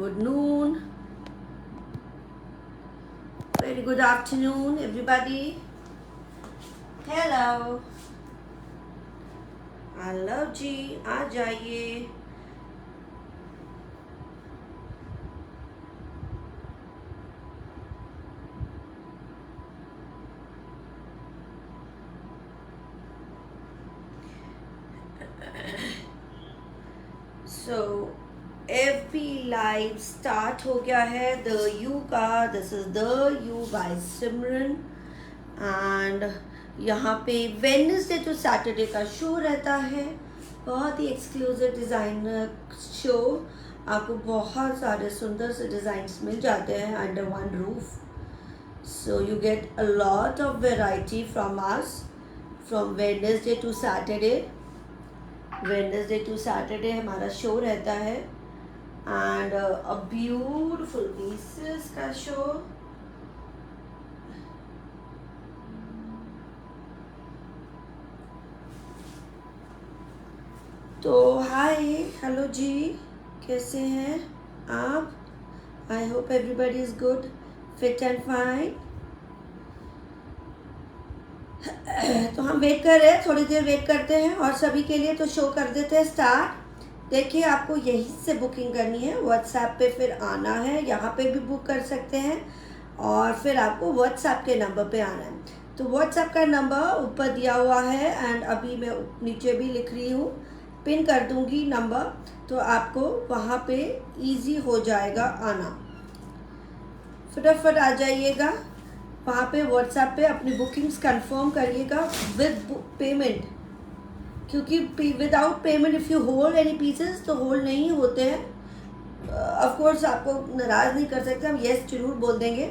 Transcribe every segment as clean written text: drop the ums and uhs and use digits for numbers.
good noon, very good afternoon, everybody. Hello. Hello जी, आ जाइए. So FB लाइव स्टार्ट हो गया है. द यू का, this is the U by Simran. And यहाँ पे वेडनेसडे टू सैटरडे का शो रहता है. बहुत ही एक्सक्लूसिव डिज़ाइनर शो. आपको बहुत सारे सुंदर से डिज़ाइंस मिल जाते हैं under one roof. So you get a lot of variety from us from Wednesday to Saturday. Wednesday to Saturday हमारा शो रहता है. एंड अ ब्यूटिफुल पीसेस का शो. तो हाय, हेलो जी, कैसे हैं आप? I hope everybody is good, fit and fine. तो हम वेट कर रहे हैं, थोड़ी देर वेट करते हैं और सभी के लिए तो शो कर देते हैं स्टार्ट. देखिए, आपको यहीं से बुकिंग करनी है. व्हाट्सएप पे फिर आना है, यहाँ पे भी बुक कर सकते हैं और फिर आपको व्हाट्सएप के नंबर पे आना है. तो व्हाट्सएप का नंबर ऊपर दिया हुआ है एंड अभी मैं नीचे भी लिख रही हूँ, पिन कर दूँगी नंबर, तो आपको वहाँ पे इजी हो जाएगा आना. फटाफट आ जाइएगा वहाँ पे. व्हाट्सएप पे अपनी बुकिंग्स कंफर्म करिएगा विद पेमेंट, क्योंकि without payment if you hold any pieces तो होल्ड नहीं होते हैं. ऑफ कोर्स आपको नाराज़ नहीं कर सकते, हम येस जरूर बोल देंगे.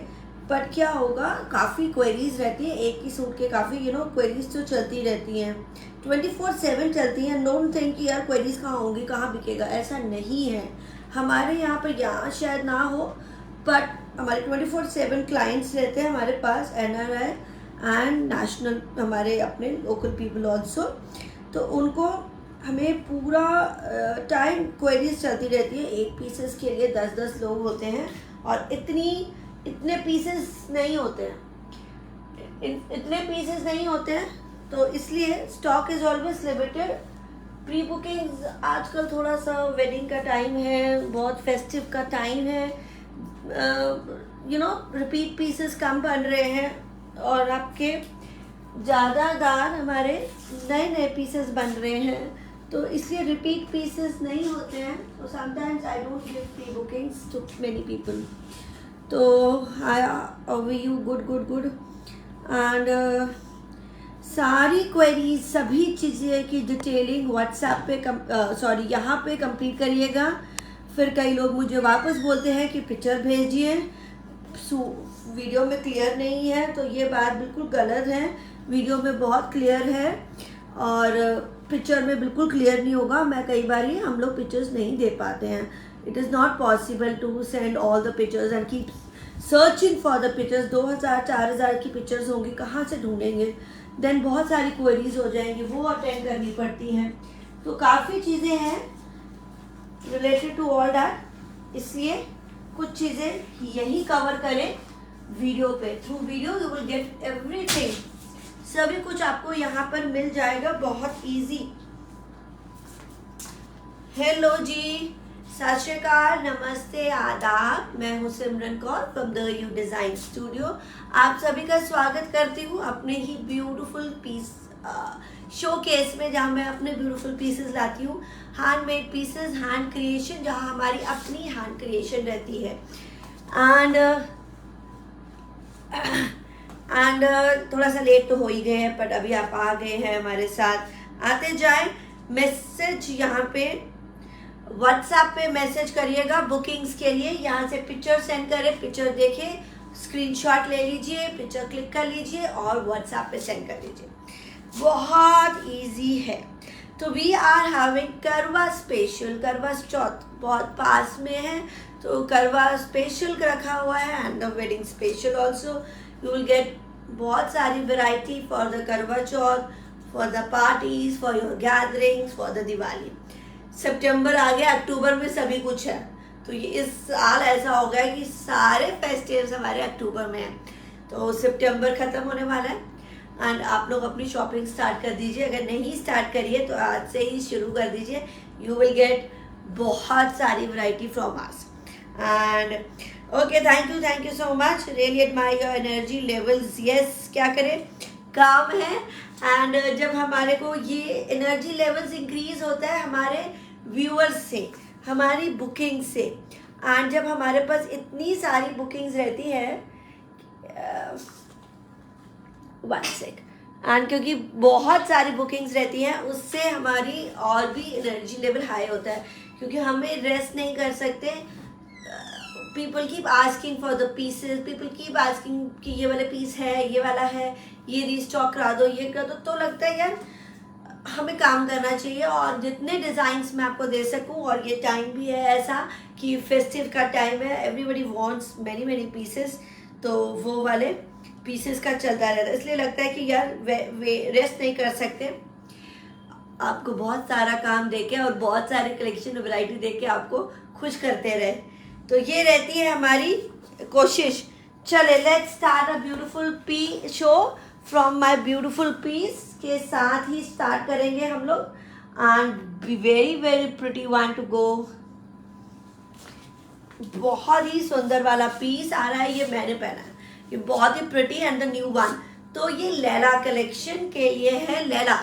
बट क्या होगा, काफ़ी क्वेरीज रहती हैं एक ही सूट के. काफ़ी क्वेरीज तो चलती रहती हैं, 24/7 चलती हैं. डोंट थिंक कि यार क्वेरीज कहाँ होंगी, कहाँ बिकेगा, ऐसा नहीं है. हमारे यहाँ पर यहाँ शायद ना हो, बट हमारे 24/7 क्लाइंट्स रहते हैं हमारे पास, NRI एंड नेशनल, हमारे अपने लोकल पीपल ऑल्सो. तो उनको हमें पूरा टाइम क्वेरीज चलती रहती है. एक पीसेस के लिए 10-10 लोग होते हैं और इतने पीसेस नहीं होते हैं. इतने पीसेस नहीं होते हैं, तो इसलिए stock is always limited. Pre bookings आजकल थोड़ा सा, वेडिंग का टाइम है, बहुत फेस्टिव का टाइम है, रिपीट पीसेस कम बन रहे हैं और आपके ज़्यादातर हमारे नए नए पीसेस बन रहे हैं, तो इसलिए रिपीट पीसेस नहीं होते हैं. तो sometimes I don't give pre bookings to many people. तो हाय यू, गुड. एंड सारी क्वेरीज, सभी चीज़ें की डिटेलिंग व्हाट्सएप पे यहाँ पे कंप्लीट करिएगा. फिर कई लोग मुझे वापस बोलते हैं कि पिक्चर भेजिए, वीडियो में क्लियर नहीं है. तो ये बात बिल्कुल गलत है. वीडियो में बहुत क्लियर है और पिक्चर में बिल्कुल क्लियर नहीं होगा. मैं कई बार हम लोग पिक्चर्स नहीं दे पाते हैं. It is not possible to send all the pictures and keep searching for the pictures. 2000-4000 की पिक्चर्स होंगी, कहाँ से ढूंढेंगे? देन बहुत सारी क्वेरीज हो जाएंगी, वो अटेंड करनी पड़ती हैं. तो काफ़ी चीज़ें हैं रिलेटेड टू ऑल दैट, इसलिए कुछ चीज़ें यही कवर करें वीडियो पे. Through video you will get everything. सभी कुछ आपको यहाँ पर मिल जाएगा बहुत इजी. हेलो जी, सत श्री अकाल, नमस्ते, आदाब. मैं हूँ Simran Kaur from the U design studio. आप सभी का स्वागत करती हूँ अपने ही ब्यूटीफुल पीस शो केस में, जहाँ मैं अपने ब्यूटीफुल पीसेस लाती हूँ. हैंडमेड पीसेस, हैंड क्रिएशन, जहाँ हमारी अपनी हैंड क्रिएशन रहती है. एंड थोड़ा सा लेट तो हो ही गए हैं, बट अभी आप आ गए हैं हमारे साथ. आते जाए. मैसेज यहाँ पे व्हाट्सएप पे मैसेज करिएगा बुकिंग्स के लिए. यहाँ से पिक्चर सेंड करें, पिक्चर देखें, स्क्रीनशॉट ले लीजिए, पिक्चर क्लिक कर लीजिए और व्हाट्सएप पे सेंड कर लीजिए. बहुत इजी है. तो वी आर हैविंग करवा स्पेशल. करवा चौथ बहुत पास में है, तो करवा स्पेशल रखा हुआ है and the wedding special also. You will get बहुत सारी variety for the Karva Chauth, for the parties, for your gatherings, for the Diwali. सितंबर आ गया, अक्टूबर में सभी कुछ है. तो ये इस साल ऐसा हो गया कि सारे फेस्टिव्स हमारे अक्टूबर में हैं, तो सितंबर ख़त्म होने वाला है। एंड आप लोग अपनी शॉपिंग स्टार्ट कर दीजिए, अगर नहीं स्टार्ट करिए तो आज से ही शुरू कर दीजिए। यू विल गेट बहुत सारी variety from us. And okay, thank you so much, really admire your energy levels. Yes, क्या करें, काम है। एंड जब हमारे को ये एनर्जी लेवल्स इंक्रीज होता है हमारे व्यूअर्स से, हमारी बुकिंग से। एंड जब हमारे पास इतनी सारी बुकिंग्स रहती है, वन सेक, एंड क्योंकि बहुत सारी बुकिंग्स रहती हैं उससे हमारी और भी एनर्जी लेवल हाई होता है, क्योंकि हमें रेस्ट नहीं कर सकते। People keep asking for the pieces, people keep asking कि ये वाला पीस है, ये वाला है, ये रीस्टॉक करा दो, ये कर दो। तो लगता है यार हमें काम करना चाहिए और जितने डिज़ाइंस मैं आपको दे सकूं। और ये टाइम भी है ऐसा कि फेस्टिव का टाइम है, एवरीबडी वांट्स मैनी पीसेस, तो वो वाले पीसेस का चलता रहता है। इसलिए लगता है कि यार वे रेस्ट नहीं कर सकते। आपको बहुत सारा काम देके और बहुत सारे कलेक्शन वैरायटी देके आपको खुश करते रहे, तो ये रहती है हमारी कोशिश। चले, let's start a beautiful p show from my beautiful piece के साथ ही स्टार्ट करेंगे हम लोग। And very pretty one to go. बहुत ही सुंदर वाला पीस आ रहा है, ये मैंने पहना है, ये बहुत ही pretty and the new one. तो ये लैला कलेक्शन के लिए है। लैला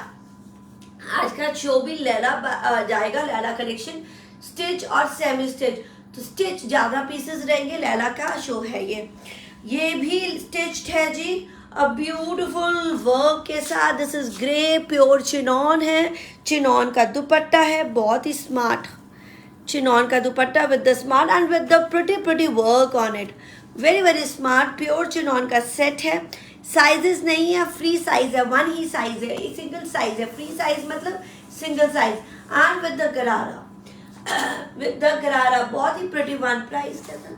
आज का शो भी लैला जाएगा, लैला कलेक्शन स्टिच और सेमी स्टिच। तो स्टिच ज़्यादा पीसेस रहेंगे, लैला का शो है ये भी स्टिच्ड है जी, अ ब्यूटिफुल वर्क के साथ। This is grey pure chinon है, चिनॉन का दुपट्टा है, बहुत ही स्मार्ट चिनॉन का दुपट्टा with the smart and with the pretty work on it, very smart. Pure chinon का सेट है। साइजेस नहीं है, फ्री साइज है, वन ही साइज है, एक सिंगल साइज है। फ्री साइज मतलब single size and with the गरारा, विद द गरारा, बहुत ही प्रिटी वन। प्राइस कैसा?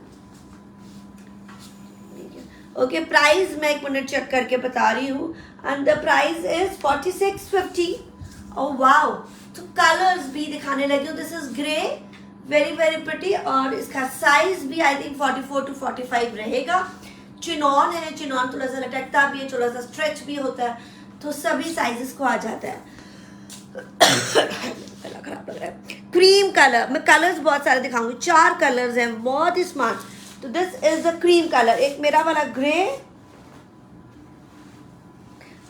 ओके, प्राइस मैं एक मिनट चेक करके बता रही हूँ। And the price is 4650। Oh wow, तो कलर्स भी दिखाने लगी हूँ। This is grey, very pretty, और इसका साइज भी आई थिंक 44 to 45 रहेगा। चिनॉन है, चिनॉन थोड़ा सा लटकता भी है, थोड़ा सा स्ट्रेच भी होता है, तो सभी साइजेस को आ जाता है। गला खराब लग रहा है। क्रीम कलर, मैं कलर्स बहुत सारे दिखाऊंगी, 4 कलर्स हैं, बहुत ही स्मार्ट। तो this is the cream colour, एक मेरा वाला ग्रे,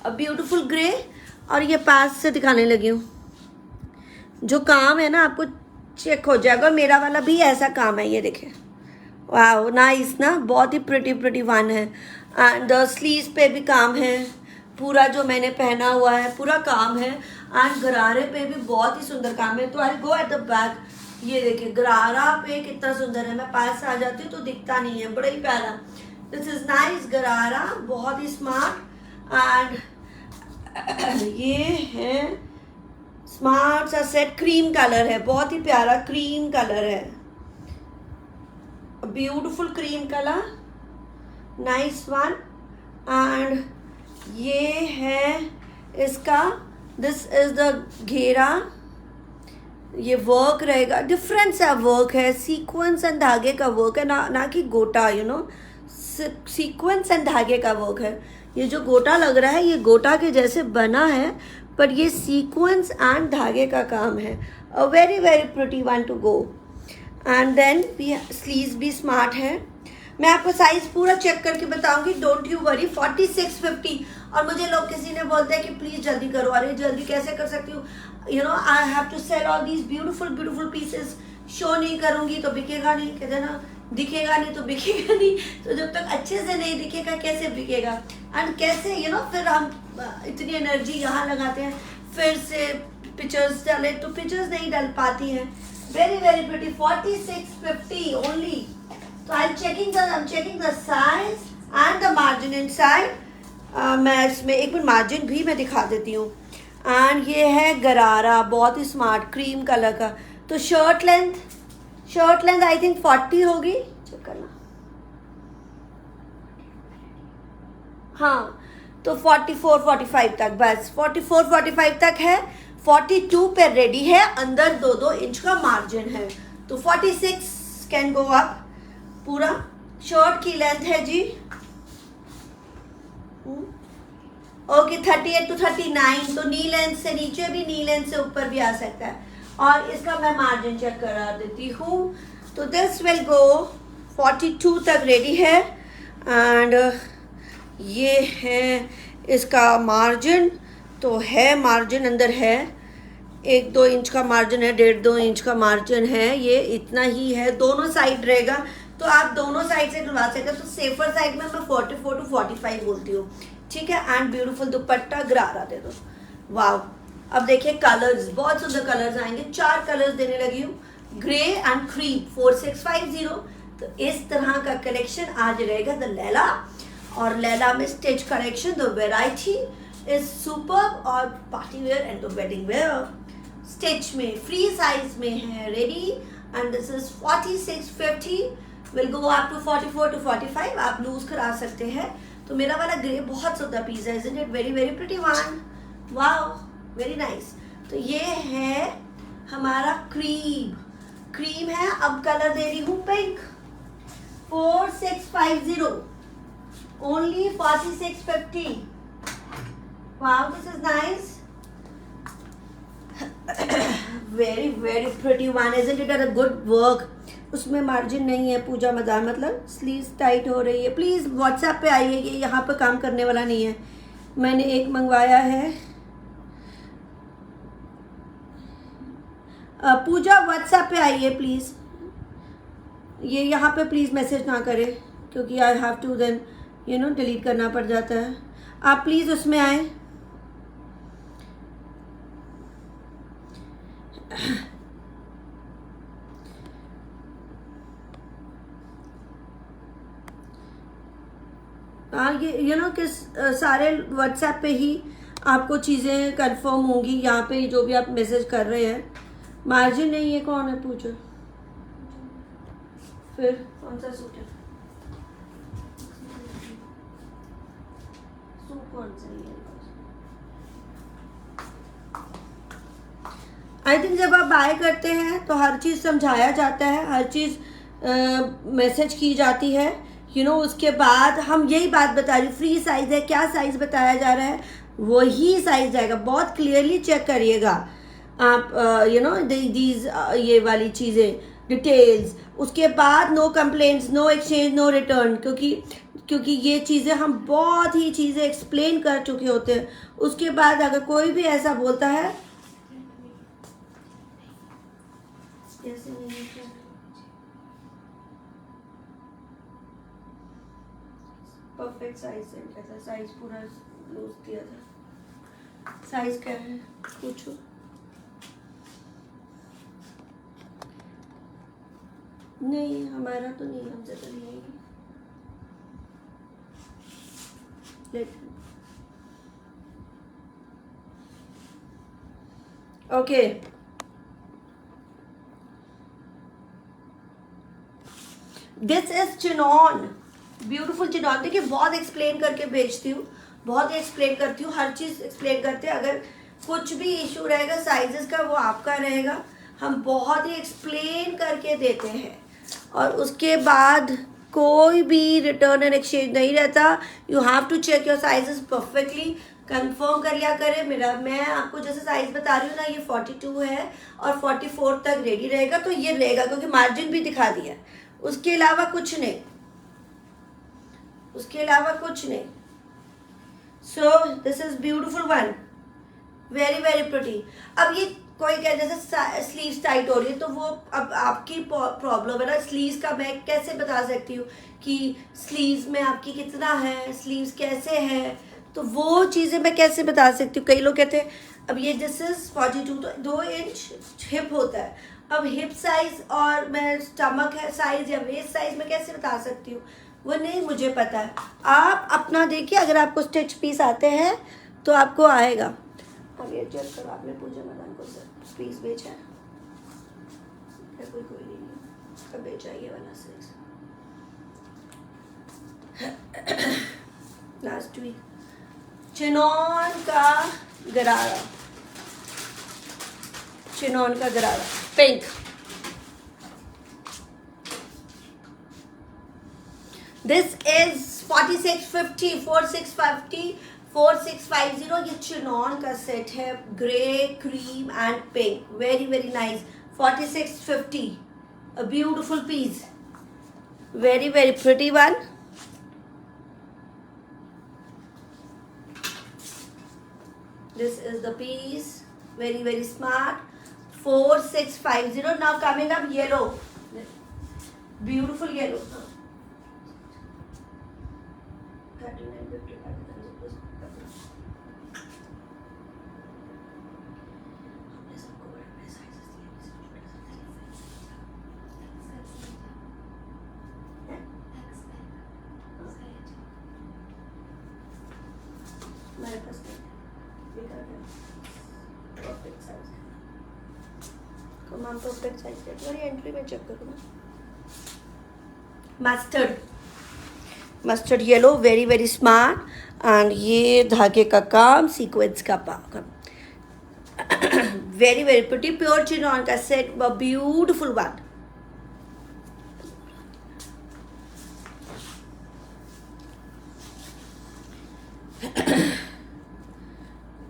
अ ब्यूटीफुल ग्रे, और ये पास से दिखाने लगी हूँ। जो काम है ना आपको चेक हो जाएगा, मेरा वाला भी ऐसा काम है, ये देखिए। वाह नाइस ना, बहुत ही प्रिटी वन है। एंड द स्लीव्स पे भी काम है, पूरा जो मैंने पहना हुआ है पूरा काम है। एंड गरारे पे भी बहुत ही सुंदर काम है। तो आई गो एट द बैक, ये देखिए गरारा पे कितना सुंदर है। मैं पास आ जाती हूँ तो दिखता नहीं है, बड़ा ही प्यारा। दिस इज नाइस गरारा, बहुत ही स्मार्ट। एंड ये है स्मार्ट सा सेट, क्रीम कलर है, बहुत ही प्यारा क्रीम कलर है, beautiful cream colour, nice one. And ये है इसका, दिस इज द घेरा, ये वर्क रहेगा, डिफरेंट सा वर्क है, सीक्वेंस एंड धागे का वर्क है, ना कि गोटा, यू नो, सीक्वेंस एंड धागे का वर्क है। ये जो गोटा लग रहा है ये गोटा के जैसे बना है, पर ये सीक्वेंस एंड धागे का काम है। A very pretty one to go. And then sleeves भी स्मार्ट है। मैं आपको साइज पूरा चेक करके बताऊंगी, डोंट यू वरी। 4650। और मुझे लोग किसी ने बोलते हैं कि प्लीज़ जल्दी करो। अरे जल्दी कैसे कर सकती हूँ, you know, I have to sell all these beautiful pieces. Show नहीं करूँगी तो बिकेगा नहीं, कहते ना, दिखेगा नहीं तो बिकेगा नहीं। तो जब तक अच्छे से नहीं दिखेगा कैसे बिकेगा। एंड कैसे, यू नो, फिर हम इतनी एनर्जी यहाँ लगाते हैं, फिर से पिक्चर्स डाले तो पिक्चर्स नहीं डाल पाती हैं। Very pretty, 4650 only. So I'm checking the size and the margin inside. मैं इसमें एक मिनट मार्जिन भी मैं दिखा देती हूँ। एंड ये है गरारा, बहुत ही स्मार्ट क्रीम कलर का। तो शर्ट लेंथ आई थिंक 40 होगी, चेक करना। हाँ, तो 44-45 तक, बस 44-45 तक है। 42 पे रेडी है, अंदर 2-2 इंच का मार्जिन है। तो 46 लेंथ्स कैन गो अप। पूरा शर्ट की लेंथ है जी ओके 38 to 39, तो नी लेंथ से नीचे भी, नी लेंथ से ऊपर भी आ सकता है। और इसका मैं मार्जिन चेक करा देती हूँ। तो दिस विल गो 42 तक रेडी है। एंड ये है इसका मार्जिन, तो है मार्जिन अंदर है 1-2 इंच का मार्जिन है, 1.5-2 इंच का मार्जिन है, ये इतना ही है। दोनों साइड रहेगा, तो आप दोनों साइड से डलवा सकते हैं। तो सेफर साइड में मैं 44 to 45 बोलती हूँ, ठीक है। एंड ब्यूटीफुल दुपट्टा गरारा दे दो, वाव। अब देखिए कलर्स, बहुत सुंदर कलर्स आएंगे। 4 कलर्स देने लगी हूँ, ग्रे एंड क्रीम 4650। तो इस तरह का कलेक्शन आज रहेगा द लैला। और लैला में stitch collection, the variety is super. और party wear and the wedding wear stitch में फ्री साइज में है ready. And this is 4650, will go up to 44 to 45। आप लूज करा सकते हैं। तो मेरा वाला ग्रे बहुत सुंदर पीस है, isn't it very very pretty one, wow very nice. तो ये है हमारा क्रीम है। अब कलर दे रही हूँ pink, 4650, only 4650। Wow this is nice, very very pretty one, isn't it a good work. उसमें मार्जिन नहीं है पूजा मदार, मतलब स्लीव्स टाइट हो रही है। प्लीज़ व्हाट्सएप पे आइए, ये यहाँ पे काम करने वाला नहीं है। मैंने एक मंगवाया है। पूजा व्हाट्सएप पे आइए प्लीज़, ये यहाँ पे प्लीज़ मैसेज ना करें, क्योंकि I have to then delete करना पड़ जाता है। आप प्लीज़ उसमें आए। ये कि सारे व्हाट्सएप पे ही आपको चीज़ें कंफर्म होंगी। यहाँ पे जो भी आप मैसेज कर रहे हैं, मार्जिन नहीं है। कौन है पूछो, फिर कौन सा सूट है, सूट कौन सा है? आई थिंक जब आप बाय करते हैं तो हर चीज़ समझाया जाता है, हर चीज़ मैसेज की जाती है, उसके बाद हम यही बात बता रही, फ्री साइज है, क्या साइज बताया जा रहा है वही साइज जाएगा। बहुत क्लियरली चेक करिएगा आप, दीज ये वाली चीज़ें डिटेल्स। उसके बाद no complaints, no exchange, no return, क्योंकि ये चीज़ें हम बहुत ही चीज़ें एक्सप्लेन कर चुके होते हैं। उसके बाद अगर कोई भी ऐसा बोलता है परफेक्ट साइज सेंड किया था, साइज पूरा लूज दिया था। साइज क्या है पूछो। नहीं हमारा तो नहीं, हमसे तो नहीं आएगी। Okay this is chinon, beautiful chinon. देखिए बहुत एक्सप्लेन करके भेजती हूँ, बहुत एक्सप्लेन करती हूँ, हर चीज़ एक्सप्लेन करते हैं। अगर कुछ भी इशू रहेगा साइजेस का वो आपका रहेगा, हम बहुत ही एक्सप्लेन करके देते हैं। और उसके बाद कोई भी रिटर्न एंड एक्सचेंज नहीं रहता। You have to check your sizes perfectly, confirm कर लिया करें। मैं आपको जैसे साइज बता रही हूँ ना, ये 42 है और 44 तक रेडी रहेगा। तो ये रहेगा क्योंकि मार्जिन भी दिखा दिया, उसके अलावा कुछ नहीं, उसके अलावा कुछ नहीं। सो this is beautiful one, very very pretty. अब ये कोई कहे जैसे स्लीव्स टाइट हो रही है, तो वो अब आपकी प्रॉब्लम है ना। स्लीव्स का मैं कैसे बता सकती हूँ कि स्लीव्स में आपकी कितना है, स्लीव्स कैसे है, तो वो चीज़ें मैं कैसे बता सकती हूँ। कई लोग कहते हैं अब ये दिस इज 42, तो 2 इंच हिप होता है। अब हिप साइज और मैं स्टमक है साइज या वेस्ट साइज में कैसे बता सकती हूँ, वो नहीं मुझे पता है। आप अपना देखिए, अगर आपको स्टिच पीस आते हैं तो आपको आएगा। अब ये चेक करो, आपने पूजा मैडम को पीस बेचा है या कोई नहीं कब बेचा ये वाला साइज लास्ट वीक। चिनॉन का गरारा, चिनॉन का गरारा पिंक, दिस इज 4650, 4650, 4650। ये चिनॉन का सेट है, grey, cream and pink, very very nice. 4650, a beautiful piece, very very pretty one. This is the piece, very very smart. 4650. Now coming up yellow, beautiful yellow. 39 में check करो ना। Mustard yellow, very very smart. And ये धागे का काम, sequence का काम, very very pretty, pure chinon का सेट, ब्यूटिफुल वन।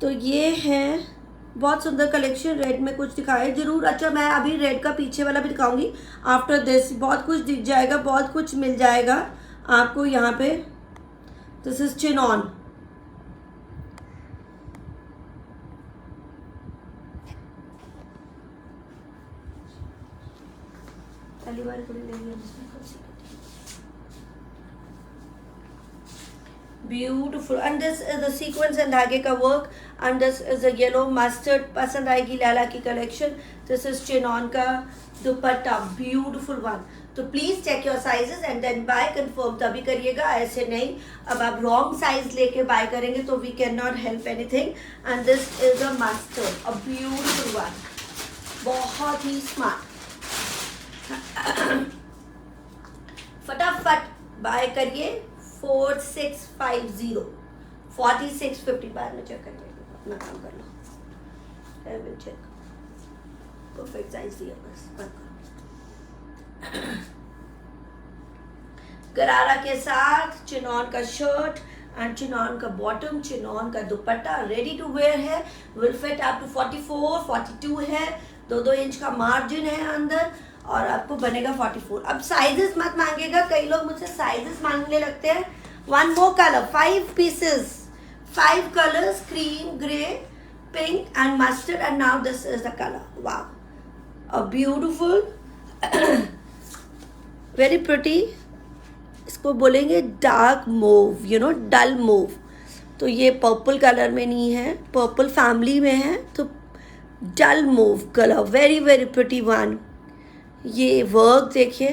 तो ये है बहुत सुंदर कलेक्शन। रेड में कुछ दिखाए जरूर। अच्छा, मैं अभी रेड का पीछे वाला भी दिखाऊंगी आफ्टर दिस। बहुत कुछ दिख जाएगा, बहुत कुछ मिल जाएगा आपको यहाँ पे। दिस इज चिनॉन, पहली बार beautiful. And this is the sequence and धागे का work. And this is the yellow mustard, पसंद आएगी लैला की कलेक्शन। दिस इज चिनॉन का दुपट्टा, ब्यूटिफुल वन। तो please check your sizes and then buy, confirm तभी करिएगा, ऐसे नहीं। अब आप रॉन्ग साइज लेके बाय करेंगे तो we can not help anything. And this is a mustard, a beautiful one, बहुत ही स्मार्ट। फटाफट बाय करिए। 4650, 4650। बाद में चेक करिए, अपना काम कर लो। I will check, perfect size दिया बस। गरारा के साथ चिनॉन का शर्ट एंड चिनॉन का बॉटम, चिनॉन का दुपट्टा, रेडी टू वेयर है। विल फिट अप टू 44, 42 है। 2-2 इंच का मार्जिन है अंदर और आपको बनेगा 44। अब साइजेस मत मांगेगा, कई लोग मुझसे साइजेस मांगने लगते हैं। One more colour, 5 pieces, 5 colours, cream, grey, pink and mustard. And now this is the colour, wow, a beautiful, very pretty. इसको बोलेंगे dark mauve, you know, dull mauve. तो ये पर्पल कलर में नहीं है, पर्पल फैमिली में है, तो dull mauve colour, very very pretty one. ये वर्क देखिए,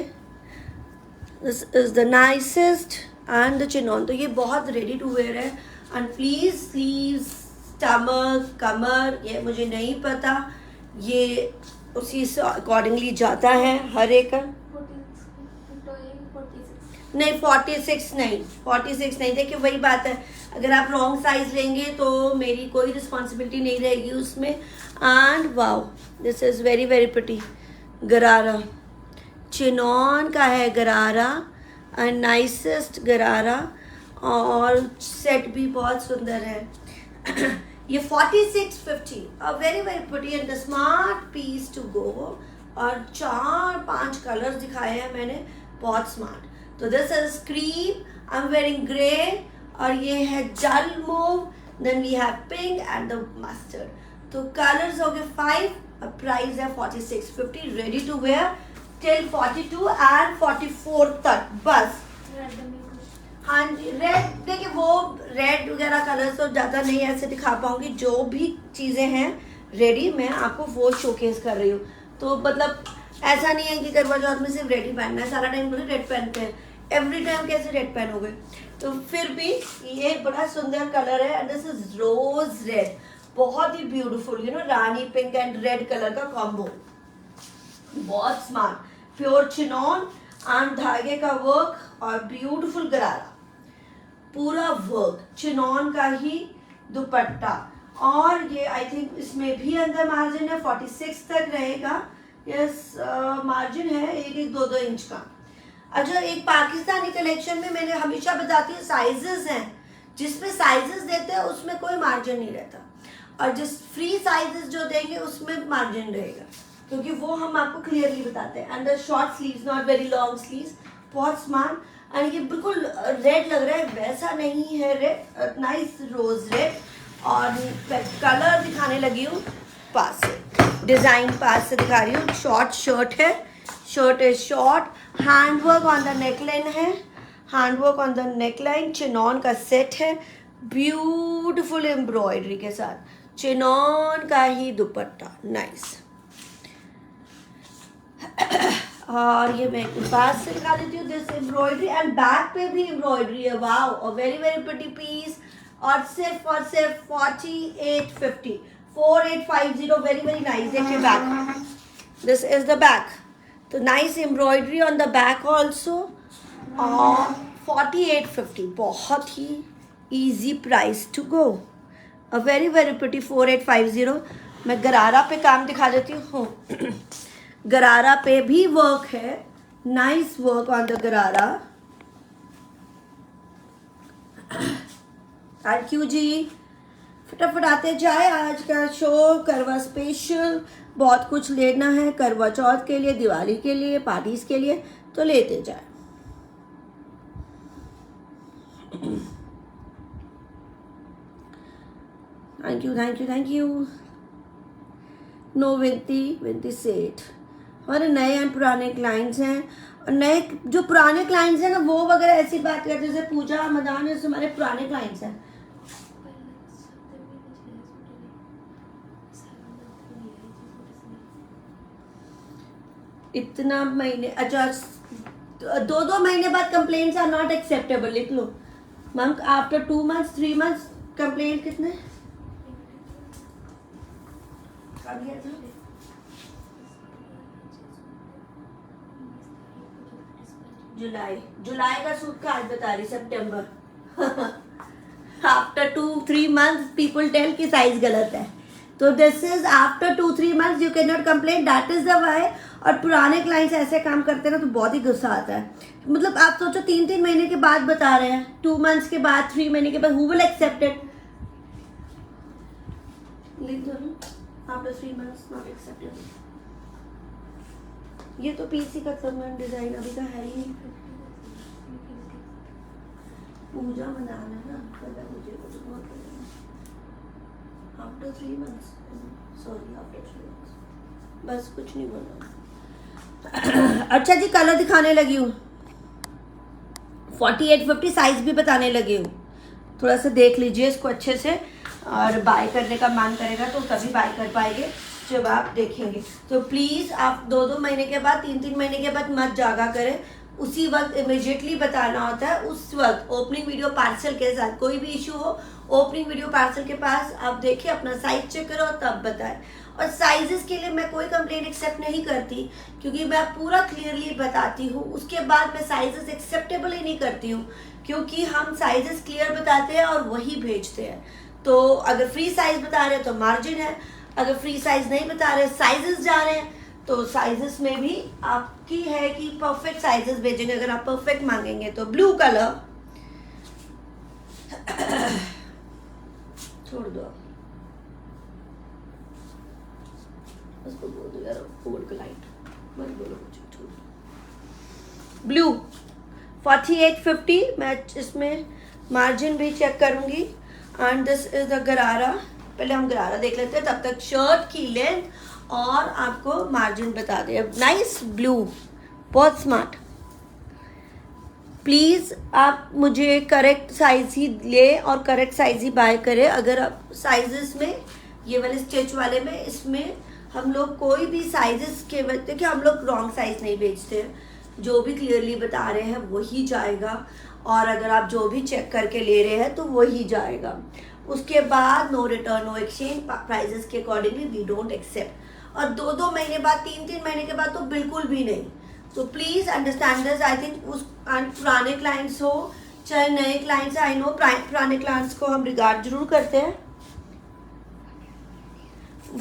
this is the nicest and the chinon. तो ये बहुत रेडी टू वेयर है। एंड प्लीज स्लीव्स, स्टमक, कमर, ये मुझे नहीं पता, ये उसी से अकॉर्डिंगली जाता है हर एक का। नहीं 46 नहीं, 46 नहीं। देखिए वही बात है, अगर आप रॉन्ग साइज लेंगे तो मेरी कोई रिस्पॉन्सिबिलिटी नहीं रहेगी उसमें। And wow, this is very very pretty. गरारा, चिनॉन का है गरारा, एंड नाइसेस्ट गरारा, और सेट भी बहुत सुंदर है। ये 4650, a very very pretty and smart piece to go. और 4-5 कलर्स दिखाए हैं मैंने, बहुत स्मार्ट। तो this is cream, I am wearing grey, और ये है dull mauve, then we have pink and the mustard. तो कलर्स हो गए 5, प्राइस है 4650, ready to wear till 42 and 44 तक बस। हाँ जी, रेड देखिए, वो रेड वगैरह कलर्स तो ज़्यादा नहीं ऐसे दिखा पाऊंगी। जो भी चीज़ें हैं रेडी, मैं आपको वो शोकेस कर रही हूँ। तो मतलब ऐसा नहीं है कि करवा चौथ में सिर्फ रेड ही पहनना है, सारा टाइम बोले रेड पहनते हैं, एवरी टाइम कैसे रेड पहनोगे। तो फिर भी ये बड़ा सुंदर कलर है, and this is rose red, बहुत ही beautiful, you know, rani pink and red colour का कॉम्बो, बहुत स्मार्ट। प्योर चिनॉन एंड धागे का वर्क और ब्यूटीफुल गरारा, पूरा वर्क, चिनॉन का ही दुपट्टा। और ये आई थिंक इसमें भी अंदर मार्जिन है, 46 तक रहेगा। यस, मार्जिन है 1-2 इंच का। अच्छा, एक पाकिस्तानी कलेक्शन में मैंने हमेशा बताती हूँ साइजेस हैं, जिसमें साइजेस देते हैं उसमें कोई मार्जिन नहीं रहता, और जिस फ्री साइजेस जो देंगे उसमें मार्जिन रहेगा, क्योंकि वो हम आपको क्लियरली बताते हैं। Under short sleeves, not very long sleeves, बहुत स्मार्ट। एंड ये बिल्कुल रेड लग रहा है, वैसा नहीं है रेड, नाइस रोज रेड। और कलर दिखाने लगी हूँ पास से, डिज़ाइन पास से दिखा रही हूँ। शॉर्ट शर्ट है, shirt is short, handwork on the neckline है, handwork on the neckline, chinon का सेट है, ब्यूटिफुल एम्ब्रॉयडरी के साथ, चिनॉन का ही दुपट्टा, नाइस। और ये मैं पास से दिखा देती हूँ, दिस एम्ब्रॉयडरी एंड बैक पे भी एम्ब्रॉयडरी है, वाओ, और वेरी वेरी प्रिटी पीस। और सिर्फ 4850, 4850, वेरी वेरी नाइस। देखिए back, this is the back, तो nice embroidery on the back also. और 4850, बहुत ही easy price to go, a very very pretty 4850। मैं गरारा पे काम दिखा देती हूँ। गरारा पे भी वर्क है, नाइस वर्क ऑन द गरारा। थैंक यू जी, फटाफट आते जाए। आज का शो करवा स्पेशल, बहुत कुछ लेना है करवा चौथ के लिए, दिवाली के लिए, पार्टीज के लिए, तो लेते जाए। Thank you thank you thank you. नो विंती सेठ, हमारे नए एंड पुराने क्लाइंट्स हैं, और नए जो पुराने क्लाइंट्स हैं ना, वो वगैरह ऐसी बात करते हैं जैसे पूजा मदान है, हमारे पुराने क्लाइंट्स हैं। इतना महीने, अच्छा 2 महीने बाद कंप्लेंट्स आर नॉट एक्सेप्टेबल, लिख लो ma'am. After 2 months 3 months complaint कितने जुलाई का सूट का आज बता रही, सितंबर। आफ्टर 2-3 months पीपल टेल कि साइज गलत है, तो this is after 2-3 months you can not complain, that is the why. और पुराने क्लाइंट्स ऐसे काम करते हैं ना, तो बहुत ही गुस्सा आता है। मतलब आप सोचो 3-3 महीने के बाद बता रहे हैं, 2 months के बाद, 3 महीने के बाद, हु विल एक्सेप्ट इट? लिख दो ना, आफ्टर 3 months नॉट एक्सेप्टेबल। ये तो पीसी का कस्टमर डिजाइन अभी का है ही नहीं। पूजा मनाना है ना, पहले मुझे after 3 months, sorry after 3 months, बस कुछ नहीं बोला। अच्छा जी, कलर दिखाने लगी हूँ, 4850 साइज भी बताने लगी हूँ। थोड़ा सा देख लीजिए इसको अच्छे से, और बाय करने का मन करेगा तो तभी बाय कर पाएंगे जब आप देखेंगे। तो प्लीज़ आप 2-2 महीने के बाद, 3-3 महीने के बाद मत जागा करें, उसी वक्त इमीडिएटली बताना होता है। उस वक्त ओपनिंग वीडियो पार्सल के साथ कोई भी इशू हो, ओपनिंग वीडियो पार्सल के पास आप देखिए, अपना साइज चेक करो तब बताएं। और साइजेस के लिए मैं कोई कंप्लेंट एक्सेप्ट नहीं करती, क्योंकि मैं पूरा क्लियरली बताती हूँ, उसके बाद मैं साइजेस एक्सेप्टेबल ही नहीं करती हूँ, क्योंकि हम साइजेस क्लियर बताते हैं और वही भेजते हैं। तो अगर फ्री साइज बता रहे हैं तो मार्जिन है, अगर फ्री साइज नहीं बता रहे, साइजेस जा रहे हैं, तो साइजेस में भी आपकी है कि परफेक्ट साइजेस भेजेंगे। अगर आप परफेक्ट मांगेंगे तो ब्लू कलर छोड़ दो, उसको बोल दो यार, कोड का लाइट मत बोलो मुझे, छोड़ दो। ब्लू 4850, मैं इसमें मार्जिन भी चेक करूंगी। एंड दिस इज द गरारा, पहले हम गरारा देख लेते हैं, तब तक शर्ट की लेंथ और आपको मार्जिन बता दें। नाइस ब्लू, बहुत स्मार्ट। प्लीज़ आप मुझे करेक्ट साइज ही ले और करेक्ट साइज ही बाय करें। अगर आप साइजेस में, ये वाले स्टिच वाले में, इसमें हम लोग कोई भी साइजेस के वजह कि हम लोग रॉन्ग साइज नहीं बेचते हैं, जो भी क्लियरली बता रहे हैं वही जाएगा, और अगर आप जो भी चेक करके ले रहे हैं तो वही जाएगा। उसके बाद no return no exchange, prices के अकॉर्डिंगली वी डोंट एक्सेप्ट। और 2-2 महीने बाद, 3-3 महीने के बाद तो बिल्कुल भी नहीं। तो please understand this. I think उस पुराने क्लाइंट्स हो चाहे नए क्लाइंट्स, आई नो पुराने क्लाइंट्स को हम रिगार्ड जरूर करते हैं।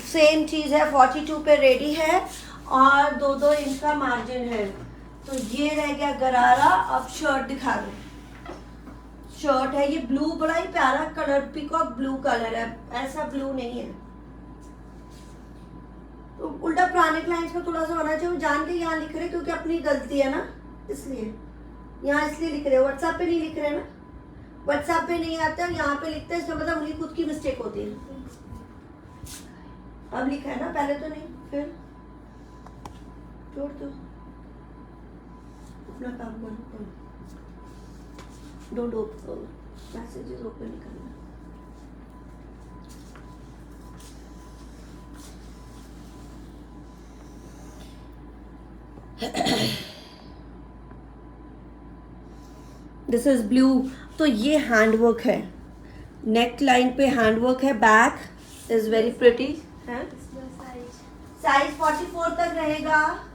सेम चीज़ है, 42 पे रेडी है और 2-2 इंच का मार्जिन है। तो ये रह गया गरारा। अब शर्ट दिखा दो। शर्ट है ये ब्लू, बड़ा ही प्यारा कलर, पीकॉक ब्लू कलर है, ऐसा ब्लू नहीं है। तो उल्टा पुराने क्लाइंट्स में थोड़ा सा होना चाहिए, जान के यहाँ लिख रहे क्योंकि अपनी गलती है ना, इसलिए यहाँ इसलिए लिख रहे हो। व्हाट्सएप पे नहीं लिख रहे ना, व्हाट्सएप पे नहीं आता, यहाँ पे लिखते हैं, इसका मतलब उनकी खुद की मिस्टेक होती है। अब लिखा है ना, पहले तो नहीं, फिर छोड़ दो, अपना काम करो। डोंट ओपन मैसेजेस, ओपन नहीं करना। This is blue. तो ये हैंडवर्क है, नेक लाइन पे हैंडवर्क है, बैक इज वेरी प्रिटी है। साइज 44 तक रहेगा।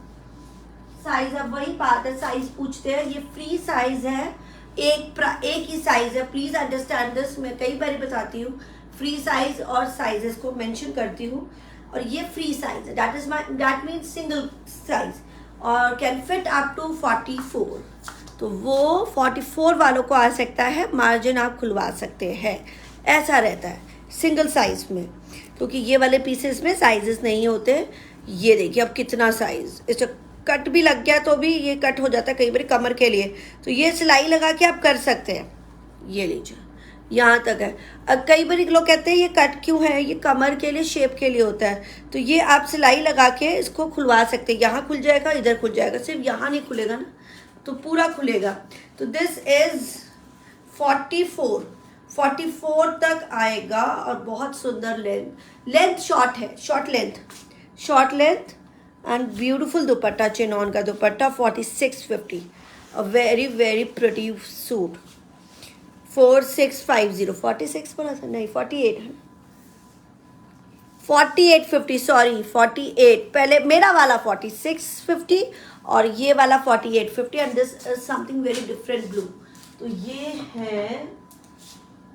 साइज अब वही बात है, साइज पूछते हैं, ये फ्री साइज है, एक ही साइज है, प्लीज अंडरस्टैंड दिस। मैं कई बार बताती हूँ, फ्री साइज और साइजेस को मेंशन करती हूँ, और ये फ्री साइज है, दैट मीन्स सिंगल साइज, और कैन फिट अप टू 44। तो वो 44 वालों को आ सकता है, मार्जिन आप खुलवा सकते हैं, ऐसा रहता है सिंगल साइज में, क्योंकि ये वाले पीसेस में साइजेस नहीं होते। ये देखिए अब कितना साइज, इससे कट भी लग गया तो भी ये कट हो जाता है कई बार कमर के लिए, तो ये सिलाई लगा के आप कर सकते हैं। ये लीजिए यहाँ तक है। अब कई बार लोग कहते हैं ये कट क्यों है, ये कमर के लिए, शेप के लिए होता है, तो ये आप सिलाई लगा के इसको खुलवा सकते हैं। यहाँ खुल जाएगा, इधर खुल जाएगा, सिर्फ यहाँ नहीं खुलेगा ना, तो पूरा खुलेगा। तो दिस इज 44 तक आएगा, और बहुत सुंदर लेंथ शॉर्ट है, short length and beautiful dupatta, chinon का dupatta, 4650, a very very pretty suit. 4650, 46 बोला था, नहीं 48 है, 4850, सॉरी 48, पहले मेरा वाला 4650 और ये वाला 4850, and this is something very different blue. तो ये है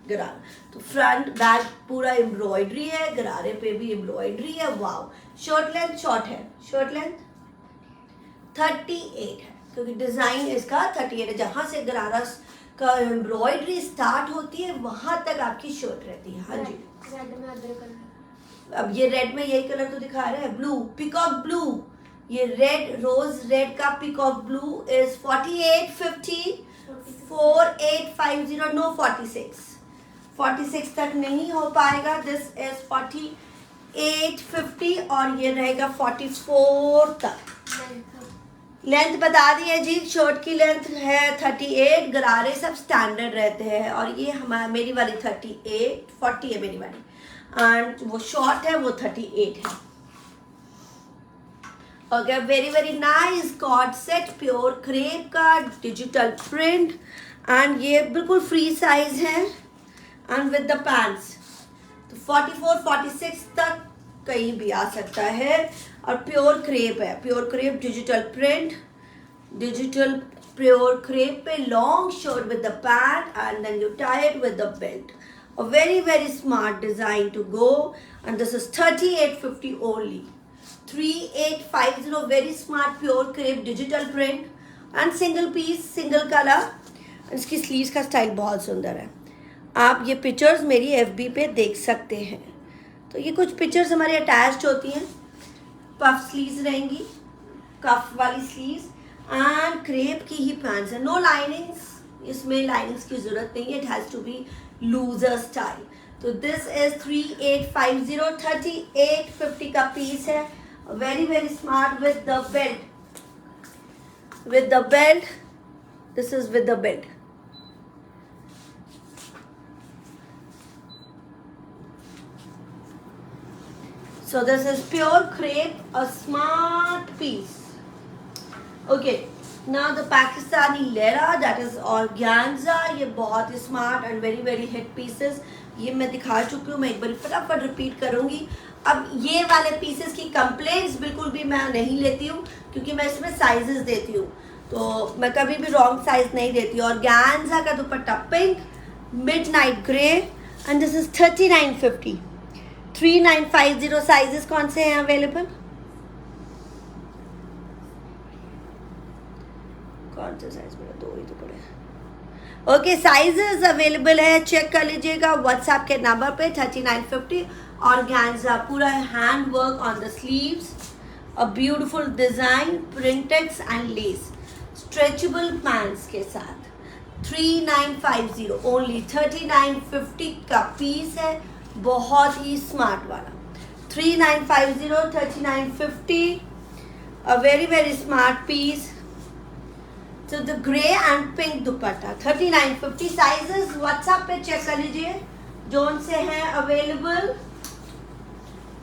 गरारा, तो फ्रंट बैक पूरा एम्ब्रॉयडरी है, गरारे पे भी एम्ब्रॉयडरी है, वाव। शर्ट लेंथ शॉर्ट है, शर्ट लेंथ 38 है, क्योंकि डिजाइन इसका 38 है, जहां से गरारा का एम्ब्रॉयडरी स्टार्ट होती है वहां तक आपकी शर्ट रहती है। हाँ जी, रेड में अदर कलर, अब ये रेड में यही कलर तो दिखा रहे हैं, ब्लू, पीकॉक ब्लू, ये रेड, रोज रेड का पीकॉक ब्लू इज 4850, 4850, नो 46 तक नहीं हो पाएगा। दिस इज 4850, और ये रहेगा 44 तक। लेंथ बता दी है जी, शर्ट की लेंथ है 38, गरारे सब स्टैंडर्ड रहते हैं, और ये मेरी वाली 40 है मेरी वाली, एंड वो शॉर्ट है, वो 38 है। Okay, very very nice cord set, pure crepe का डिजिटल प्रिंट, एंड ये बिल्कुल फ्री साइज है, एंड विद द पैंट्स। तो 44-46 तक कहीं भी आ सकता है, और प्योर क्रेप है, pure crepe digital print, digital pure crepe पे long shirt with the pant, and then you tie it with the belt. A very very smart design to go, and this is 3850 only. 3850, very smart pure crepe digital print and single piece, single color. इसकी sleeves का style बहुत सुंदर है, आप ये pictures मेरी FB पे देख सकते हैं। तो ये कुछ पिक्चर्स हमारी अटैच्ड होती हैं, पफ स्लीव्स रहेंगी, कफ वाली स्लीव्स, एंड क्रेप की ही पैंट्स है, नो लाइनिंग्स, इसमें लाइनिंग्स की जरूरत नहीं है, it has to be looser style. तो दिस इज 3850, 3850 का पीस है, very very smart with the belt, this is with the belt. So this is pure crepe, a smart piece. Okay, now the Pakistani lehra, that is organza, ये बहुत ही smart and very very hit pieces, ये मैं दिखा चुकी हूँ, मैं एक बार फटाफट रिपीट करूँगी। अब ये वाले पीसेस की कंप्लेंट्स बिल्कुल भी मैं नहीं लेती हूँ, क्योंकि मैं इसमें साइजेस देती हूँ, तो मैं कभी भी रॉन्ग साइज नहीं देती। ऑर्गेन्जा का दुपट्टा pink, midnight grey, and this is 3950, 3950। Sizes कौन से हैं अवेलेबल? सा साइज मेरा? 2 ही तो पड़े हैं। ओके, साइजेस अवेलेबल है, चेक कर लीजिएगा व्हाट्सएप के नंबर पे 3950। ऑर्गेन्जा, पूरा hand work on the sleeves, a beautiful design, printex and less, stretchable pants के साथ 3950 ओनली। 3950 का पीस है, बहुत ही स्मार्ट वाला। 3950, 3950, a very smart piece. So the grey and pink dupatta 3950। Sizes WhatsApp पे चेक कर लीजिए जोन से हैं available.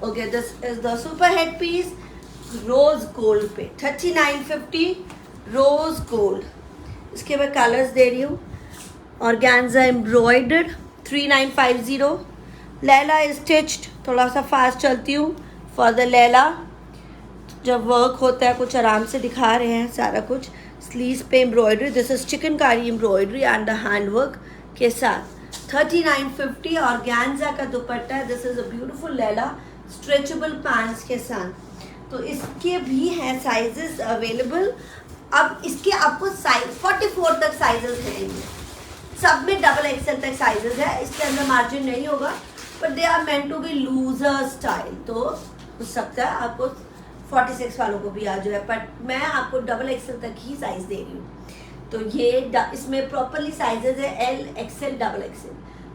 Okay, this is the super hit piece rose gold पे 3950 रोज गोल्ड। इसके मैं कलर्स दे रही हूँ। Organza embroidered 3950। लैला स्टिच्ड, थोड़ा सा फास्ट चलती हूँ फॉर द लैला। जब वर्क होता है कुछ आराम से दिखा रहे हैं सारा कुछ। स्लीव्स पे embroidery, this is chikankari embroidery and the hand work के साथ 3950। ऑर्गेन्जा का दुपट्टा, this is a beautiful Laila stretchable pants के साथ। तो इसके भी हैं साइजेस अवेलेबल। अब इसके आपको साइज 44 तक साइजेस हैं, सब में डबल एक्सेल तक साइजेस है। इसके अंदर मार्जिन नहीं होगा, but they are meant to be looser style. तो हो सकता है आपको 46 वालों को भी आ जाए, बट मैं आपको डबल एक्सेल तक ही साइज दे रही हूँ। तो ये इसमें प्रॉपरली साइजेस है एल, एक्सेल, डबल एक्सेल।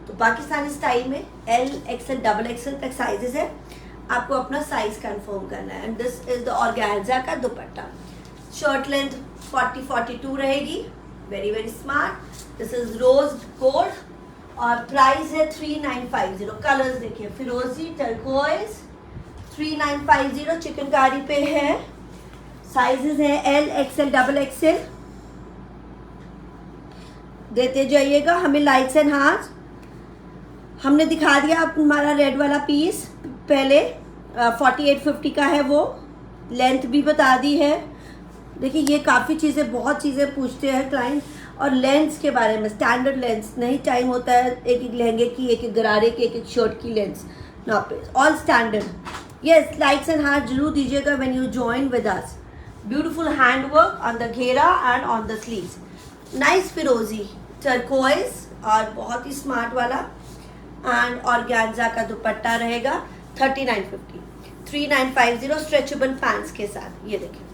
तो पाकिस्तानी स्टाइल में एल, एक्सेल, डबल एक्सेल तक साइजेस है। आपको अपना साइज कंफर्म करना है। And this is the organza का दुपट्टा। शर्ट लेंथ 40-42 रहेगी, very smart. This is rose gold और प्राइस है 3950। कलर्स देखिए, फिरोजी, टर्कोइज 3950 चिकनकारी पे है। साइजेस है एल, एक्सेल, डबल एक्सेल। देते जाइएगा हमें लाइक्स एंड हार्ट्स। हमने दिखा दिया आप हमारा रेड वाला पीस पहले 4850 का है, वो लेंथ भी बता दी है। देखिए ये काफ़ी चीज़ें, बहुत चीज़ें पूछते हैं क्लाइंट, और लेंथ्स के बारे में। स्टैंडर्ड लेंथ्स नहीं टाइम होता है एक एक लहंगे की, एक एक गरारे की, एक एक शर्ट की लेंथ्स नापे, all standard. Yes, likes and heart जरूर दीजिएगा when you join with us. Beautiful handwork on the घेरा and on the sleeves. Nice फिरोजी, turquoise और बहुत ही स्मार्ट वाला। एंड ऑर्गेन्जा का दुपट्टा रहेगा 3950। 3950 स्ट्रेचेबल पैंट्स के साथ। ये देखिए,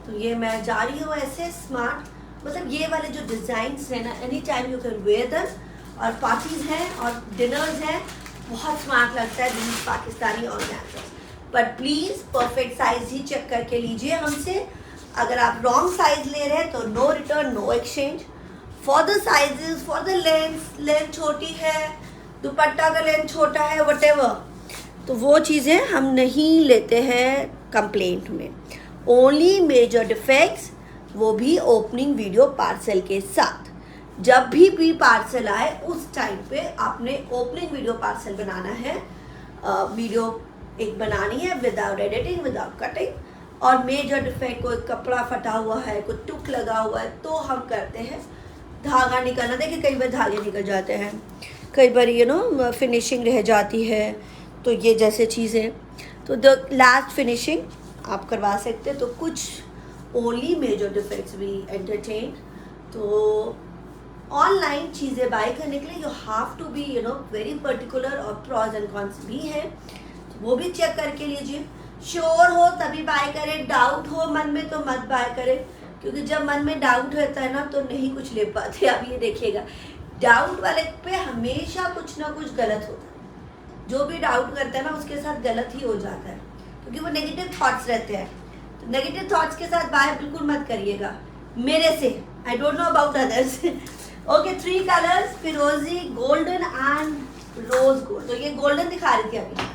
तो ये मैं जा रही हूँ ऐसे स्मार्ट, मतलब ये वाले जो डिजाइन्स हैं ना, any time you can wear them. और पार्टीज हैं और डिनर्स हैं, बहुत स्मार्ट लगता है this Pakistani organza. But please perfect size ही चेक करके लीजिए हमसे। अगर आप रॉन्ग साइज ले रहे हैं तो no return, no exchange. For the sizes, for the length छोटी है, दुपट्टा का लेंथ छोटा है, व्हाटएवर, तो वो चीज़ें हम नहीं लेते हैं कंप्लेंट में। ओनली मेजर डिफेक्ट्स, वो भी ओपनिंग वीडियो पार्सल के साथ। जब भी पार्सल आए उस टाइम पे आपने ओपनिंग वीडियो पार्सल बनाना है। वीडियो एक बनानी है विदाउट एडिटिंग, विदाउट कटिंग। और मेजर डिफेक्ट, कोई कपड़ा फटा हुआ है, कोई टुक लगा हुआ है, तो हम करते हैं धागा निकालना। देखिए कई बार धागे निकल जाते हैं, कई बार फिनिशिंग रह जाती है, तो ये जैसे चीज़ें, तो द लास्ट फिनिशिंग आप करवा सकते हैं। तो कुछ ओनली मेजर डिफेक्ट्स भी एंटरटेन। तो ऑनलाइन चीज़ें बाय करने के लिए you have to be very particular, और प्रॉज एंड कॉन्स भी है, तो वो भी चेक करके लीजिए। श्योर हो तभी बाय करें, डाउट हो मन में तो मत बाय करें, क्योंकि जब मन में डाउट रहता है ना तो नहीं कुछ ले पाते। अब ये देखिएगा, डाउट वाले पे हमेशा कुछ ना कुछ गलत होता है। जो भी डाउट करता है ना उसके साथ गलत ही हो जाता है, क्योंकि वो नेगेटिव थॉट्स रहते हैं। तो नेगेटिव थॉट्स के साथ बाय बिल्कुल मत करिएगा मेरे से। आई don't know about others. Okay, 3 colours, फिरोजी, गोल्डन एंड रोज गोल्ड। तो ये गोल्डन दिखा रही थी, अभी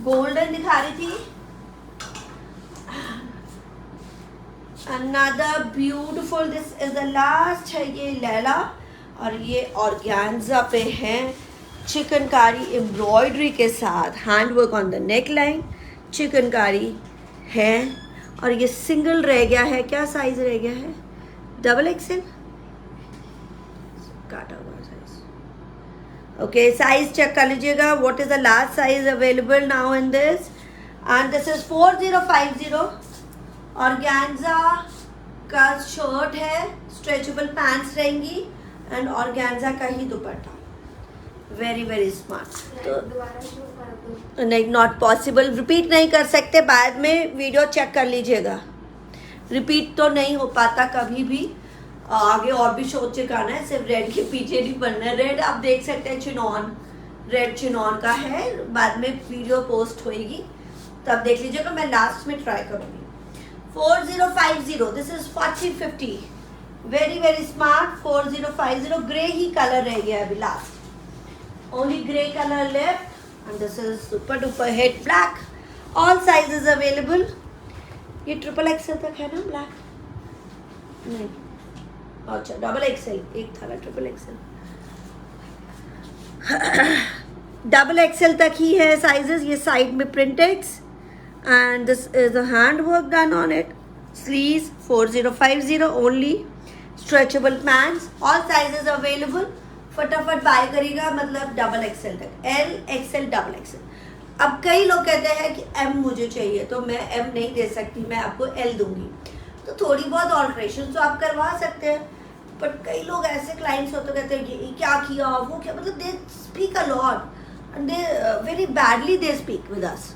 गोल्डन दिखा रही थी। Another beautiful, this is the last है, ये लैला, और ये ऑर्गेन्जा पे है चिकनकारी एम्ब्रॉयडरी के साथ, handwork on the neck line, chikankari है। और ये सिंगल रह गया है, क्या साइज रह गया है? डबल एक्सेल, काटा हुआ साइज। ओके, साइज चेक कर लीजिएगा। What is the last size available now in this, and this is 4050 organza का शर्ट है, स्ट्रेचेबल पैंट्स रहेंगी एंड ऑर्गेन्जा का ही दुपट्टा। Very very smart. तो नहीं, नॉट पॉसिबल, रिपीट नहीं कर सकते, बाद में वीडियो चेक कर लीजिएगा। रिपीट तो नहीं हो पाता कभी भी। आगे और भी शो चिकाना है, सिर्फ रेड के पीछे नहीं बनना है। रेड आप देख सकते हैं, चिनॉन, रेड चिनॉन का है, बाद में वीडियो पोस्ट होएगी तब देख लीजिएगा, मैं लास्ट में ट्राई करूँगी। 4050, this is 4050, very very smart. 4050 grey he colour रह गया अभी last, only gray color left, and this is super duper hit black. All sizes available. ये ट्रिपल एक्सेल तक है ना ब्लैक? नहीं, अच्छा डबल एक्सेल, एक था ना ट्रिपल एक्सेल। डबल एक्सेल तक ही है साइजेस। ये साइड में printeds and this is a hand work done on it. Sleeves 4050 only, stretchable pants, all sizes available. फटाफट बाय करेगा, मतलब डबल एक्सेल तक, एल एक्सेल डबल एक्सेल। अब कई लोग कहते हैं कि एम मुझे चाहिए, तो मैं एम नहीं दे सकती, मैं आपको एल दूंगी। तो थोड़ी बहुत ऑल्ट्रेशन तो आप करवा सकते हैं, बट कई लोग ऐसे क्लाइंट्स होते कहते हैं ये क्या किया, वो क्या, मतलब they speak a lot and they very badly they speak with us.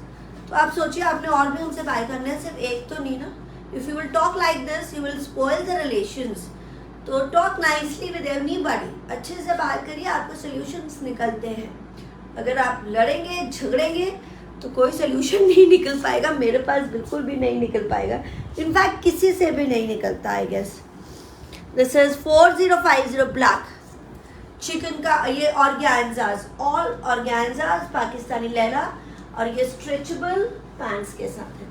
तो आप सोचिए, आपने और भी हमसे बाय करना है, सिर्फ एक तो नहीं ना। If you will talk like this you will spoil the relations. तो टॉक नाइसली विद एवरीबॉडी, अच्छे से बात करिए, आपको सोल्यूशंस निकलते हैं। अगर आप लड़ेंगे झगड़ेंगे तो कोई सोल्यूशन नहीं निकल पाएगा, मेरे पास बिल्कुल भी नहीं निकल पाएगा, इनफैक्ट किसी से भी नहीं निकलता I guess. This is 4050 black chikan का, ये organzas, all organzas Pakistani Laila, और ये स्ट्रेचेबल पैंट्स के साथ है।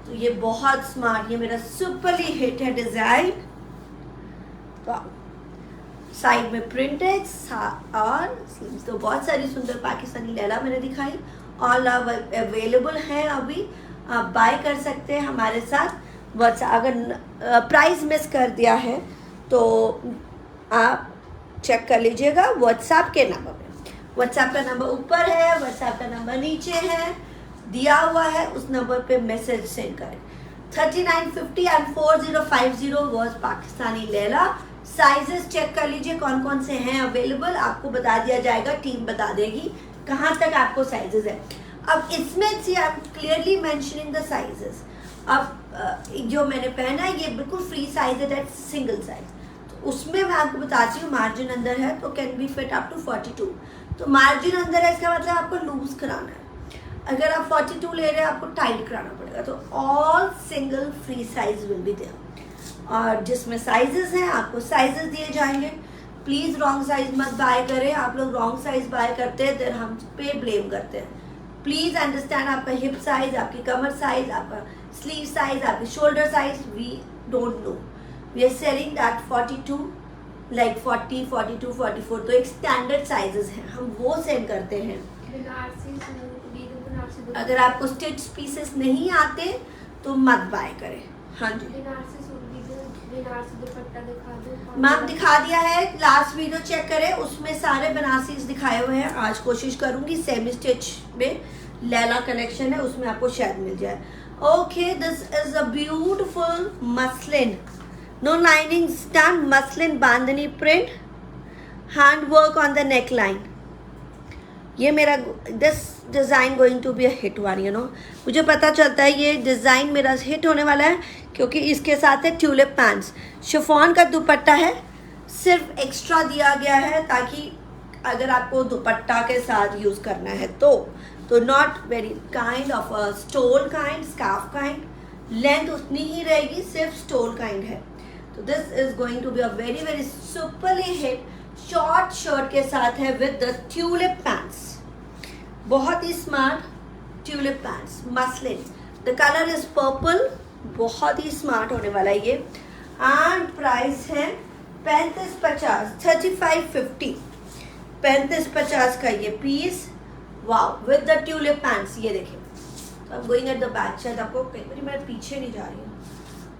तो ये बहुत स्मार्ट, ये मेरा सुपरली हिट है डिज़ाइन। साइड में प्रिंटेड और स्लीव्स, तो बहुत सारी सुंदर पाकिस्तानी लैला मैंने दिखाई, ऑल अवेलेबल हैं अभी, आप बाय कर सकते हैं हमारे साथ। व्हाट्सएप, अगर प्राइस मिस कर दिया है तो आप चेक कर लीजिएगा व्हाट्सएप के नंबर पे। व्हाट्सएप का नंबर ऊपर है, व्हाट्सएप का नंबर नीचे है दिया हुआ है, उस नंबर पे मैसेज सेंड करें। 3950 and 4050 was Pakistani Laila. Sizes check कर लीजिए कौन कौन से हैं अवेलेबल, आपको बता दिया जाएगा, टीम बता देगी कहाँ तक आपको साइजेस है। अब इसमें see I am clearly mentioning the sizes. अब जो मैंने पहना है ये बिल्कुल फ्री साइज है, दैट सिंगल साइज। तो उसमें मैं आपको बताती हूँ मार्जिन अंदर है, तो can be fit up to 42। तो मार्जिन अंदर है, इसका मतलब आपको लूज कराना है। अगर आप 42 ले रहे हैं आपको टाइट कराना पड़ेगा। तो all single free size will be there, और जिसमें साइजेस हैं आपको साइजेस दिए जाएंगे। प्लीज़ रॉन्ग साइज मत बाय करें, आप लोग रॉन्ग साइज बाय करते हैं देन हम पे ब्लेम करते हैं। प्लीज़ अंडरस्टैंड, आपका हिप साइज, आपकी कमर साइज, आपका स्लीव साइज, आपकी shoulder size, we don't know. We are selling that 42 like 40, 42, 44, तो एक स्टैंडर्ड साइजेस हैं, हम वो सेल करते हैं। अगर आपको स्टिच पीसेस नहीं आते तो मत बाय करें। हाँ जी मैम, दिखा दिया है, लास्ट वीडियो चेक करें, उसमें सारे बनारसीज दिखाए हुए हैं। आज कोशिश करूंगी सेमी स्टिच में लैला कलेक्शन है उसमें आपको शायद मिल जाए। Okay, this is a beautiful muslin, no linings done, muslin bandhani print, hand work on the neck line. ये मेरा this design going to be a hit one, you know, मुझे पता चलता है ये डिज़ाइन मेरा हिट होने वाला है क्योंकि इसके साथ है ट्यूलिप पैंट्स। शिफॉन का दुपट्टा है, सिर्फ एक्स्ट्रा दिया गया है ताकि अगर आपको दुपट्टा के साथ यूज़ करना है तो not very kind of a stole kind, scarf kind, length उतनी ही रहेगी, सिर्फ स्टोल काइंड है। तो this is going to be a very very superly hit short shirt के साथ है विद द ट्यूलिप पैंट्स, बहुत ही smart tulip pants muslin. The colour is purple, बहुत ही स्मार्ट होने वाला है ये। एंड प्राइस है 3550, 3550, 3550 का ये piece. Wow, with the tulip pants. ये देखिए, तो अब गोइंग एट द बैक, शायद आपको कई बार मैं पीछे नहीं जा रही हूँ,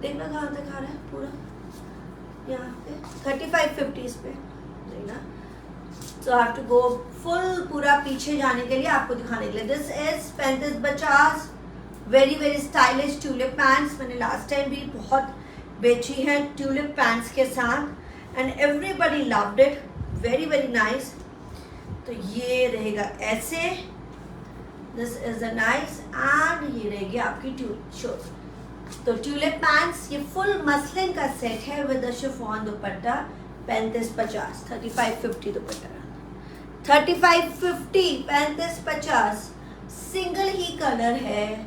देखना कहाँ दिखा रहा है पूरा यहाँ पे 3550 इस पे देखना। So I have to go full पूरा पीछे जाने के लिए आपको दिखाने के लिए। This is 3550, very very stylish tulip pants. मैंने लास्ट टाइम भी बहुत बेची हैं ट्यूलिप पैंट्स के साथ and everybody loved it, very very nice. तो ये रहेगा ऐसे, this is the nice, and ये रहेगी आपकी शोज। तो ट्यूलिप पैंट्स ये फुल मसलिन का सेट है with the chiffon dupatta, 35-50, 35-50 dupatta, 35-50, 35-50, single he colour है,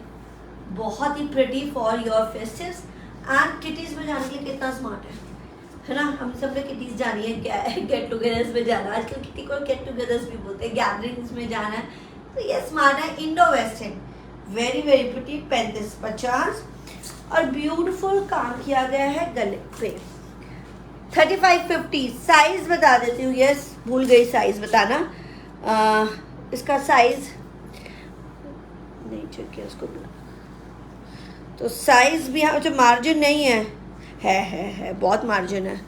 बहुत ही pretty for your festives and kitty's में जाने के लिए कितना स्मार्ट है ना। हम सब ने किटीज जानी है, क्या है, गेट टुगेदर्स में जाना, आजकल किटी को गेट टुगेदर्स भी बोलते हैं, गैदरिंग्स में जाना है, तो ये स्मार्ट है, Indo western, very very pretty, 35-50 और ब्यूटीफुल काम किया गया है गले पे। 35-50 साइज बता देती हूँ, यस भूल गई साइज बताना, इसका साइज नहीं चेक किया उसको, तो साइज भी यहाँ जो मार्जिन नहीं है बहुत मार्जिन है,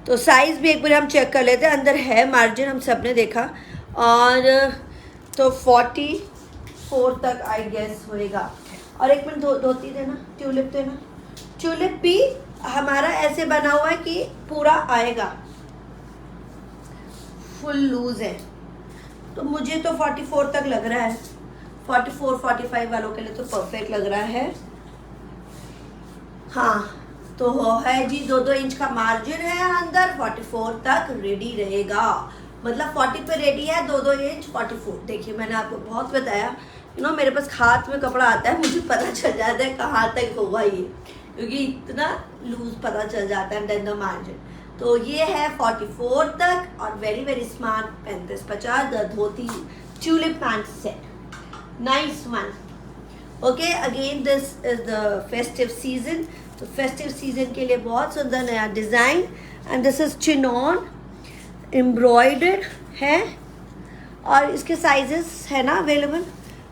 तो साइज भी एक बार हम चेक कर लेते हैं, अंदर है मार्जिन, हम सब ने देखा, और तो 44 तक आई गेस होएगा। और एक मिनट धोती देना, ट्यूलिप देना, ट्यूलिप भी हमारा ऐसे बना हुआ है कि पूरा आएगा, फुल लूज है, तो मुझे तो 44 तक लग रहा है, 44-45 वालों के लिए तो परफेक्ट लग रहा है। हाँ तो है जी, 2-2 इंच का मार्जिन है अंदर, 44 तक रेडी रहेगा, मतलब 40 पे रेडी है, 2-2 इंच 44। देखिए मैंने आपको बहुत बताया, मेरे पास हाथ में कपड़ा आता है, मुझे पता चल जाता है कहाँ तक होगा ये, क्योंकि इतना लूज पता चल जाता है, देन द मार्जिन। तो ये है 44 तक और very very smart 35-50 the dhoti tulip pant set, nice one. Okay, again this is the festive season, तो फेस्टिव सीजन के लिए बहुत सुंदर नया design, and this is chinon embroidered है, और इसके साइजेस है ना अवेलेबल,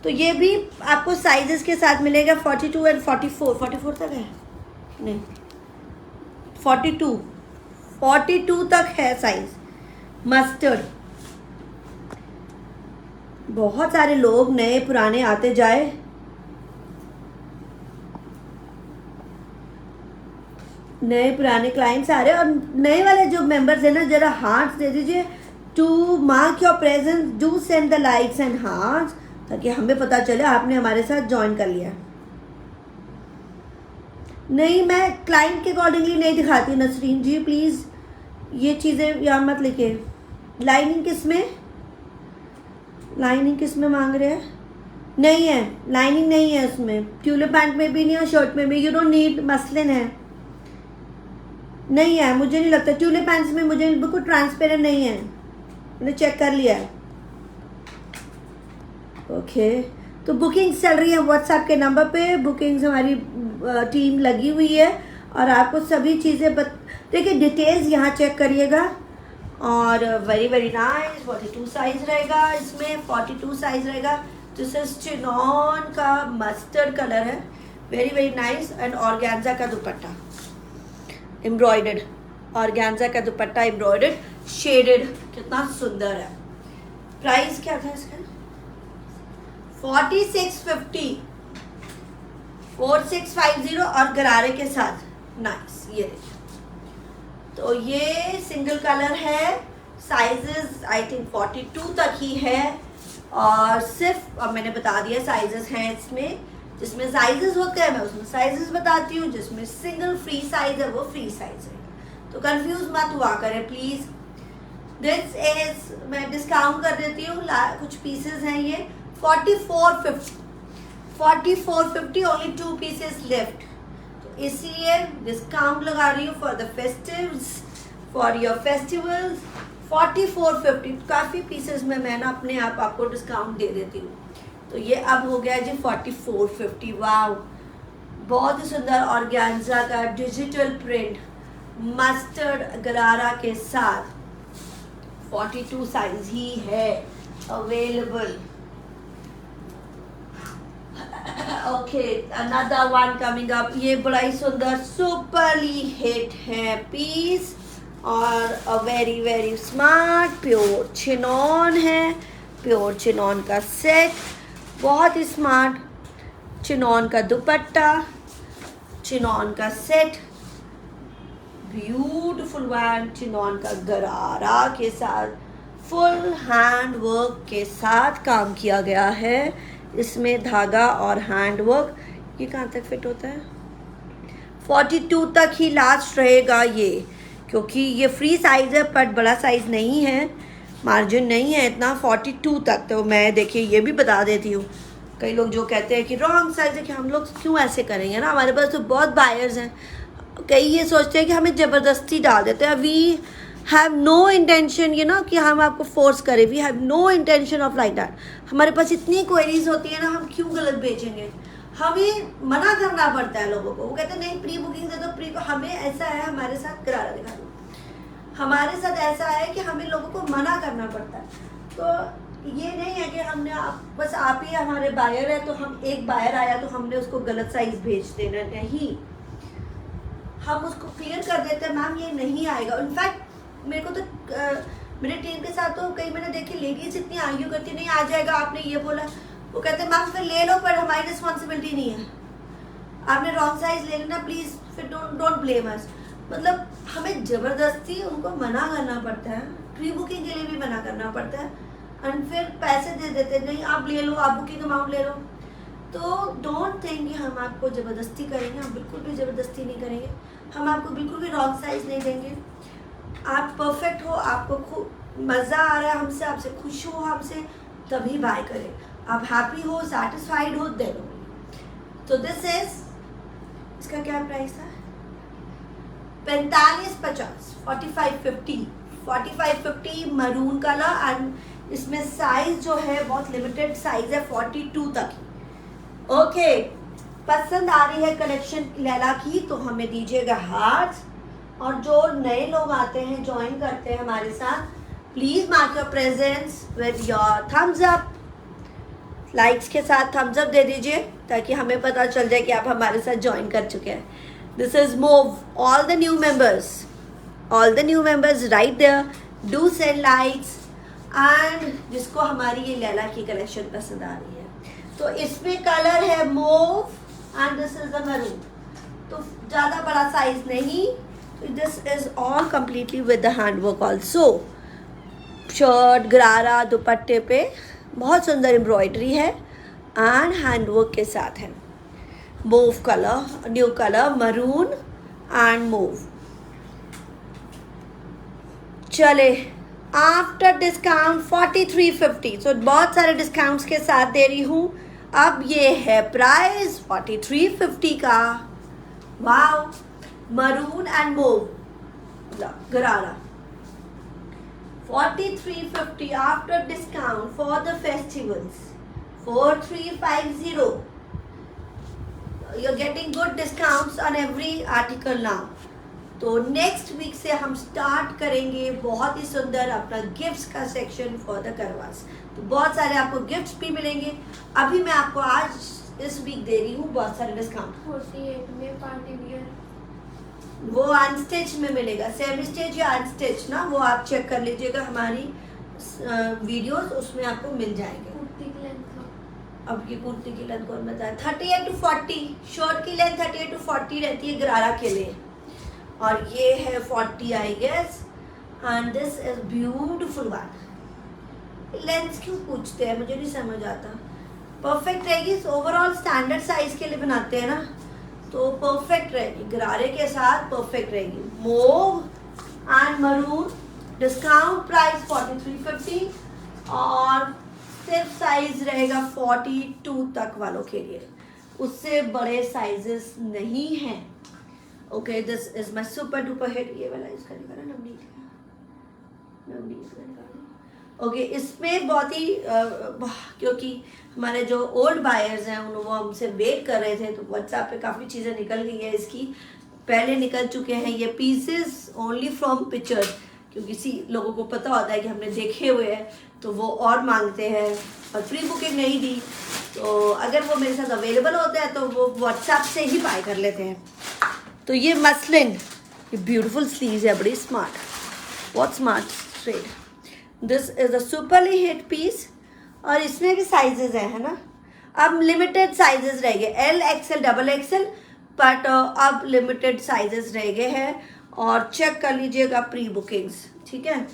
तो ये भी आपको साइजेस के साथ मिलेगा, 42 एंड 44 तक है, नहीं 42 तक है साइज, मस्टर्ड। बहुत सारे लोग नए पुराने आते जाए, नए पुराने क्लाइंट्स आ रहे हैं, और नए वाले जो मेंबर्स हैं ना, जरा हार्ट्स दे दीजिए, to mark your presence, do send the likes and hearts, ताकि हमें पता चले आपने हमारे साथ ज्वाइन कर लिया। नहीं, मैं क्लाइंट के अकॉर्डिंगली नहीं दिखाती नसरीन जी, प्लीज़ ये चीज़ें यहाँ मत लिखे। लाइनिंग किस में मांग रहे हैं? नहीं है, लाइनिंग नहीं है उसमें, ट्यूलिप पैंट में भी नहीं है, शर्ट में भी, यू डोंट नीड, मसलिन है, नहीं है, मुझे नहीं लगता ट्यूलिप पैंट्स में, मुझे बिल्कुल ट्रांसपेरेंट नहीं है, मैंने चेक कर लिया है। ओके, तो बुकिंग्स चल रही है व्हाट्सएप के नंबर पे, बुकिंग्स हमारी टीम लगी हुई है, और आपको सभी चीज़ें देखिए, डिटेल्स यहाँ चेक करिएगा, और वेरी वेरी नाइस, 42 साइज रहेगा इसमें, 42 साइज रहेगा। दिस इज चिनॉन का मस्टर्ड कलर है, very very nice, and organza का दुपट्टा एम्ब्रॉयडर्ड, ऑर्गेन्जा का दुपट्टा एम्ब्रॉयडर्ड शेडेड, कितना सुंदर है। प्राइस क्या था इसका? 4650, 4650 और गरारे के साथ, नाइस। ये देखिए, तो ये सिंगल कलर है, साइजेस आई थिंक 42 तक ही है, और सिर्फ अब मैंने बता दिया साइजेस हैं इसमें, जिसमें साइजेस होते हैं मैं उसमें साइजेस बताती हूँ, जिसमें सिंगल फ्री साइज है वो फ्री साइज है, तो कंफ्यूज मत हुआ करें प्लीज़। दिस इज, मैं डिस्काउंट कर देती हूँ, कुछ पीसेस हैं ये, 4450, ओनली 2 पीसेस लेफ्ट, तो इसलिए डिस्काउंट लगा रही हूँ for the festives, for your festivals. 4450, काफ़ी पीसेस में मैं ना अपने आप आपको डिस्काउंट दे देती हूँ, तो ये अब हो गया जी 4450। वाव, बहुत ही सुंदर ऑर्गेन्जा का डिजिटल प्रिंट मस्टर्ड गरारा के साथ, 42 साइज ही है available. Okay, another one coming up, ये बड़ा ही सुंदर सुपरली हिट है पीस, और अ very very smart pure chinon है, प्योर चिनॉन का सेट, बहुत ही स्मार्ट चिनॉन का दुपट्टा, चिनॉन का सेट, ब्यूटीफुल वन चिनॉन का गरारा के साथ फुल हैंड वर्क के साथ काम किया गया है। इसमें धागा और हैंड वर्क, ये कहाँ तक फिट होता है? 42 तक ही लास्ट रहेगा ये, क्योंकि ये फ्री साइज़ है बट बड़ा साइज़ नहीं है, मार्जिन नहीं है इतना, 42 तक। तो मैं देखिए ये भी बता देती हूँ, कई लोग जो कहते हैं कि रॉन्ग साइज़ है, कि हम लोग क्यों ऐसे करेंगे ना, हमारे पास तो बहुत बायर्स हैं। कई ये सोचते हैं कि हमें ज़बरदस्ती डाल देते हैं। वी हैव नो इंटेंशन कि हम आपको फोर्स करें। We have no intention of like that. हमारे पास इतनी क्वेरीज होती है ना, हम क्यों गलत बेचेंगे, हमें मना करना पड़ता है लोगों को। वो कहते हैं नहीं प्री बुकिंग दे दो, प्री को। हमें ऐसा है, हमारे साथ गरारा दिखा दो, हमारे साथ ऐसा है कि हमें लोगों को मना करना पड़ता है। तो ये नहीं है कि हमने बस आप ही हमारे बायर है, तो हम एक बायर आया तो हमने उसको गलत साइज भेज देना, नहीं, हम उसको क्लियर कर देते हैं मैम ये नहीं आएगा। इनफैक्ट मेरे को तो मेरे टीम के साथ तो कई मैंने देखी लेडीज इतनी आर्ग्यू करती, नहीं आ जाएगा, आपने ये बोला। वो कहते हैं मैम फिर ले लो, पर हमारी रिस्पॉन्सिबिलिटी नहीं है, आपने रॉन्ग साइज ले लेना प्लीज़, फिर डोंट ब्लेम अस। मतलब हमें ज़बरदस्ती उनको मना करना पड़ता है, प्री बुकिंग के लिए भी मना करना पड़ता है, एंड फिर पैसे दे देते हैं, नहीं आप ले लो, आप बुकिंग अमाउंट ले लो। तो डोंट थिंक कि हम आपको ज़बरदस्ती करेंगे, हम बिल्कुल भी ज़बरदस्ती नहीं करेंगे, हम आपको बिल्कुल भी रॉन्ग साइज़ नहीं देंगे। आप परफेक्ट हो, आपको खूब मज़ा आ रहा है हमसे, आपसे खुश हो हमसे, तभी बाय करें। आप हैप्पी हो, सेटिस्फाइड हो, दे लो। तो दिस इज, इसका क्या प्राइस था? 4550, 4550 मरून कलर। एंड इसमें साइज जो है बहुत लिमिटेड साइज है, 42 तक। ओके, पसंद आ रही है कलेक्शन लैला की तो हमें दीजिएगा हाथ, और जो नए लोग आते हैं, ज्वाइन करते हैं हमारे साथ, please mark your presence with your thumbs up, likes के साथ थम्स अप दे दीजिए, ताकि हमें पता चल जाए कि आप हमारे साथ ज्वाइन कर चुके हैं। This is mauve, all the new members right there, do send likes. And जिसको हमारी ये लैला की कलेक्शन पसंद आ रही है, तो इसमें कलर है move and this is the maroon, तो ज़्यादा बड़ा साइज नहीं। This is all completely with the handwork also. Shirt गरारा दुपट्टे पे बहुत सुंदर एम्ब्रॉयडरी है एंड हैंडवर्क के साथ है। Move colour, new colour maroon and move. चले, आफ्टर डिस्काउंट 4350, सो बहुत सारे डिस्काउंट्स के साथ दे रही हूँ। अब ये है प्राइस 4350 का। वाव, मरून एंड मूव गरारा 4350 after discount for the festivals, 4350. You're getting good discounts on every article now. तो नेक्स्ट वीक से हम स्टार्ट करेंगे बहुत ही सुंदर अपना गिफ्ट्स का सेक्शन फॉर द करवास। तो बहुत सारे आपको गिफ्ट्स भी मिलेंगे। अभी मैं आपको आज इस वीक दे रही हूँ बहुत सारे डिस्काउंट। 48 में पार्टी वियर, वो अनस्टिच में मिलेगा, सेमी स्टिच या अनस्टिच ना, वो आप चेक कर लीजिएगा हमारी वीडियोस, उसमें आपको मिल जाएंगे। कुर्ती की लेंथ, अब की कुर्ती की लेंथ कौन बताया? 38 to 40, शर्ट की लेंथ 38 to 40 रहती है गरारा के लिए, और ये है 40 I guess. And this is beautiful one. Length क्यों पूछते हैं, मुझे नहीं समझ आता। परफेक्ट रहेगी, ओवरऑल स्टैंडर्ड साइज के लिए बनाते हैं ना, तो परफेक्ट रहेगी, गरारे के साथ परफेक्ट रहेगी। Move and maroon, discount price 4350, और सिर्फ साइज रहेगा 42 तक वालों के लिए, उससे बड़े साइजेस नहीं हैं। Okay, this is my super duper hit. ये वाला इसका निकाला, नवनीत इसका निकाला। ओके, इसमें बहुत ही क्योंकि हमारे जो ओल्ड बायर्स हैं वो हमसे वेट कर रहे थे, तो व्हाट्सएप पे काफ़ी चीज़ें निकल गई है, इसकी पहले निकल चुके हैं ये पीसेस ओनली फ्रॉम पिक्चर, क्योंकि किसी लोगों को पता होता है कि हमने देखे हुए हैं तो वो और मांगते हैं, और प्री बुकिंग नहीं दी, तो अगर वो मेरे साथ अवेलेबल होते हैं तो वो व्हाट्सएप से ही बाय कर लेते हैं। तो ये मसलिन, ये ब्यूटीफुल स्लीव्स है, बड़ी स्मार्ट, बहुत smart shade. This is a superly hit piece, और इसमें भी साइजेस है ना। अब लिमिटेड साइजेस रह गए, L XL double XL, but अब लिमिटेड साइजेस रह गए हैं, और चेक कर लीजिएगा प्री बुकिंग्स, ठीक है।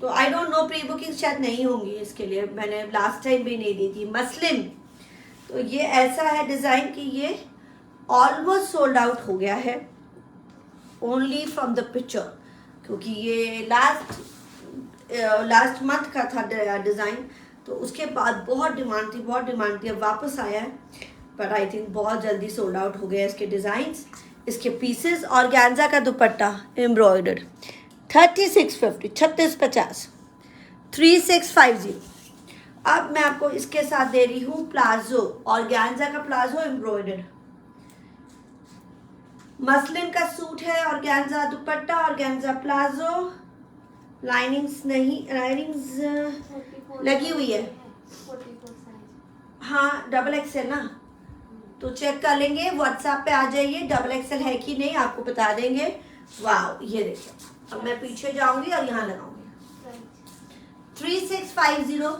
तो आई डोंट नो प्री बुकिंग शायद नहीं होंगी इसके लिए, मैंने लास्ट टाइम भी नहीं दी थी। मसलिन, तो ये ऐसा है डिज़ाइन कि ये ऑलमोस्ट सोल्ड आउट हो गया है ओनली फ्रॉम द पिक्चर, क्योंकि ये लास्ट मंथ का था डिज़ाइन, तो उसके बाद बहुत डिमांड थी, अब वापस आया है, बट आई थिंक बहुत जल्दी सोल्ड आउट हो गया इसके डिज़ाइंस, इसके पीसेस। ऑर्गेन्जा का दुपट्टा एम्ब्रॉयडर्ड 3650, 3650, 3650। अब मैं आपको इसके साथ दे रही हूँ प्लाजो, ऑर्गेन्जा का प्लाजो एम्ब्रॉयडर्ड। मसलिन का सूट है, ऑर्गेन्जा दुपट्टा, ऑर्गेन्जा प्लाजो, लाइनिंग्स नहीं, लाइनिंग्स लगी हुई है। 44 साइज। हाँ, डबल एक्सएल ना, तो चेक कर लेंगे, व्हाट्सएप पे आ जाइए, डबल एक्सएल है कि नहीं आपको बता देंगे। वाह, ये देखिए, अब मैं पीछे जाऊंगी और यहाँ लगाऊंगी। 3650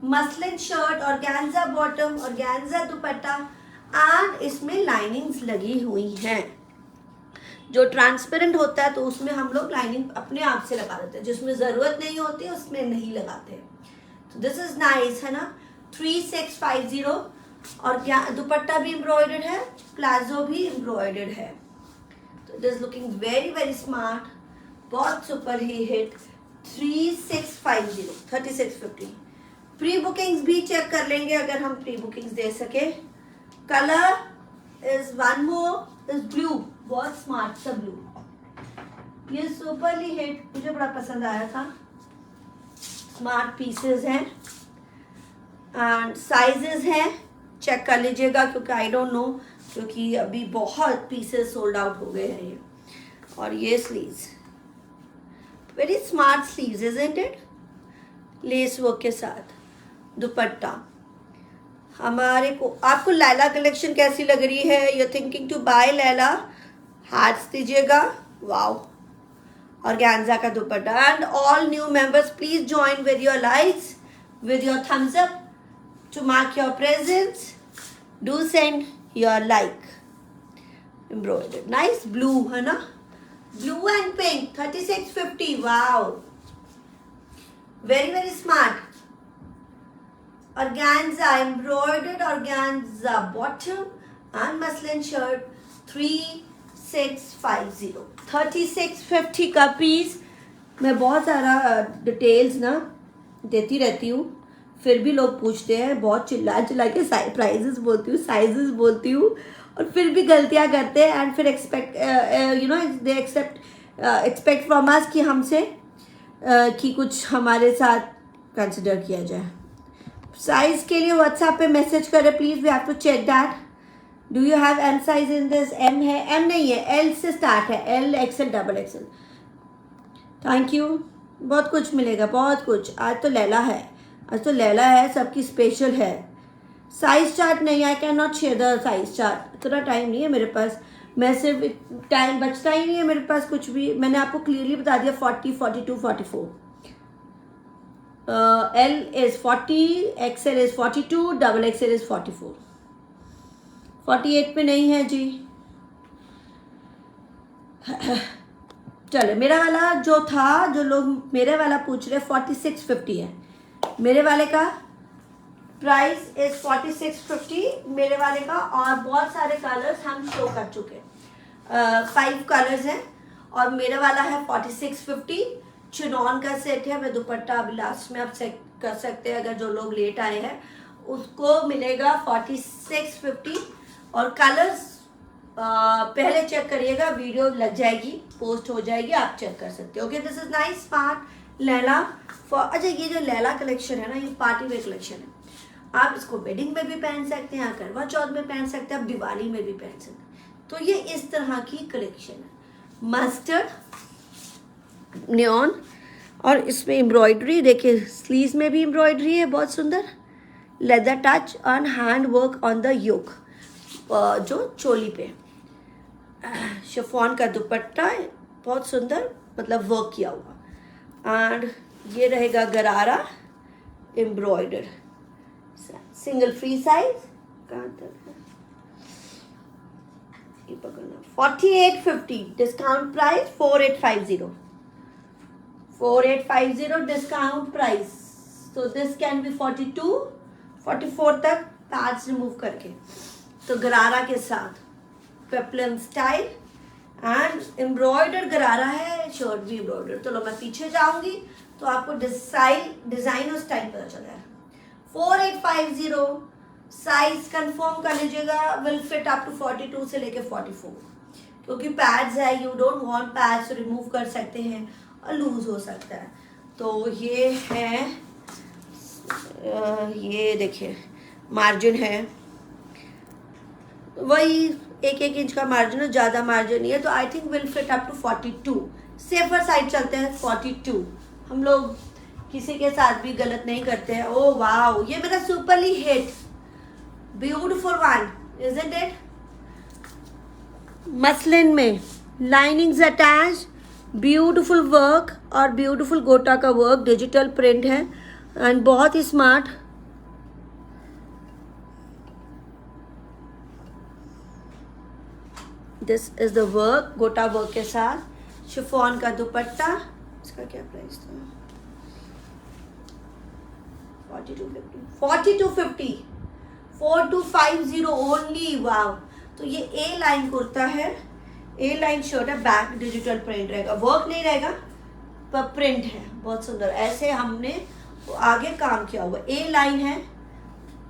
muslin shirt, organza bottom, organza dupatta, and इसमें लाइनिंग्स लगी हुई हैं। जो ट्रांसपेरेंट होता है तो उसमें हम लोग लाइनिंग अपने आप से लगा देते हैं, जिसमें ज़रूरत नहीं होती उसमें नहीं लगाते। तो दिस इज नाइस, है ना। 3650, और दुपट्टा भी एम्ब्रॉयडर्ड है, प्लाजो भी एम्ब्रॉयडर्ड है। तो it is looking very very smart, बहुत सुपर ही हिट। 3650, 3650। प्री बुकिंग्स भी चेक कर लेंगे अगर हम प्री बुकिंग्स दे सके। Colour is one more, is blue, बहुत स्मार्ट सा ब्लू, ये सुपरली हिट, मुझे बड़ा पसंद आया था। स्मार्ट पीसेस हैं एंड साइजेस हैं, चेक कर लीजिएगा, क्योंकि आई डोंट नो, क्योंकि अभी बहुत पीसेस सोल्ड आउट हो गए हैं ये। और ये sleeves, very smart sleeves, isn't it, lace work के साथ दुपट्टा। हमारे को, आपको लैला कलेक्शन कैसी लग रही है? You thinking to buy Laila? Hearts दीजिएगा। वाओ, ऑर्गेन्जा का dupatta, and all new members please join with your likes, with your thumbs up to mark your presence. Do send your like. Embroidered, nice blue, है ना, blue and pink, 3650. Wow, very very smart. Organza, embroidered organza bottom and muslin shirt, 3650, 3650 का piece. मैं बहुत सारा details ना देती रहती हूँ, फिर भी लोग पूछते हैं, बहुत चिल्ला चिल्ला के प्राइजेस बोलती हूँ, साइजेस बोलती हूँ, और फिर भी गलतियाँ करते हैं, एंड फिर दे एक्सपेक्ट फ्रॉम अस कि हमसे कि कुछ हमारे साथ कंसिडर किया जाए। साइज के लिए व्हाट्सएप पे मैसेज करें please, we have to check that. Do you have M size in this? M है? एम नहीं है, एल से स्टार्ट है, L, XL, double XL. Thank you, बहुत कुछ मिलेगा, बहुत कुछ। आज तो लैला है, आज तो लैला है, सबकी स्पेशल है। साइज चार्ट नहीं, I can not share the size chart, इतना टाइम नहीं है मेरे पास, मैं सिर्फ टाइम बचता ही नहीं है मेरे पास कुछ भी। मैंने आपको क्लियरली बता दिया 40, 42, 44। L is 40, XL is 42, double XL is 44। 48 पे नहीं है जी। चलो, मेरा वाला जो था, जो लोग मेरे वाला पूछ रहे, 4650 है मेरे वाले का प्राइस, इज 4650 मेरे वाले का। और बहुत सारे कलर्स हम शो कर चुके, 5 कलर्स हैं, और मेरा वाला है 4650। चिनॉन का सेट है, मैं दुपट्टा अभी लास्ट में आप चेक कर सकते हैं, अगर जो लोग लेट आए हैं उसको मिलेगा 4650। और कलर्स पहले चेक करिएगा, वीडियो लग जाएगी, पोस्ट हो जाएगी, आप चेक कर सकते हो। Okay, this is nice smart Laila for. अच्छा, ये जो लैला कलेक्शन है ना, ये पार्टी वेयर कलेक्शन है, आप इसको वेडिंग में भी पहन सकते हैं, करवा चौथ में पहन सकते हैं, आप दिवाली में भी पहन सकते हैं। तो ये इस तरह की कलेक्शन है, मस्टर्ड नियॉन, और इसमें एम्ब्रॉयडरी देखिए, स्लीव्स में भी एम्ब्रॉयडरी है, बहुत सुंदर leather touch on hand work on the yoke, जो चोली पे। शिफॉन का दुपट्टा बहुत सुंदर, मतलब वर्क किया हुआ, एंड ये रहेगा गरारा एम्ब्रॉयडर्ड, सिंगल फ्री साइज। कहाँ तक है? ये पकड़ना 4850 डिस्काउंट प्राइस 4850 4850 डिस्काउंट प्राइस. तो दिस कैन बी 42 44 तक पैच रिमूव करके. तो गरारा के साथ पेप्लम स्टाइल एंड एम्ब्रॉयडर्ड गरारा है, शर्ट भी एम्ब्रॉयडर्ड. चलो मैं पीछे जाऊंगी तो आपको डिजाइन और स्टाइल पता चल रहा है. 4850 साइज कंफर्म कर लीजिएगा. विल फिट अप टू 42 से लेके 44 क्योंकि पैड्स है. यू डोंट वांट पैड्स तो रिमूव कर सकते हैं और लूज हो सकता है. तो ये है, ये देखिए मार्जिन है वही 1-1 इंच का मार्जिन है, ज़्यादा मार्जिन नहीं है. तो I think will fit up to 42. Safer side चलते हैं 42. हम लोग किसी के साथ भी गलत नहीं करते हैं. ओ वाओ, ये मेरा superly hit beautiful one, isn't it? Muslin में लाइनिंग्स अटैच, ब्यूटीफुल वर्क और ब्यूटीफुल गोटा का वर्क, डिजिटल प्रिंट है एंड बहुत ही smart. This is the work, gota work के साथ. शिफॉन का दुपट्टा, इसका क्या प्राइस था? 4250 4250 ओनली. वाव. तो ये ए लाइन कुर्ता है, ए लाइन शर्ट है, बैक डिजिटल प्रिंट रहेगा, वर्क नहीं रहेगा पर प्रिंट है बहुत सुंदर. ऐसे हमने आगे काम किया हुआ. ए लाइन है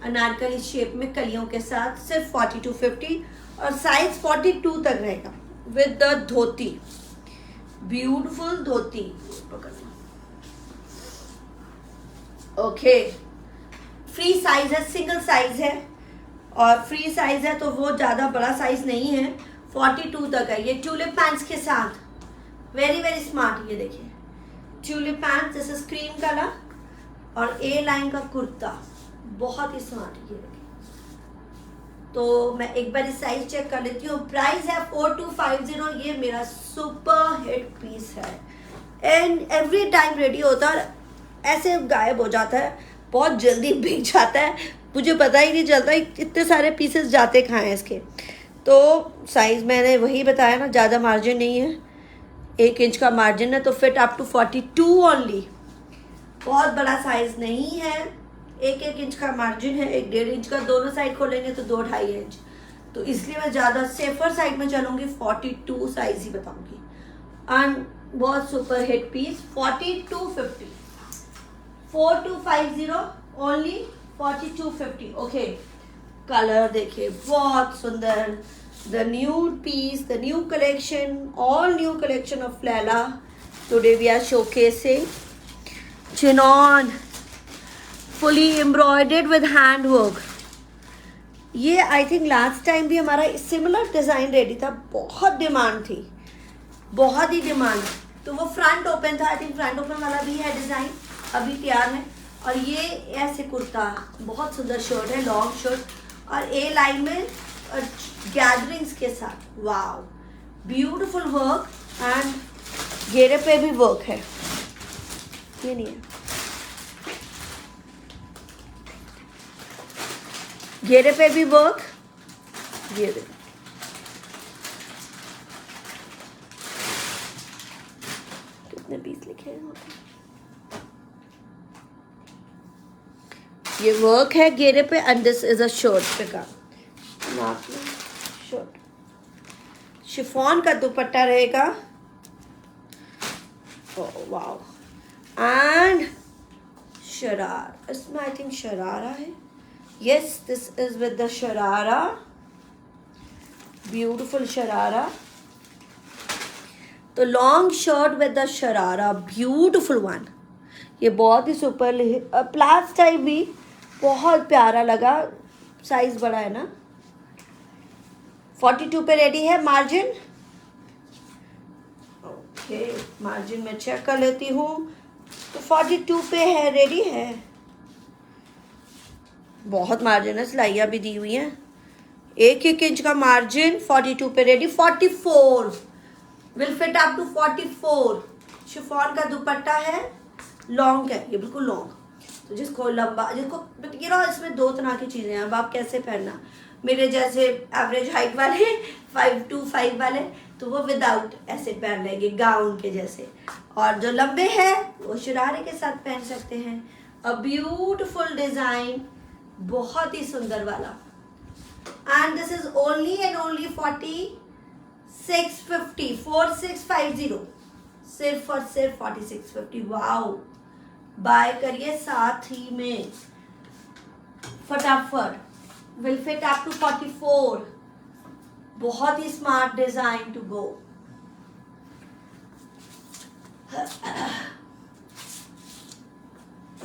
अनारकली शेप में कलियों के साथ, सिर्फ 4250 और साइज 42 तक रहेगा with the dhoti. Beautiful dhoti. Okay, free size है, सिंगल साइज है और फ्री साइज है तो वो ज़्यादा बड़ा साइज नहीं है. 42 तक है. ये ट्यूलिप पैंट्स के साथ, वेरी वेरी स्मार्ट. ये देखिए tulip pants, this is cream colour और ए लाइन का कुर्ता, बहुत ही स्मार्ट. ये देखिए. तो मैं एक बार इस साइज चेक कर लेती हूँ. प्राइस है 4250. ये मेरा सुपर हिट पीस है एंड एवरी टाइम रेडी होता है, ऐसे गायब हो जाता है, बहुत जल्दी बिक जाता है, मुझे पता ही नहीं चलता इतने सारे पीसेस जाते कहाँ हैं इसके. तो साइज मैंने वही बताया ना, ज़्यादा मार्जिन नहीं है, 1 इंच का मार्जिन है. तो फिट अप टू 42 ओनली. बहुत बड़ा साइज नहीं है, 1-1 इंच का मार्जिन है, 1-1.5 इंच का. दोनों साइड खोलेंगे तो 2-2.5 इंच. तो इसलिए मैं ज़्यादा सेफर साइड में चलूँगी, 42 साइज ही बताऊँगी. एंड बहुत super hit piece 4250 4250 only 4250. Okay, colour देखिए बहुत सुंदर. The new piece, the new collection, all new collection of Laila. Today we are showcasing chinon fully embroidered with hand work. ये आई थिंक लास्ट टाइम भी हमारा similar design ready था, बहुत demand थी, बहुत ही डिमांड. तो वो फ्रंट ओपन था, आई थिंक फ्रंट ओपन वाला भी है डिज़ाइन, अभी तैयार है. और ये ऐसे कुर्ता, बहुत सुंदर शर्ट है, लॉन्ग शर्ट और ए लाइन में गैदरिंग्स के साथ. वाव, ब्यूटीफुल वर्क एंड घेरे पे भी वर्क है. ये नहीं है, घेरे पे भी वर्क. ये देखो, कितने पीस लिखे हैं. ये वर्क है घेरे पे and this is a shirt पे का शर्ट. शिफॉन का दुपट्टा रहेगा. वाओ. एंड शरारा, इसमें आई थिंक शरारा है. Yes, this is with the sharara, beautiful sharara. तो long shirt with the sharara, beautiful one. ये बहुत ही सुपर. प्लास टाइप भी बहुत प्यारा लगा. साइज बड़ा है ना. 42 पे रेडी है. मार्जिन, ओके, मार्जिन में चेक कर लेती हूँ. तो 42 पे है, रेडी है. बहुत मार्जिन है, सिलाइयाँ भी दी हुई हैं. 1-1 इंच का मार्जिन, 42 पे ready. 44 will fit up to 44. Chiffon का दुपट्टा है, लॉन्ग है, ये बिल्कुल लॉन्ग. तो जिसको लंबा, जिसको इसमें दो तरह की चीज़ें हैं, अब आप कैसे पहनना। मेरे जैसे एवरेज हाइट वाले 5'2" वाले तो वो विदाउट ऐसे पहन लेंगे गाउन के जैसे, और जो लंबे हैं वो शरारे के साथ पहन सकते हैं। अ ब्यूटिफुल डिज़ाइन, बहुत ही सुंदर वाला। And this is only and only 4650 सिर्फ और सिर्फ 4650। वाओ, बाय करिए साथ ही में फटाफट। Will fit up to 44। बहुत ही smart design to go.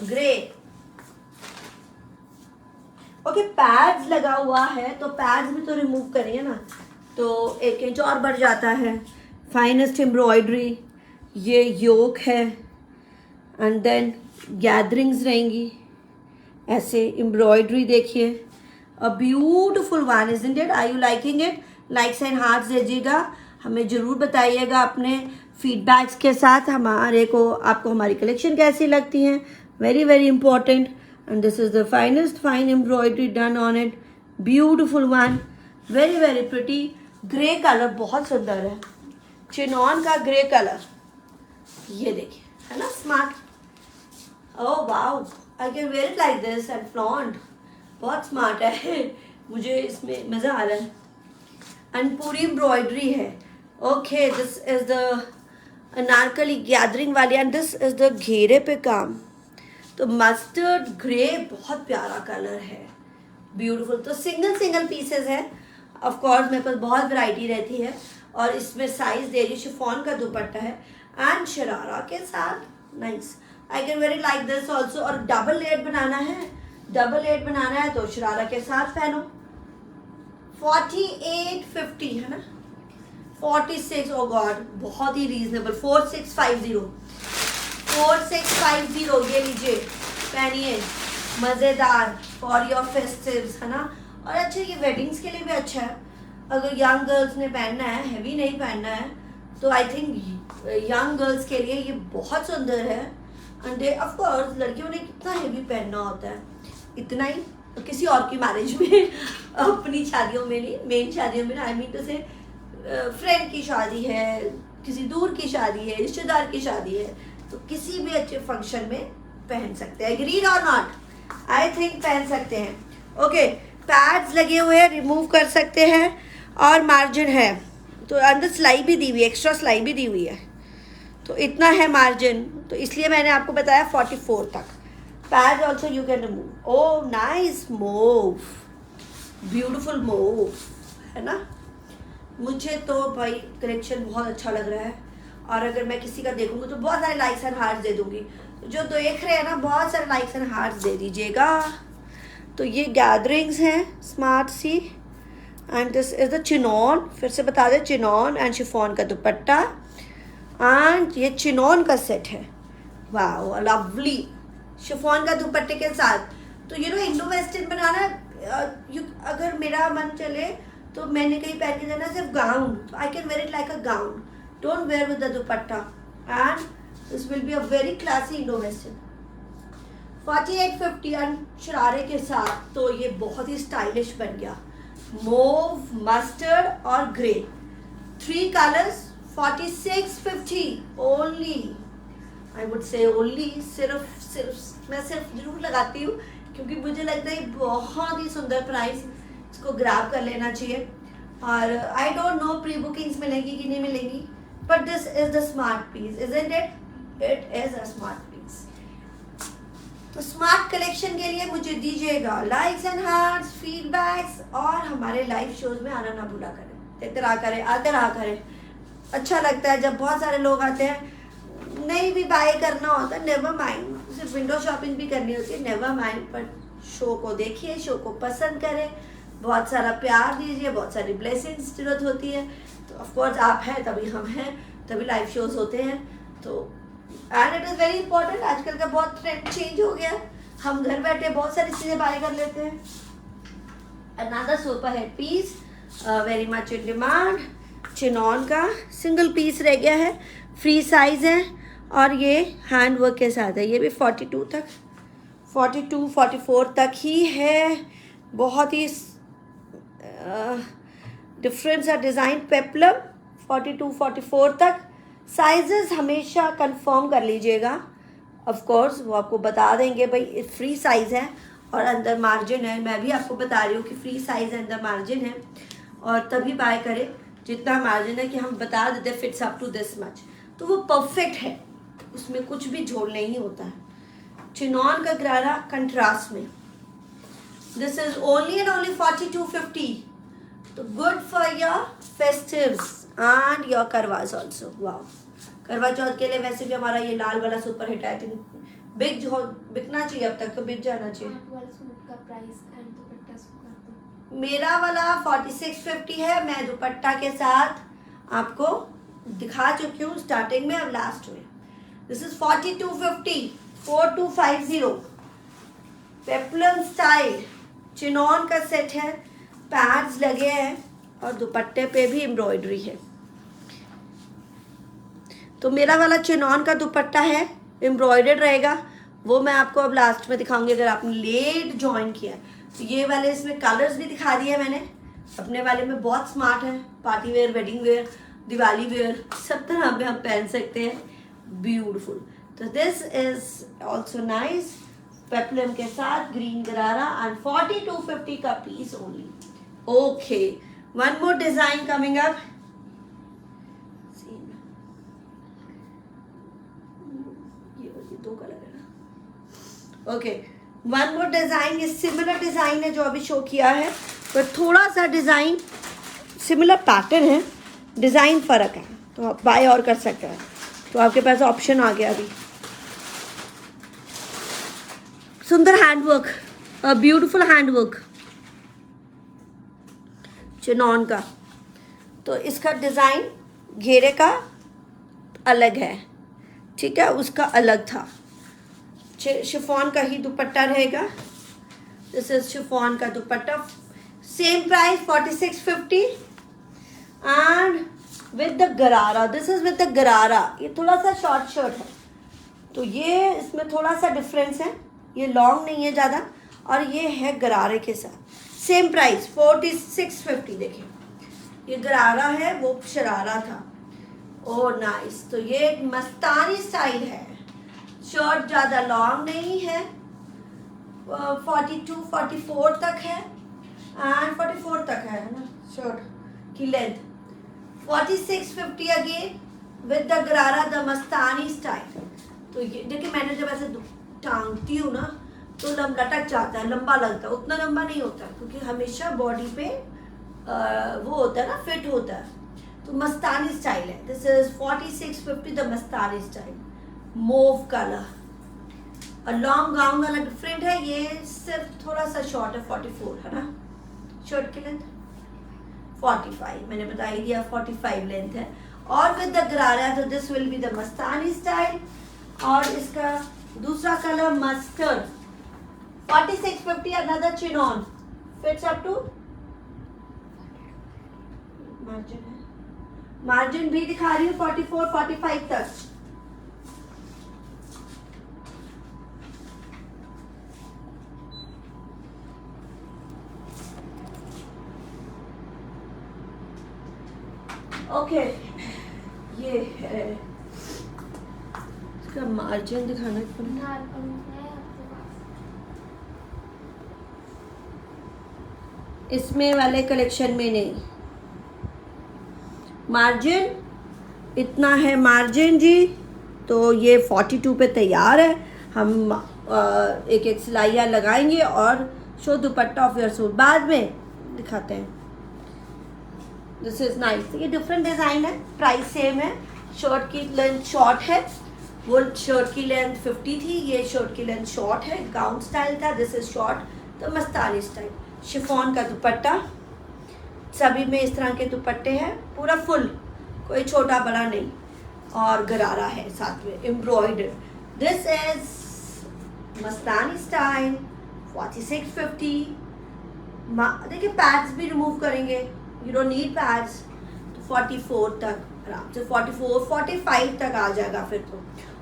Grey. Okay, pads लगा हुआ है तो पैड्स भी तो रिमूव करिए ना, तो 1 इंच और बढ़ जाता है। फाइनेस्ट एम्ब्रॉयडरी, ये योक है एंड देन गैदरिंग्स रहेंगी ऐसे। एम्ब्रॉयडरी देखिए, a beautiful one, isn't it? Are you liking it? Likes and hearts दीजिएगा, हमें ज़रूर बताइएगा अपने फीडबैक्स के साथ हमारे को, आपको हमारी कलेक्शन कैसी लगती हैं। Very very important. And this is the finest fine embroidery done on it. Beautiful one, very very pretty. Grey colour बहुत सुंदर है, चिनॉन का ग्रे कलर, ये देखिए, है ना smart. Oh wow, I can wear it like this and flaunt. बहुत smart है, मुझे इसमें मज़ा आ रहा है। एंड पूरी एम्ब्रॉयडरी है। Okay, this is the Anarkali gathering वाली एंड दिस इज द घेरे पे काम। तो मस्टर्ड ग्रे बहुत प्यारा कलर है, ब्यूटीफुल। तो सिंगल सिंगल पीसेस है, ऑफ कोर्स मेरे पास बहुत वैरायटी रहती है। और इसमें साइज दे रही, शिफॉन का दुपट्टा है एंड शरारा के साथ। Nice, I can very like this also. और डबल लेयर बनाना है, डबल लेयर बनाना है तो शरारा के साथ पहनो। 4850 है ना, 46, ओ गॉड, बहुत ही रीजनेबल। 4650 ये लीजिए, पहनिए, मज़ेदार फॉर योर फेस्टिव्स, है ना। और अच्छा, ये वेडिंग्स के लिए भी अच्छा है। अगर यंग गर्ल्स ने पहनना है, हैवी नहीं पहनना है, तो आई थिंक यंग गर्ल्स के लिए ये बहुत सुंदर है। एंड ऑफ कोर्स लड़कियों ने कितना हैवी पहनना होता है, इतना ही किसी और की मैरिज में, अपनी शादियों में नहीं, मेन शादियों में। आई मीन टू से फ्रेंड की शादी है, किसी दूर की शादी है, रिश्तेदार की शादी है, तो किसी भी अच्छे फंक्शन में पहन सकते हैं। एग्रीड और नॉट? आई थिंक पहन सकते हैं। ओके, पैड्स लगे हुए हैं, रिमूव कर सकते हैं। और मार्जिन है, तो अंदर सिलाई भी दी हुई है, एक्स्ट्रा सिलाई भी दी हुई है, तो इतना है मार्जिन, तो इसलिए मैंने आपको बताया 44 तक। Pad also you can remove. Oh nice move, beautiful move, है ना। मुझे तो भाई कलेक्शन बहुत अच्छा लग रहा है, और अगर मैं किसी का देखूंगी तो बहुत सारे लाइक्स एंड हार्ट्स दे दूंगी। जो देख रहे हैं ना, बहुत सारे लाइक्स एंड हार्ट्स दे दीजिएगा। तो ये गैदरिंग्स हैं स्मार्ट सी, and this is the chinon. फिर से बता दें, चिनॉन एंड शिफॉन का दुपट्टा, एंड ये चिनॉन का सेट है। वाओ, लवली, शिफॉन का दुपट्टे के साथ। तो इंडो वेस्टर्न बनाना, अगर मेरा मन चले तो मैंने कहीं पहन के जाना सिर्फ गाउन, तो I can wear it like a gown, don't wear with the dupatta, and this will be a very classy Indo western. 4850 एंड शरारे के साथ, तो ये बहुत ही स्टाइलिश बन गया। मोव, मस्टर्ड और grey, 3 colours, 4650 only. I would say only, सिर्फ मैं सिर्फ जरूर लगाती हूँ क्योंकि मुझे लगता है बहुत ही सुंदर प्राइस, इसको ग्रैब कर लेना चाहिए। और I don't know pre bookings मिलेंगी कि नहीं मिलेंगी, but this is the smart piece, isn't it? It is a smart piece. तो स्मार्ट कलेक्शन के लिए मुझे दीजिएगा लाइक्स एंड हार्ट्स, फीडबैक्स, और हमारे लाइव शोज में आना ना भूला करें, आते रहा करें। अच्छा लगता है जब बहुत सारे लोग आते हैं। नहीं भी बाय करना होता है, नेवर माइंड, सिर्फ विंडो शॉपिंग भी करनी होती है, नेवर माइंड, पर शो को देखिए, शो को पसंद करें, बहुत सारा प्यार दीजिए, बहुत सारी ब्लेसिंग्स जरूरत होती है। तो ऑफ कोर्स आप हैं तभी हम हैं, तभी लाइव शोज होते हैं। तो and it is very important. आजकल का बहुत ट्रेंड चेंज हो गया, हम घर बैठे बहुत सारी चीज़ें बाय कर लेते हैं। Another super hit piece, very much in demand, chinon का सिंगल पीस रह गया है, फ्री साइज है, और ये हैंड वर्क के साथ है। ये भी 42 तक, 42-44 तक ही है। बहुत ही डिफरेंट सा डिज़ाइन पेप्लम 42-44 तक। साइजेस हमेशा कंफर्म कर लीजिएगा, ऑफ कोर्स वो आपको बता देंगे भाई फ्री साइज़ है और अंदर मार्जिन है। मैं भी आपको बता रही हूँ कि फ्री साइज़ है, अंदर मार्जिन है, और तभी बाय करें जितना मार्जिन है कि हम बता देते fits up to this much, तो वो परफेक्ट है, उसमें कुछ भी झोल नहीं होता है। चिनॉन का गरारा कंट्रास्ट में, this is only and only 4250, तो good for your festives and your Karvas also. Wow, Karva Chauth के लिए वैसे भी हमारा ये लाल वाला सुपर हिट है, बिकना चाहिए, अब तक तो बिक जाना चाहिए। आप वाले सूट का प्राइस एंड दुपट्टा सूट कर दो। मेरा वाला 4650 है, मैं दुपट्टा के साथ आपको दिखा चुकी हूँ स्टार्टिंग में और लास्ट में। This is 4250, 4250 peplum style chinon का सेट है, पैड्स लगे हैं और दुपट्टे पे भी एम्ब्रॉयडरी है। तो मेरा वाला चिनॉन का दुपट्टा है, एम्ब्रॉयडर्ड रहेगा, वो मैं आपको अब लास्ट में दिखाऊंगी अगर आपने लेट ज्वाइन किया है। तो ये वाले इसमें कलर्स भी दिखा दिए मैंने, अपने वाले में बहुत स्मार्ट है, party wear, wedding wear, Diwali wear, सब तरह में हम पहन सकते हैं, ब्यूटीफुल। तो this is also nice, peplum के साथ ग्रीन गरारा एंड 4250 का piece only. Okay, one more design coming up, ये दो कलर है ना। ओके, वन मोर डिजाइन, ये सिमिलर डिजाइन है जो अभी शो किया है, पर थोड़ा सा डिजाइन सिमिलर पैटर्न है, डिजाइन फर्क है, तो आप बाय और कर सकते हैं। तो आपके पास ऑप्शन आ गया अभी। सुंदर हैंडवर्क, ब्यूटीफुल हैंडवर्क चिनॉन का। तो इसका डिज़ाइन घेरे का अलग है, ठीक है, उसका अलग था। शिफॉन का ही दुपट्टा रहेगा, दिस इज शिफॉन का दुपट्टा, same price 4650 and with the गरारा, दिस इज विद द गरारा। ये थोड़ा सा शॉर्ट शर्ट है, तो ये इसमें थोड़ा सा डिफरेंस है, ये लॉन्ग नहीं है ज़्यादा, और ये है गरारे के साथ, सेम प्राइस 4650। देखिए ये गरारा है, वो शरारा था। ओह नाइस, तो ये एक मस्तानी स्टाइल है, शर्ट ज़्यादा लॉन्ग नहीं है, 42-44 तक है एंड 44 तक है ना शर्ट की लेंथ। 4650 अगेन विद द गरारा, द मस्तानी स्टाइल। तो ये देखिए, मैंने जब ऐसे टांगती हूँ ना तो लटक जाता है, लंबा लगता है, उतना लंबा नहीं होता क्योंकि हमेशा बॉडी पे वो होता है ना, फिट होता है। तो मस्तानी स्टाइल है, this is 4650 the Mastani style, mauve colour, और लॉन्ग गाउन वाला डिफरेंट है, ये सिर्फ थोड़ा सा शॉर्ट है, 44 है ना शर्ट की लेंथ, 45 मैंने बता ही दिया, 45 लेंथ है, और विद द गरारा, तो this will be the Mastani style. और इसका दूसरा colour mustard, 4650 another chinon, fits up to margin है, मार्जिन भी दिखा रही हूँ 44-45 तक। ओके, ये है इसका मार्जिन दिखाना पड़ेगा, नाल है आपके पास। इसमें वाले कलेक्शन में नहीं। मार्जिन इतना है मार्जिन जी, तो ये 42 पे तैयार है। हम एक एक सिलाइयाँ लगाएंगे और show dupatta of your suit बाद में दिखाते हैं। दिस इज नाइस, ये डिफरेंट डिज़ाइन है, प्राइस सेम है। शर्ट की लेंथ शॉर्ट है, वो शर्ट की लेंथ 50 थी, ये शर्ट की लेंथ शॉर्ट है, गाउन स्टाइल था, दिस इज शॉर्ट, तो मस्तानी स्टाइल। शिफॉन का दुपट्टा, सभी में इस तरह के दुपट्टे हैं, पूरा फुल, कोई छोटा बड़ा नहीं, और गरारा है साथ में embroidered. This is Mastani style 4650। देखिए पैड्स भी रिमूव करेंगे, यू डोंट नीड पैड्स, तो 44 तक आराम से, 44-45 तक आ जाएगा फिर तो।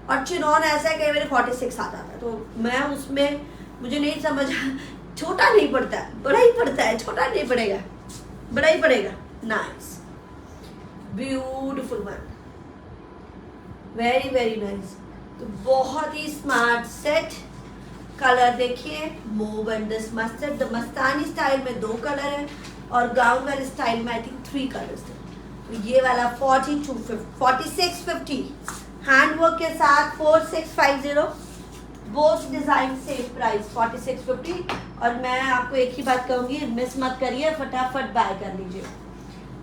और चिनॉन ऐसा है कई बार 46 आ जाता है, तो मैं उसमें मुझे नहीं समझ, छोटा नहीं पड़ता है, बड़ा ही पड़ता है, छोटा नहीं पड़ेगा, बड़ा ही पड़ेगा। Nice, beautiful one, very very nice. तो बहुत ही स्मार्ट सेट। कलर देखिए, move and this mustard, the Mastani style में 2 कलर है और गाउन वाले स्टाइल में आई थिंक 3 कलर्स है। तो ये वाला 4650 हैंडवर्क के साथ 4650, बोथ डिजाइन सेम प्राइस 4650। और मैं आपको एक ही बात कहूँगी, मिस मत करिए, फटाफट बाय कर लीजिए।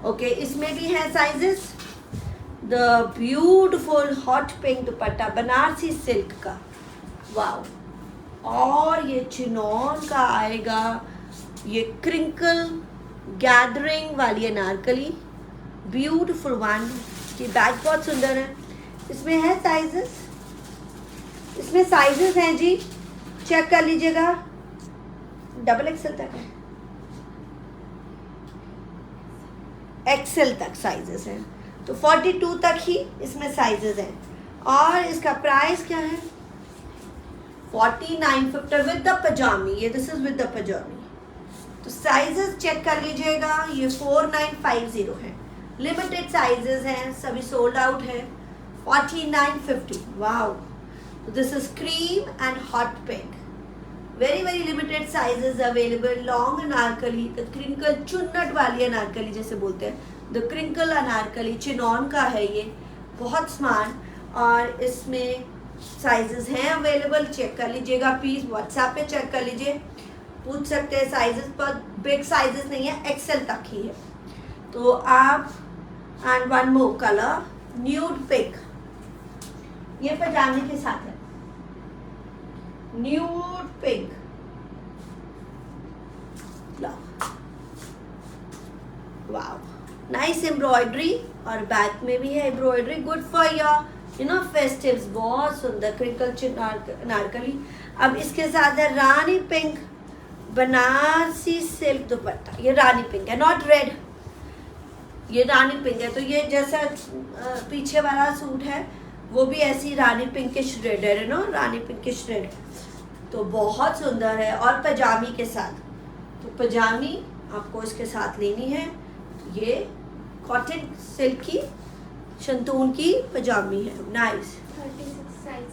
ओके, इसमें भी है sizes. The beautiful hot pink dupatta Banarasi silk का, वाओ। और ये चिनॉन का आएगा, ये क्रिंकल गैदरिंग वाली अनारकली, ब्यूटिफुल वन। ये बैग बहुत सुंदर है। इसमें है साइजेस, इसमें साइजेस हैं जी, चेक कर लीजिएगा, डबल एक्सेल तक है, एक्सेल तक साइजेस हैं। तो 42 तक ही इसमें साइजेस हैं। और इसका प्राइस क्या है? 4950 विद द पजामी। ये this is with the pajami. तो साइजेस चेक कर लीजिएगा, ये 4950 है, लिमिटेड साइजेस हैं, सभी सोल्ड आउट है। 4950, wow. This is cream and hot pink, very very limited sizes available. Long anarkali, the crinkle चुन्नट वाली अनारकली जैसे बोलते हैं, द क्रिंकल अनारकली चिनॉन का है ये, बहुत स्मार्ट। और इसमें साइजेस हैं अवेलेबल, चेक कर लीजिएगा प्लीज, व्हाट्सएप पे चेक कर लीजिए, पूछ सकते हैं साइजेस, पर बिग साइजेस नहीं है, एक्सेल तक ही है। तो आप, and one more colour, nude pink, ये पजामे के साथ है, nude pink. Wow, nice embroidery, और बैक में भी है embroidery, good for your festives. बहुत सुंदर क्रिंकल अनारकली। अब इसके साथ है रानी पिंक बनारसी सिल्क दुपट्टा। ये रानी पिंक है, नॉट रेड, ये रानी पिंक है। तो ये जैसा पीछे वाला सूट है वो भी ऐसी रानी पिंकिश रेड है ना, रानी पिंकिश रेड। तो बहुत सुंदर है, और पजामी के साथ। तो पजामी आपको इसके साथ लेनी है। ये कॉटन सिल्क की शंतून की पजामी है, नाइस। 36 साइज।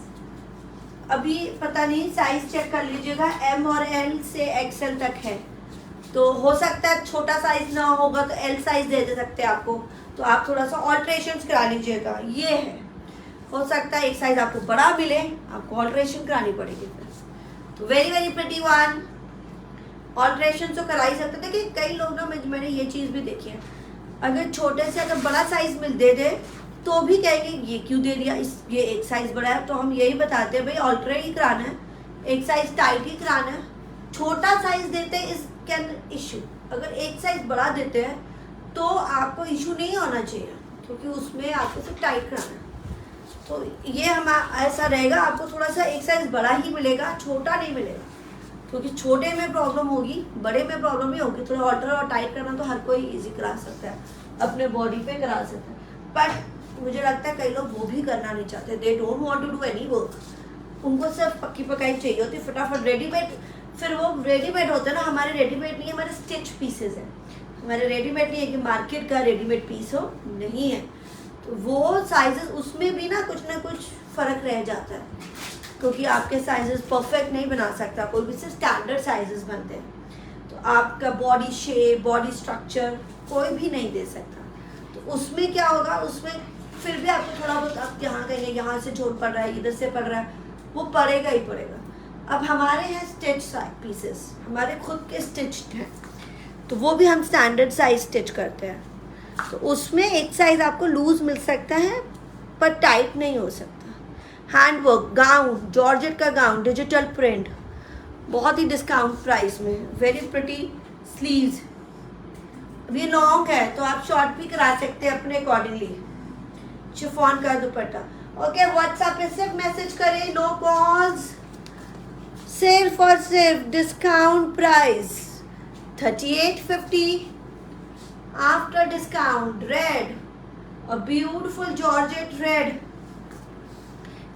अभी पता नहीं, साइज चेक कर लीजिएगा, एम और एल से एक्सएल तक है। तो हो सकता है छोटा साइज ना होगा तो एल साइज दे सकते हैं आपको, तो आप थोड़ा सा ऑल्ट्रेशन करा लीजिएगा। ये है, हो सकता है एक साइज आपको बड़ा मिले, आपको ऑल्ट्रेशन करानी पड़ेगी फिर। तो very very pretty one, alteration तो करा ही सकते। देखिए कई लोग ना, मैंने ये चीज़ भी देखी है, अगर छोटे से अगर बड़ा साइज मिल दे तो भी कहेंगे ये क्यों दे दिया, इस ये एक साइज बड़ा है। तो हम यही बताते हैं भाई ऑल्टर ही कराना है, एक साइज टाइट ही कराना है। छोटा साइज देते हैं इस कैन इशू, अगर एक साइज बड़ा देते हैं तो आपको इशू नहीं होना चाहिए, क्योंकि उसमें आपको सिर्फ टाइट कराना है। तो ये हम ऐसा रहेगा, आपको थोड़ा सा एक साइज बड़ा ही मिलेगा, छोटा नहीं मिलेगा, क्योंकि छोटे में प्रॉब्लम होगी, बड़े में प्रॉब्लम नहीं होगी। थोड़ा ऑल्टर और टाइट करना तो हर कोई इजी करा सकता है, अपने बॉडी पे करा सकता है, बट मुझे लगता है कई लोग वो भी करना नहीं चाहते, they don't want to do any work. उनको सिर्फ पक्की पकाई चाहिए होती, फटाफट रेडीमेड। फिर वो रेडीमेड होता है ना, हमारे रेडीमेड नहीं है, हमारे स्टिच पीसेज हैं। हमारे रेडीमेड नहीं है कि मार्केट का रेडीमेड पीस हो, नहीं है। तो वो साइजेस उसमें भी ना कुछ फ़र्क रह जाता है, क्योंकि आपके साइजेस परफेक्ट नहीं बना सकता कोई भी, सिर्फ स्टैंडर्ड साइजेस बनते हैं। तो आपका बॉडी शेप, बॉडी स्ट्रक्चर कोई भी नहीं दे सकता। तो उसमें क्या होगा, उसमें फिर भी आपको थोड़ा बहुत, आप यहाँ कहेंगे यहाँ से छोट पड़ रहा है, इधर से पड़ रहा है, वो पड़ेगा ही पड़ेगा। अब हमारे हैं स्टिच पीसेस, हमारे खुद के स्टिच्ड हैं, तो वो भी हम स्टैंडर्ड साइज स्टिच करते हैं। तो उसमें एक साइज आपको लूज मिल सकता है, पर टाइट नहीं हो सकता। हैंडवर्क गाउन, जॉर्जेट का गाउन, डिजिटल प्रिंट, बहुत ही डिस्काउंट प्राइस में, वेरी प्रिटी स्लीव्स। अब ये लॉन्ग है तो आप शॉर्ट भी करा सकते हैं अपने अकॉर्डिंगली। शिफॉन का दुपट्टा। ओके, व्हाट्सएप पे सिर्फ मैसेज करें, नो पॉज, सिर्फ और सिर्फ discount price 3850 after discount. Red, a beautiful georgette red,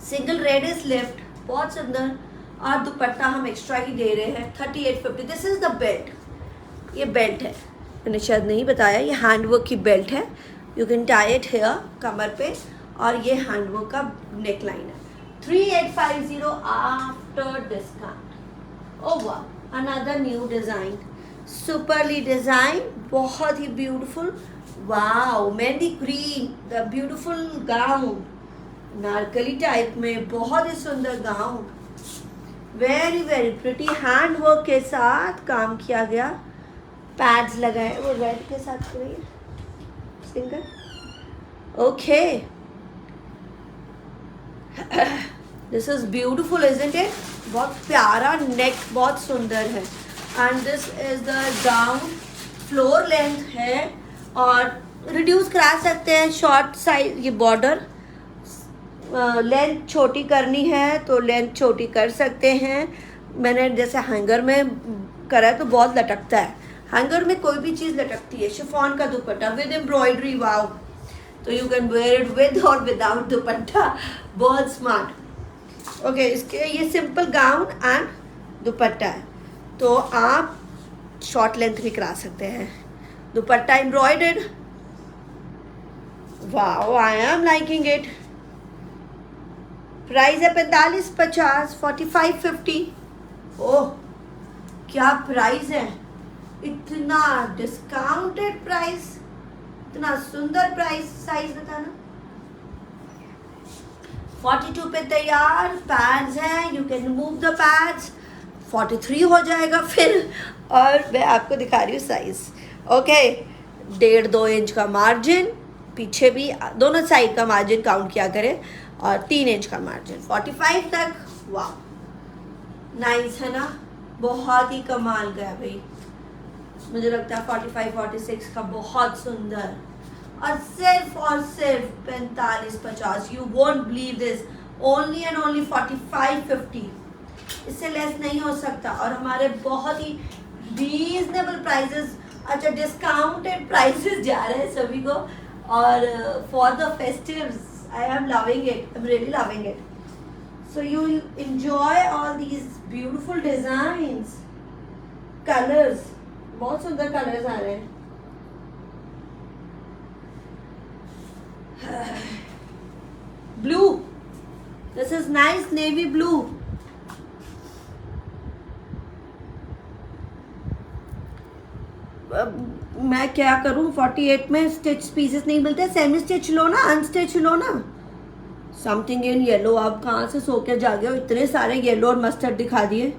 single red is left, बहुत सुंदर। और दुपट्टा हम एक्स्ट्रा ही दे रहे हैं 3850। दिस इज़ द बेल्ट, ये बेल्ट है, मैंने शायद नहीं बताया, ये हैंडवर्क की बेल्ट है। You can tie it here कमर पे, और ये हैंडवर्क का नेक लाइन है। 3850 आफ्टर डिस्काउंट। ओ वाह, another new design, superly design, बहुत ही beautiful. Wow, mehndi green, the beautiful gown, anarkali type में, बहुत ही सुंदर gown, very very pretty, hand work के साथ काम किया गया, पैड्स लगाए, वो रेड के साथ करिए single, okay. This is beautiful isn't it, बहुत प्यारा नेक, बहुत सुंदर है। And this is the gown, floor length है और रिड्यूस करा सकते हैं शॉर्ट साइज, ये बॉर्डर लेंथ छोटी करनी है तो लेंथ छोटी कर सकते हैं। मैंने जैसे हैंगर में करा है तो बहुत लटकता है, हैंगर में कोई भी चीज़ लटकती है। शिफॉन का दुपट्टा विद एम्ब्रॉयडरी, वाओ, तो you can wear it with और विदाउट दुपट्टा, बहुत स्मार्ट। ओके, इसके ये सिंपल गाउन एंड दुपट्टा है, तो आप शॉर्ट लेंथ भी करा सकते हैं। दुपट्टा embroidered, wow, I am liking it. Price है 4550, 4550। ओह, क्या प्राइस है, इतना डिस्काउंटेड प्राइस, इतना सुंदर प्राइस। साइज बताना। 42 पे तैयार, पैड्स हैं, you can remove the pads, 43 हो जाएगा फिर। और मैं आपको दिखा रही हूँ साइज, ओके। 1.5-2 इंच का मार्जिन, पीछे भी दोनों साइड का मार्जिन काउंट किया करें, और 3 इंच का मार्जिन, 45 तक। वाह, नाइस है ना, बहुत ही कमाल गया भाई, मुझे लगता है 45-46 का बहुत सुंदर। और सिर्फ 4550, you won't believe this, only and only 4550, इससे लेस नहीं हो सकता। और हमारे बहुत ही रीजनेबल प्राइसेस, अच्छा डिस्काउंटेड प्राइसेस जा रहे हैं सभी को, और for the festives I am loving it. I'm really loving it. So you enjoy all these beautiful designs, colors. बहुत सुंदर colors आ रहे हैं। Blue. This is nice navy blue. मैं क्या करूं, 48 में स्टिच पीसेस नहीं मिलते, सेमी स्टिच लो ना, अनस्टिच लो ना। समथिंग इन येलो, आप कहाँ से सो के जागे हो, इतने सारे येलो और मस्टर्ड दिखा दिए।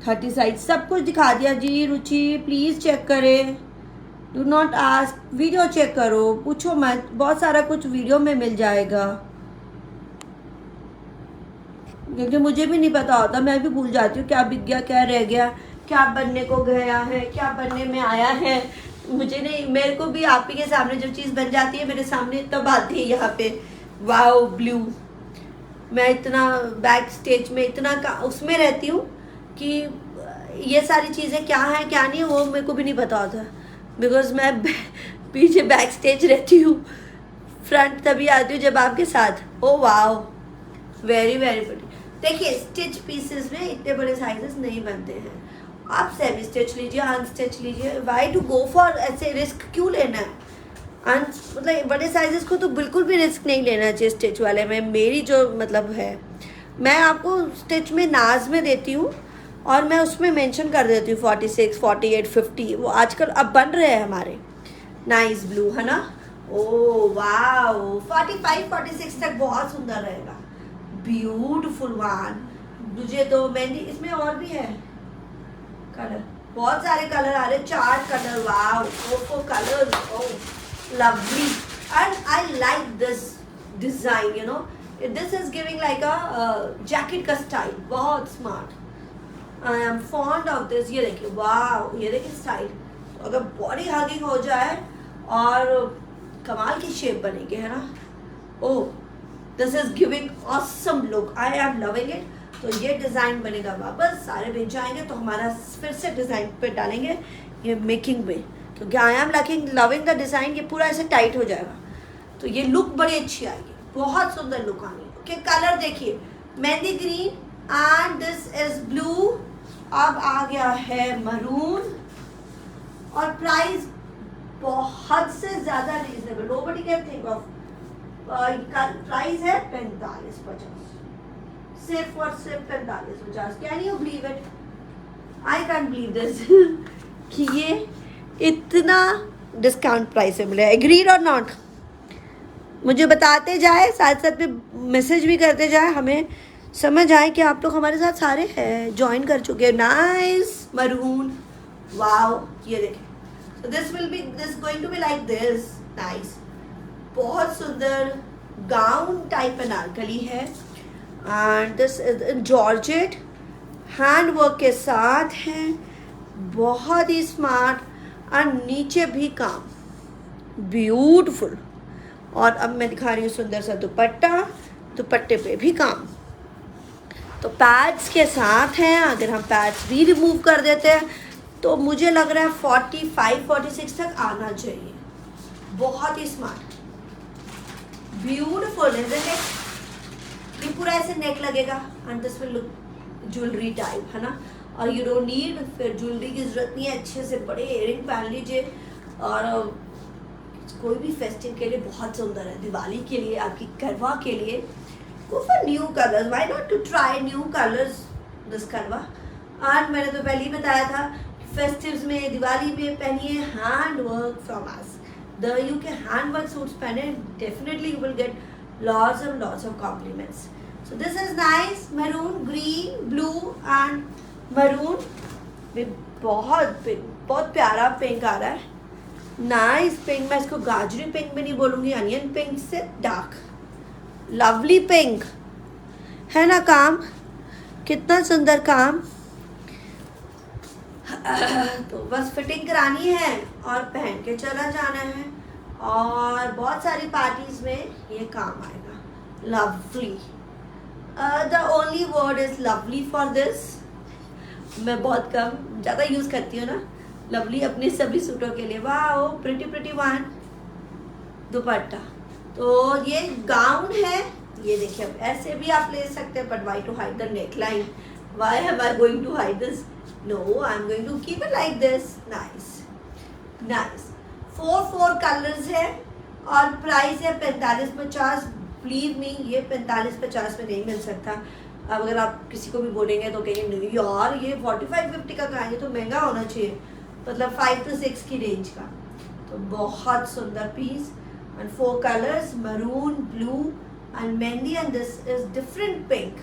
30 साइज सब कुछ दिखा दिया जी। रुचि प्लीज चेक करें, do not ask, video check करो, पूछो मत, बहुत सारा कुछ वीडियो में मिल जाएगा, क्योंकि मुझे भी नहीं पता होता, मैं भी भूल जाती हूँ क्या बिक गया, क्या रह गया, क्या बनने को गया है, क्या बनने में आया है। मुझे नहीं, मेरे को भी आप ही के सामने जो चीज़ बन जाती है मेरे सामने तब आती है यहाँ पे। वाओ ब्लू, मैं इतना बैक स्टेज में इतना उसमें रहती हूँ कि ये सारी चीज़ें क्या है क्या नहीं, वो मेरे को भी नहीं पता होता, बिकॉज मैं पीछे बैक स्टेज रहती हूँ, फ्रंट तभी आती हूँ जब आपके साथ। Oh wow, very very pretty. देखिए स्टिच पीसेस में इतने बड़े साइजेस नहीं बनते हैं, आप सेमी स्टिच लीजिए, अनस्टिच लीजिए, वाई टू गो फॉर, ऐसे रिस्क क्यों लेना है। मतलब बड़े साइजेस को तो बिल्कुल भी रिस्क नहीं लेना चाहिए स्टिच वाले में। मेरी जो मतलब है, मैं आपको स्टिच में नाज में देती हूँ और मैं उसमें मेंशन कर देती हूँ 46, 48, 50, वो आजकल अब बन रहे हैं हमारे। नाइस ब्लू है ना, ओ वाओ, 45, 46 तक बहुत सुंदर रहेगा, ब्यूटीफुल वन। मुझे तो मेहंदी, इसमें और भी है कलर, बहुत सारे कलर आ रहे, 4 colour, wow, 4 colour, oh lovely. And I like this design, you know, this is giving like a jacket का स्टाइल, बहुत smart. I am fond of this. ये देखिए, वाओ, ये देखिए स्टाइल, अगर बॉडी हगिंग हो जाए और कमाल की शेप बनेगी, है ना। Oh, this is giving awesome look, I am loving it. तो ये डिज़ाइन बनेगा वापस, सारे बेच जाएंगे तो हमारा फिर से डिज़ाइन पे डालेंगे ये मेकिंग में, क्योंकि आई एम लविंग द डिज़ाइन। ये पूरा ऐसे टाइट हो जाएगा तो ये लुक बड़ी अच्छी आएगी, बहुत सुंदर लुक आएगी। के कलर देखिए, mehndi green and this is blue. अब आ गया है मरून और प्राइस बहुत से ज्यादा reasonable. Nobody can think of. Price है 45-50, सिर्फ और सिर्फ 45-50. Can you believe it? I can believe this कि ये इतना डिस्काउंट प्राइस में मिले. एग्रीड और नॉट? मुझे बताते जाए, साथ साथ में मैसेज भी करते जाए, हमें समझ आए कि आप लोग हमारे साथ सारे हैं, ज्वाइन कर चुके हैं. Nice maroon. वाओ, ये देखें. So this going to be like this. Nice. बहुत सुंदर गाउन टाइप अनारकली है. And this is in georgette, hand work के साथ है, बहुत ही स्मार्ट. और नीचे भी काम, ब्यूटीफुल. और अब मैं दिखा रही हूँ सुंदर सा दुपट्टा. दुपट्टे पे भी काम. तो पैड्स के साथ हैं. अगर हम पैड्स भी रिमूव कर देते हैं तो मुझे लग रहा है 45-46 तक आना चाहिए. बहुत ही स्मार्ट, ब्यूटीफुल. ये पूरा ऐसे नेक लगेगा and this will look jewellery type, है ना. और यू डोंट नीड, फिर ज्वेलरी की जरूरत नहीं है. अच्छे से बड़े इयरिंग पहन लीजिए. और कोई भी फेस्टिव के लिए बहुत सुंदर है. दिवाली के लिए, आपकी करवा के लिए, go for new colours. Why not to try new colours this Karva. और मैंने तो पहले ही बताया था, फेस्टिव्स में, दिवाली में पहनिए hand work from us. The U K hand work suits पहने, definitely you will get lots and lots of compliments. So this is nice. Maroon, green, blue and maroon में बहुत प्यारा पिंक आ रहा है. Nice pink. मैं इसको गाजरी पिंक भी नहीं बोलूँगी, अनियन पिंक से डार्क. लवली पिंक है ना. काम कितना सुंदर काम. तो बस फिटिंग करानी है और पहन के चला जाना है. और बहुत सारी पार्टीज में ये काम आएगा. Lovely. The only word is lovely for this. मैं बहुत कम ज़्यादा यूज़ करती हूँ ना लवली अपने सभी सूटों के लिए. वाह, प्रिटी प्रिटी वन. दुपट्टा. तो ये गाउन है. ये देखिए, अब ऐसे भी आप ले सकते हैं, but why to hide the neck line? Why am I going to hide this? No, I am going to keep it like this. Nice nice. 4 colours है और प्राइस है 45-50. बिलीव मी, ये 45-50 में नहीं मिल सकता. अब अगर आप किसी को भी बोलेंगे तो कहेंगे नहीं यार, ये 45-50 का कहाँ, ये तो महंगा होना चाहिए. मतलब 5 to 6 की रेंज का. तो बहुत सुंदर piece. And 4 colours, maroon, blue and mehndi. And this is different pink.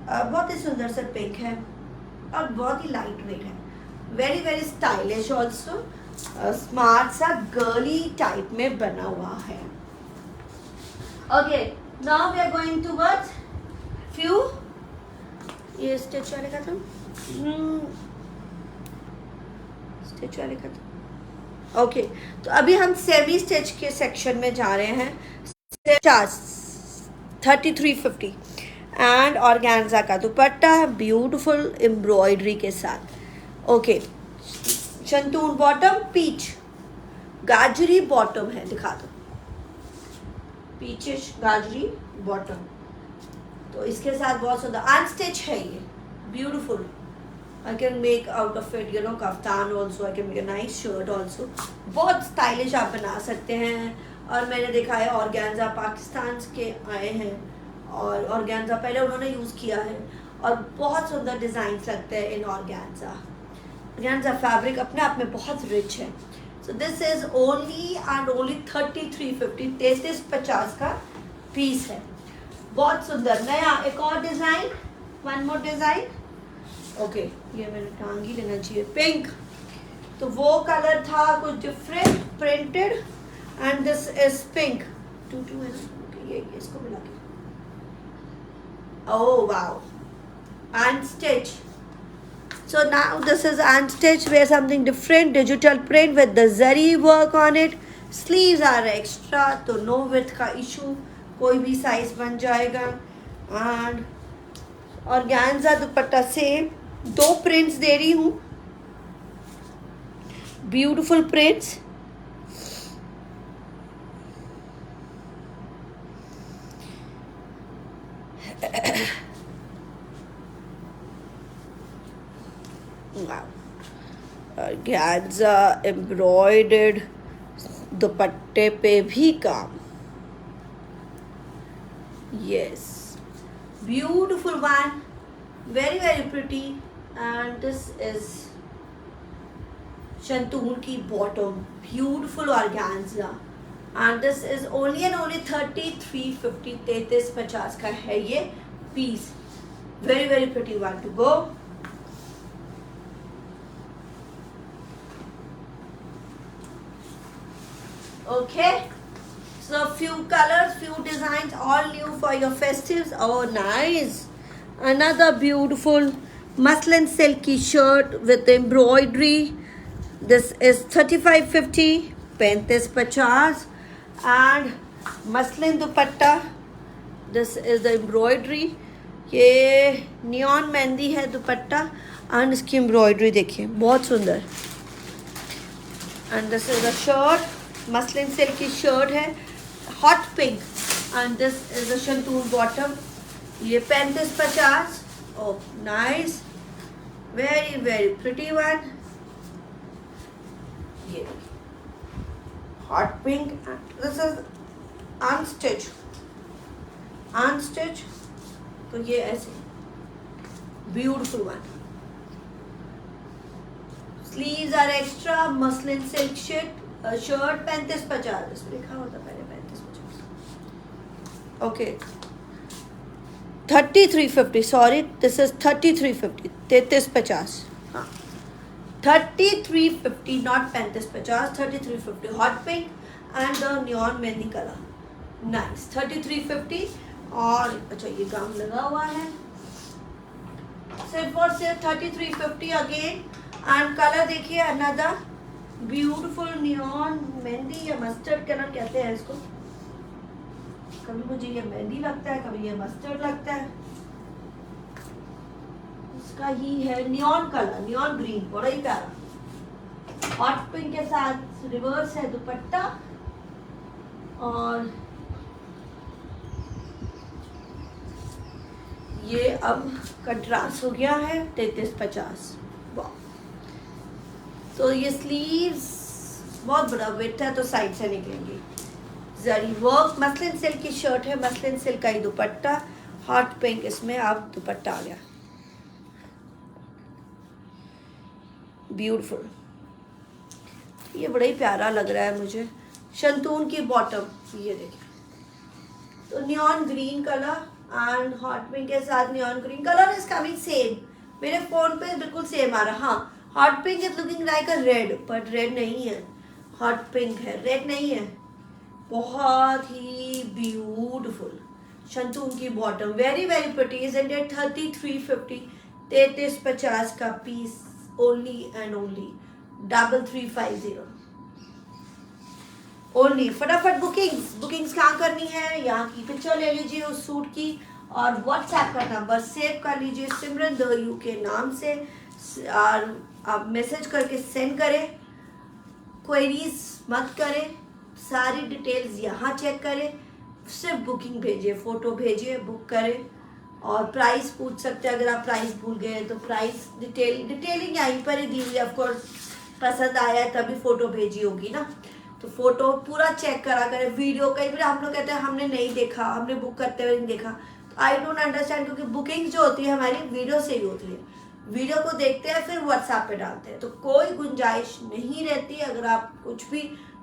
बहुत ही सुंदर सा पिंक है और बहुत ही लाइट वेट है. Very very stylish also. Smart सा गर्ली टाइप में बना हुआ है. Okay, now we are going towards few. ये स्टिच वाले का था, स्टिच वाले का था. ओके, तो अभी हम सेमी स्टिच के सेक्शन में जा रहे हैं. 3350 एंड ऑर्गेन्जा का दुपट्टा, ब्यूटीफुल एम्ब्रॉयडरी के साथ. ओके, शंतून बॉटम, पीच गाजरी बॉटम है. दिखा दो. पीचिश गाजरी बॉटम. तो इसके साथ बहुत सुंदर अनस्टिच है ये. Beautiful. I can make out of it, you know, kaftan also. I can make a nice shirt also. बहुत स्टाइलिश आप बना सकते हैं. और मैंने देखा है ऑर्गेन्जा पाकिस्तान के आए हैं और ऑर्गेन्जा पहले उन्होंने यूज़ किया है और बहुत सुंदर डिज़ाइंस लगते हैं इन ऑर्गेन्जा. ऑर्गेन्जा फैब्रिक अपने आप में बहुत रिच है. So this is only and only 3350. 3350 का पीस है. बहुत सुंदर नया एक और design. One more design. Okay, ये मैंने टांग ही लेना चाहिए. पिंक. तो वो कलर था कुछ different printed and this is pink. 2 है ना. ये इसको मिला के. Oh wow. Unstitch. So now this is unstitch, where something different, digital print with the zari work on it. Sleeves are extra, तो no width का issue, कोई भी size बन जाएगा. And organza दुपट्टा से 2 prints दे रही हूँ. Beautiful prints. वाह, ऑर्गेन्जा एम्ब्रॉयडर्ड दुपट्टे पे भी काम. Yes, beautiful one, very very pretty. And this is Shantoon ki bottom, beautiful organza. And this is only and only 3350, 3350 का है ये piece. Very very pretty one to go. Okay, so few colors, few designs, all new for your festives. Oh nice, another beautiful muslin silky shirt with embroidery. This is 3550, 3550. And muslin dupatta. This is the embroidery. ये neon mehndi है dupatta and इसकी embroidery देखिए बहुत सुंदर. And this is a shirt, muslin silk की shirt है, hot pink. And this is a shantoon bottom. ये 3550. Oh nice, very very pretty one. ये hot pink. This is unstitch. तो ये ऐसे beautiful one. Sleeves are extra, muslin silk shirt 3550. इसमें लिखा होता पहले 3550. ओके 3350. Sorry, this is 3350, 3350. हाँ 3350, not 3550, 3350. Hot pink and the neon mehndi colour. Nice. 3350. और अच्छा ये गाउन लगा हुआ है सिर्फ और सिर्फ 3350 अगेन. एंड कलर देखिए, अनदर ब्यूटीफुल नियॉन मेहंदी या मस्टर्ड कलर कहते हैं इसको. कभी मुझे ये मेहंदी लगता है, कभी ये मस्टर्ड लगता है. इसका ही है नियॉन कलर, नियॉन ग्रीन, बड़ा ही प्यारा. हॉट पिंक के साथ रिवर्स है दुपट्टा. और ये अब कंट्रास्ट हो गया है 3350. वाह. तो ये स्लीव्स बहुत बड़ा विड्थ है तो साइड से निकलेंगी. जरी वर्क मसलिन सिल्क की शर्ट है, मसलिन सिल्क का ही दुपट्टा. हॉट पिंक इसमें अब दुपट्टा आ गया. ब्यूटीफुल. ये बड़ा ही प्यारा लग रहा है मुझे. शंतून की बॉटम ये देखिए. तो neon green colour and hot pink के साथ neon green colour is coming same. मेरे फोन पे बिल्कुल सेम आ रहा. हाँ hot pink is looking like a red, but red नहीं है, हॉट पिंक है, रेड नहीं है. बहुत ही ब्यूटीफुल शंतून की bottom. Very very pretty. Is it 3350, 3350 का piece. Only and only 3350 only. फटाफट बुकिंग्स कहाँ करनी है, यहाँ की पिक्चर ले लीजिए उस सूट की और व्हाट्सएप का नंबर सेव कर लीजिए सिमरन द यू के नाम से. और आप मैसेज करके सेंड करें. क्वेरीज मत करें, सारी डिटेल्स यहाँ चेक करें. सिर्फ बुकिंग भेजिए, फ़ोटो भेजिए, बुक करें. और प्राइस पूछ सकते हैं. अगर आप प्राइस भूल गए तो प्राइस डिटेलिंग यहीं पर ही दी हुई है. ऑफकोर्स पसंद आया है तभी फ़ोटो भेजी होगी ना, तो फोटो पूरा चेक करा करें. वीडियो कई बार हम लोग कहते हैं हमने नहीं देखा, हमने बुक करते हुए नहीं देखा. तो आई डोंट अंडरस्टैंड, क्योंकि बुकिंग जो होती है हमारी वीडियो से ही होती है. वीडियो को देखते हैं फिर व्हाट्सएप पे डालते हैं, तो कोई गुंजाइश नहीं रहती. अगर आप कुछ भी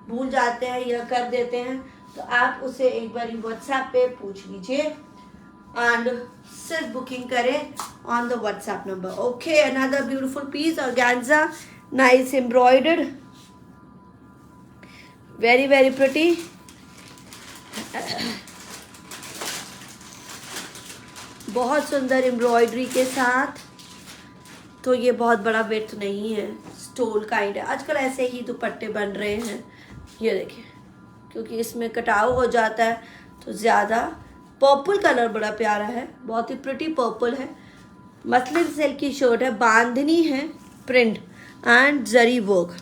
भूल जाते हैं या कर देते हैं तो आप उसे एक बार व्हाट्सएप पे पूछ लीजिए एंड सिर्फ बुकिंग करें on the WhatsApp number. Okay, another beautiful piece organza, nice embroidered, very very pretty. बहुत सुंदर एम्ब्रॉयडरी के साथ. तो ये बहुत बड़ा विड्थ नहीं है, स्टोल काइंड है. आजकल ऐसे ही दुपट्टे बन रहे हैं. ये देखिए, क्योंकि इसमें कटाव हो जाता है तो ज़्यादा. पर्पल कलर बड़ा प्यारा है, बहुत ही प्रिटी पर्पल है. मसलिन सिल्क की शर्ट है, बांधनी है, print and zari work.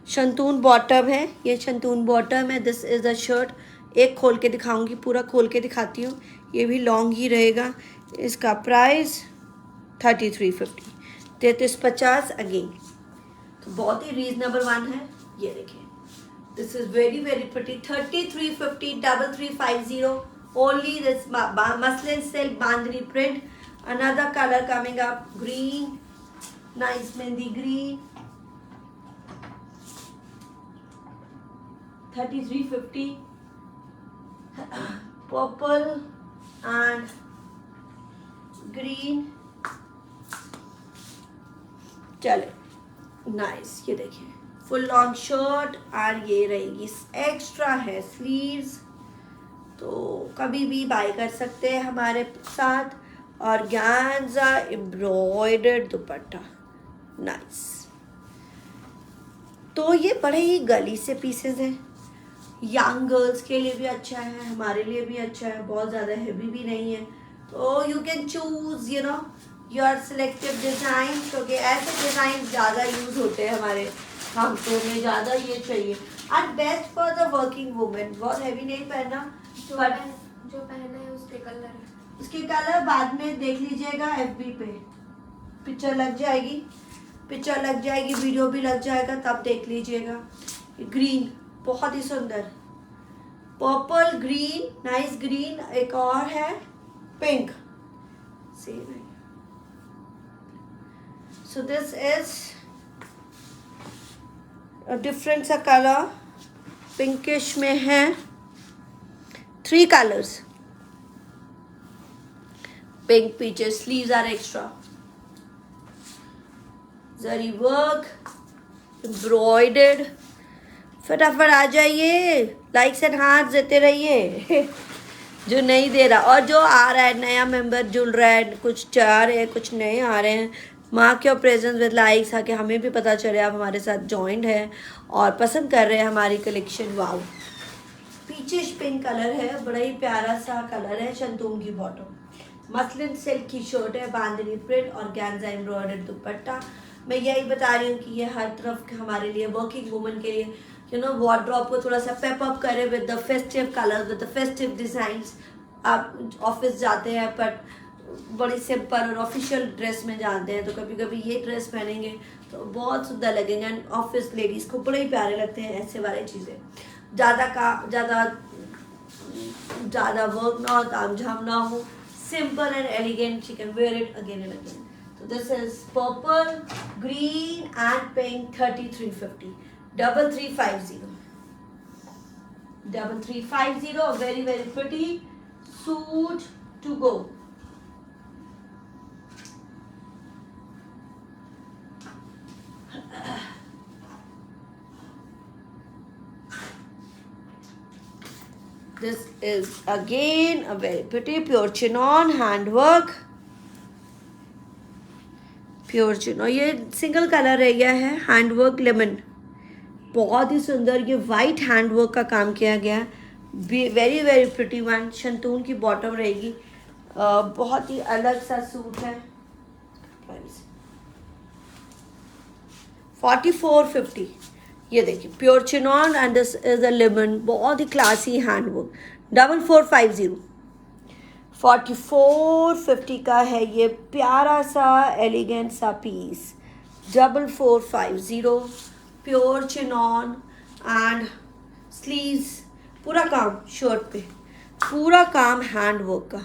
Shantoon bottom है, ये शंतून बॉटम है. This is the shirt. एक खोल के दिखाऊंगी, पूरा खोल के दिखाती हूँ. ये भी लॉन्ग ही रहेगा. इसका प्राइस 3350. 3350 अगेन, तो बहुत ही रीजनेबल वन है। ये देखिए, this is very very pretty. 3350 3350 only this muslin silk bandhani print. Another colour coming up, green, nice mehndi green, 3350, purple and green। चले, नाइस। ये देखिए, फुल लॉन्ग शर्ट और ये रहेगी एक्स्ट्रा है स्लीव्स, तो कभी भी बाय कर सकते हैं हमारे साथ। और ऑर्गेन्जा एम्ब्रॉयडर्ड दुपट्टा, नाइस। तो ये बड़े ही गली से पीसेस हैं, यंग गर्ल्स के लिए भी अच्छा है, हमारे लिए भी अच्छा है, बहुत ज़्यादा हैवी भी नहीं है। तो you can choose your selective design, क्योंकि ऐसे डिज़ाइन ज़्यादा यूज़ होते हैं हमारे हमको में, ज़्यादा ये चाहिए। And best for the working women, बहुत हैवी नहीं पहनना। जो पहना है उसके कलर बाद में देख लीजिएगा, FB पे पिक्चर लग जाएगी, वीडियो भी लग जाएगा, तब देख लीजिएगा। ग्रीन बहुत ही सुंदर, पर्पल ग्रीन, नाइस ग्रीन। एक और है पिंक, सेम है। सो दिस इज डिफरेंट सा कलर, पिंकिश में है 3 कलर्स, पिंक पीछे, sleeves are extra, zari work, embroidered. फटाफट आ जाइए, लाइक्स एंड हार्ट देते रहिए जो नहीं दे रहा, और जो आ रहा है नया मेंबर जुड़ रहा है, कुछ जा रहे हैं, कुछ नए आ रहे हैं, mark your presence with likes, आके हमें भी पता चले आप हमारे साथ जॉइंड हैं और पसंद कर रहे हैं हमारी collection. Wow, peachish pink colour है, बड़ा ही प्यारा सा कलर है, शंतून की बॉटम, मसलिन सिल्क की शर्ट है, बांधनी प्रिंट और ऑर्गेन्जा एम्ब्रॉयडर्ड दुपट्टा। मैं यही बता रही हूँ कि ये हर तरफ हमारे लिए, वर्किंग वुमन के लिए, वार्डरोब को थोड़ा सा पेप अप करे with the festive colours, with the festive designs. आप ऑफिस जाते हैं पर बड़ी सिंपल और ऑफिशियल ड्रेस में जाते हैं, तो कभी कभी ये ड्रेस पहनेंगे तो बहुत सुंदर लगेंगे। एंड ऑफिस लेडीज़ को बड़े ही प्यारे लगते हैं ऐसे वाले चीज़ें, ज़्यादा वर्क ना हो, तामझाम ना हो, simple and elegant, she can wear it again and again. So this is purple, green and pink, 3350, 3350, 3350, a very very pretty suit to go. This is again a very pretty pure chinon handwork, pure chinon, ये single colour रह गया है, handwork lemon, बहुत ही सुंदर। ये white handwork का काम किया गया है, वेरी वेरी प्रिटी वन। शंतून की बॉटम रहेगी, बहुत ही अलग सा सूट है। 4450, ये देखिए pure chinon and this is a lemon, बहुत ही क्लासी हैंडवर्क। 4450, 4450 का है ये प्यारा सा एलिगेंट सा piece. 4450, pure chinon and sleeves, पूरा काम शर्ट पे, पूरा काम हैंड वर्क का,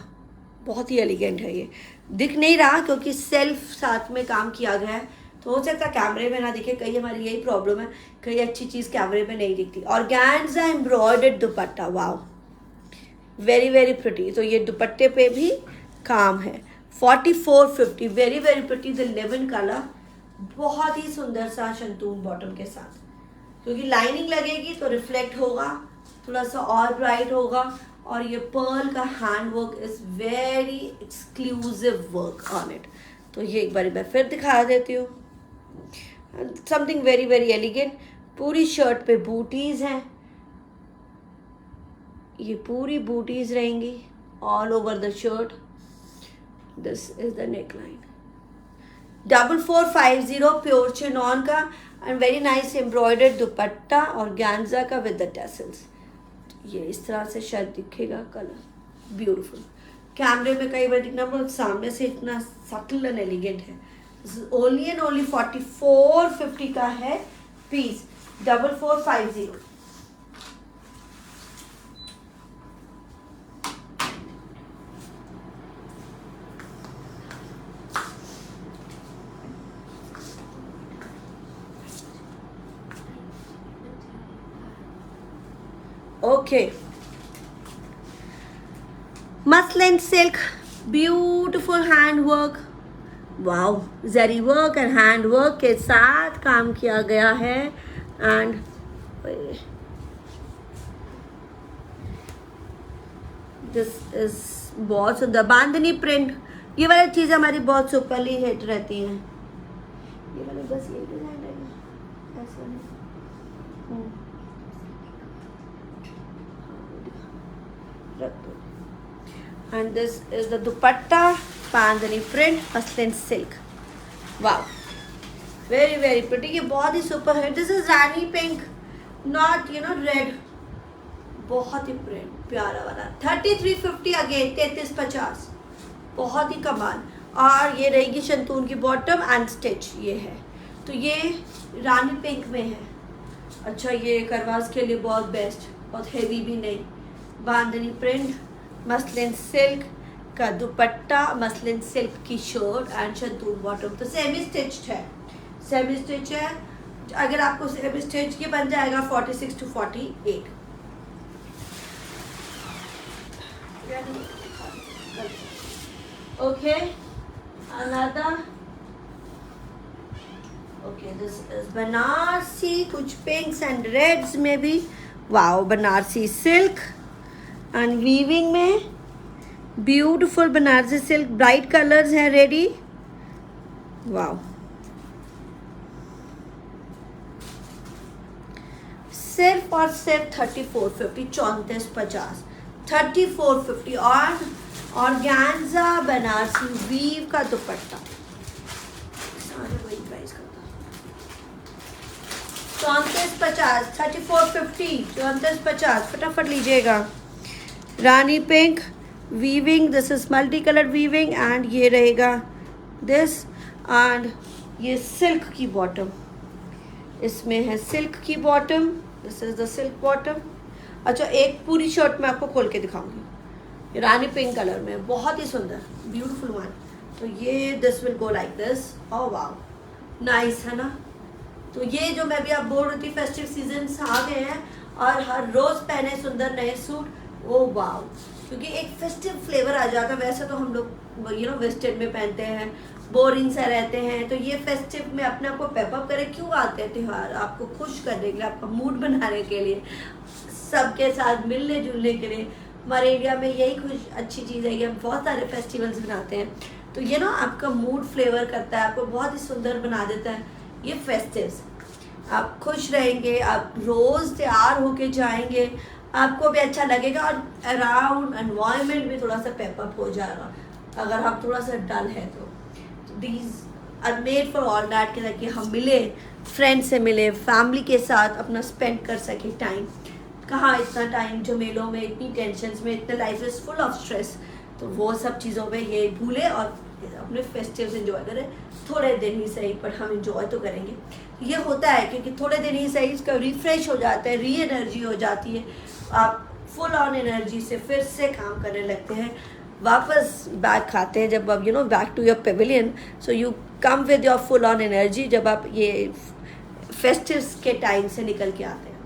बहुत ही एलिगेंट है। ये दिख नहीं रहा क्योंकि सेल्फ साथ में काम किया गया है, तो हो सकता है कैमरे में ना दिखे, कई हमारी यही प्रॉब्लम है, कई अच्छी चीज़ कैमरे में नहीं दिखती। ऑर्गेन्जा एम्ब्रॉयडर्ड दुपट्टा, वाओ, वेरी वेरी प्रिटी। तो ये दुपट्टे पे भी काम है। 4450, very very pretty, the lemon colour, बहुत ही सुंदर सा शंतून बॉटम के साथ, क्योंकि लाइनिंग लगेगी तो रिफ्लेक्ट होगा, थोड़ा सा और ब्राइट होगा। और ये पर्ल का hand work is very exclusive work on it. तो ये एक बार मैं फिर दिखा देती हूँ, समथिंग वेरी वेरी एलिगेंट। पूरी शर्ट पे बूटीज हैं, ये पूरी बूटीज रहेंगी all over the shirt. This is the neck line. 4450, pure chinon का and very nice embroidered dupatta और ऑर्गेन्जा का विद द टैसल्स। ये इस तरह से शायद दिखेगा कलर, ब्यूटीफुल। कैमरे में कई बार दिखना, पर सामने से इतना सटल एंड एलिगेंट है। ओनली एंड ओनली 4450 का है piece, 4450। Okay, muslin silk, beautiful hand work, wow, zari work and hand work के साथ काम किया गया है। एंड दिस इज बहुत सुंदर बांधनी प्रिंट। ये वाली चीज़ हमारी बहुत सुपरली हिट रहती हैं। ये वाली बस ये डिजाइन है, ऐसा नहीं। And this is the dupatta, bandhani print, muslin silk. Wow, very very pretty. ये बहुत ही सुपर है। This is Rani pink, not red। बहुत ही प्रिंट प्यारा वाला, 3350 अगेन, 3350, बहुत ही कमाल। और ये रहेगी शंतून की बॉटम एंड स्टिच, ये है। तो ये रानी पिंक में है। अच्छा, ये करवास के लिए बहुत बेस्ट, बहुत हेवी भी नहीं। बांधनी प्रिंट, मसलिन सिल्क का दुपट्टा, मसलिन सिल्क की शर्ट एंड शंतून बॉटम। तो सेमी स्टिच्ड है, सेमी स्टिच है। अगर आपको सेमी स्टिच, ये बन जाएगा 46 to 48। Okay, another, okay, this is Banarasi, कुछ पिंक्स एंड रेड्स में भी। Wow, Banarasi silk and weaving में, beautiful Banarasi silk, bright colours हैं रेडी। वाओ, सिर्फ और सिर्फ 3450, 3450, 3450। और ऑर्गेन्जा बनारसी वीव का दुपट्टा, सारे वही प्राइस करता, 3450, 3450, 3450, फटाफट लीजिएगा। Rani pink weaving, this is multi colour weaving and ये रहेगा दिस, एंड ये सिल्क की बॉटम, इसमें है सिल्क की bottom, this is the silk bottom. अच्छा, एक पूरी शर्ट मैं आपको खोल के दिखाऊंगी, रानी पिंक कलर में, बहुत ही सुंदर, ब्यूटीफुल वन। तो ये this will go like this. Oh wow, nice है ना। तो ये जो मैं भी आप बोल रही थी, फेस्टिव सीजन आ गए हैं और हर रोज पहने सुंदर नए सूट। ओ वाओ, क्योंकि एक फेस्टिव फ्लेवर आ जाता है। वैसे तो हम लोग वेस्टर्न में पहनते हैं, बोरिंग सा रहते हैं। तो ये फेस्टिव में अपने आप को पेपअप करे क्यों आते हैं त्यौहार, आपको खुश करने के लिए, आपका मूड बनाने के लिए, सबके साथ मिलने जुलने के लिए। हमारे इंडिया में यही खुश अच्छी चीज़ है कि हम बहुत सारे फेस्टिवल्स बनाते हैं। तो ये आपका मूड फ्लेवर करता है, आपको बहुत ही सुंदर बना देता है ये फेस्टिव्स। आप खुश रहेंगे, आप रोज़ तैयार होके जाएंगे, आपको भी अच्छा लगेगा और अराउंड एनवायरनमेंट भी थोड़ा सा पेपअप हो जाएगा अगर आप थोड़ा सा डल है तो। These are made for all that, कि ताकि हम मिले, फ्रेंड से मिले, फैमिली के साथ अपना स्पेंड कर सके टाइम। कहाँ इतना टाइम जो मेलों में, इतनी टेंशन्स में, इतना life is full of stress. तो वो सब चीज़ों में ये भूले और अपने फेस्टिवल्स एंजॉय करें। थोड़े दिन ही सही, पर हम एंजॉय तो करेंगे। ये होता है क्योंकि थोड़े दिन ही सही इसका रिफ्रेश हो जाता है, री एनर्जी हो जाती है, आप फुल ऑन एनर्जी से फिर से काम करने लगते हैं, वापस बैक खाते हैं जब आप back to your pavilion. So you come with your full on energy जब आप ये फेस्टिव्स के टाइम से निकल के आते हैं।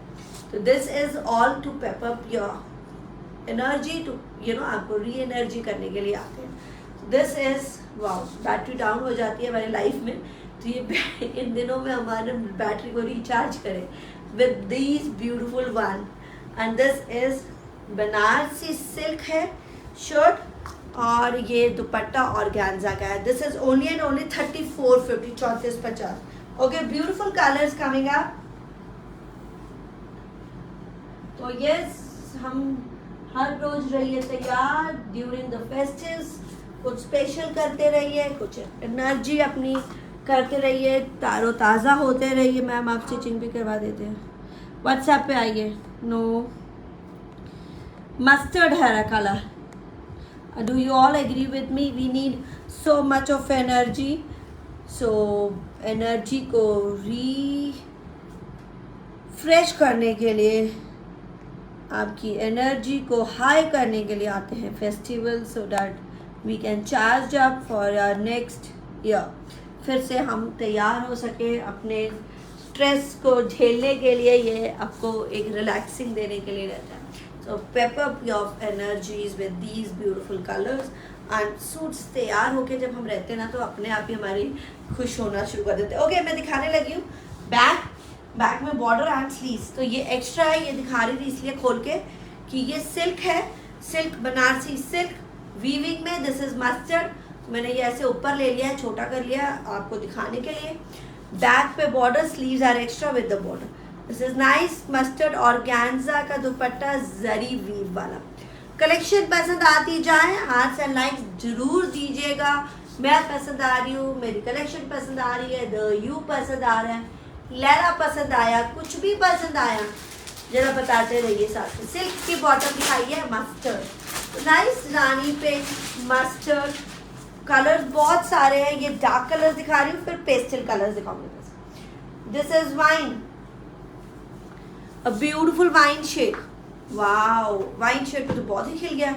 तो this is all to pep up your energy, to आपको री एनर्जी करने के लिए आते हैं। This is wow, battery down हो जाती है हमारी लाइफ में, तो ये इन दिनों में हमारे बैटरी को रिचार्ज करें with these beautiful one. And this is Banarasi silk है शर्ट, और ये दुपट्टा ऑर्गेन्जा का है। This is only and only 3450, 3450। Okay, beautiful colours coming up. तो यस, हम हर रोज रहिए तैयार ड्यूरिंग द फेस्टिव्स, कुछ स्पेशल करते रहिए, कुछ एनर्जी अपनी करते रहिए, तारो ताज़ा होते रहिए। मैम आप स्टिचिंग भी करवा देते हैं, व्हाट्सएप पे आइए। नो, मस्टर्ड है colour, do you all agree with me? We need so much of energy, so energy को रिफ्रेश करने के लिए, आपकी एनर्जी को हाई करने के लिए आते हैं festival, so that we can charge up for our next year. फिर से हम तैयार हो सके अपने स्ट्रेस को झेलने के लिए। ये आपको एक रिलैक्सिंग देने के लिए रहता है। So pep up your energies with these beautiful colours and suits तैयार होके जब हम रहते हैं ना, तो अपने आप ही हमारी खुश होना शुरू कर देते हैं। ओके, मैं दिखाने लगी हूँ बैक में बॉर्डर एंड स्लीव्स। तो ये एक्स्ट्रा है, ये दिखा रही थी इसलिए खोल के कि ये सिल्क है, सिल्क बनारसी सिल्क वीविंग में। दिस इज मस्टर्ड, मैंने ये ऐसे ऊपर ले लिया है, छोटा कर लिया आपको दिखाने के लिए। बैक पे border, sleeves are extra with the border. This is nice mustard organza का दुपट्टा, जरी वीव वाला। कलेक्शन पसंद आती जाए, हार्ट्स एंड लाइक्स जरूर दीजिएगा। मैं पसंद आ रही हूँ, मेरी कलेक्शन पसंद आ रही है, द यू पसंद आ रहा है, लैला पसंद आया, कुछ भी पसंद आया जरा बताते रहिए साथ में। सिल्क की बॉटम दिखाई है मस्टर्ड, नाइस रानी पिंक मस्टर्ड। कलर्स बहुत सारे हैं, ये डार्क कलर्स दिखा रही हूँ, फिर पेस्टल कलर्स दिखाऊंगी। This is wine, a beautiful wine shade. Wow, wine shade तो बहुत ही खिल गया।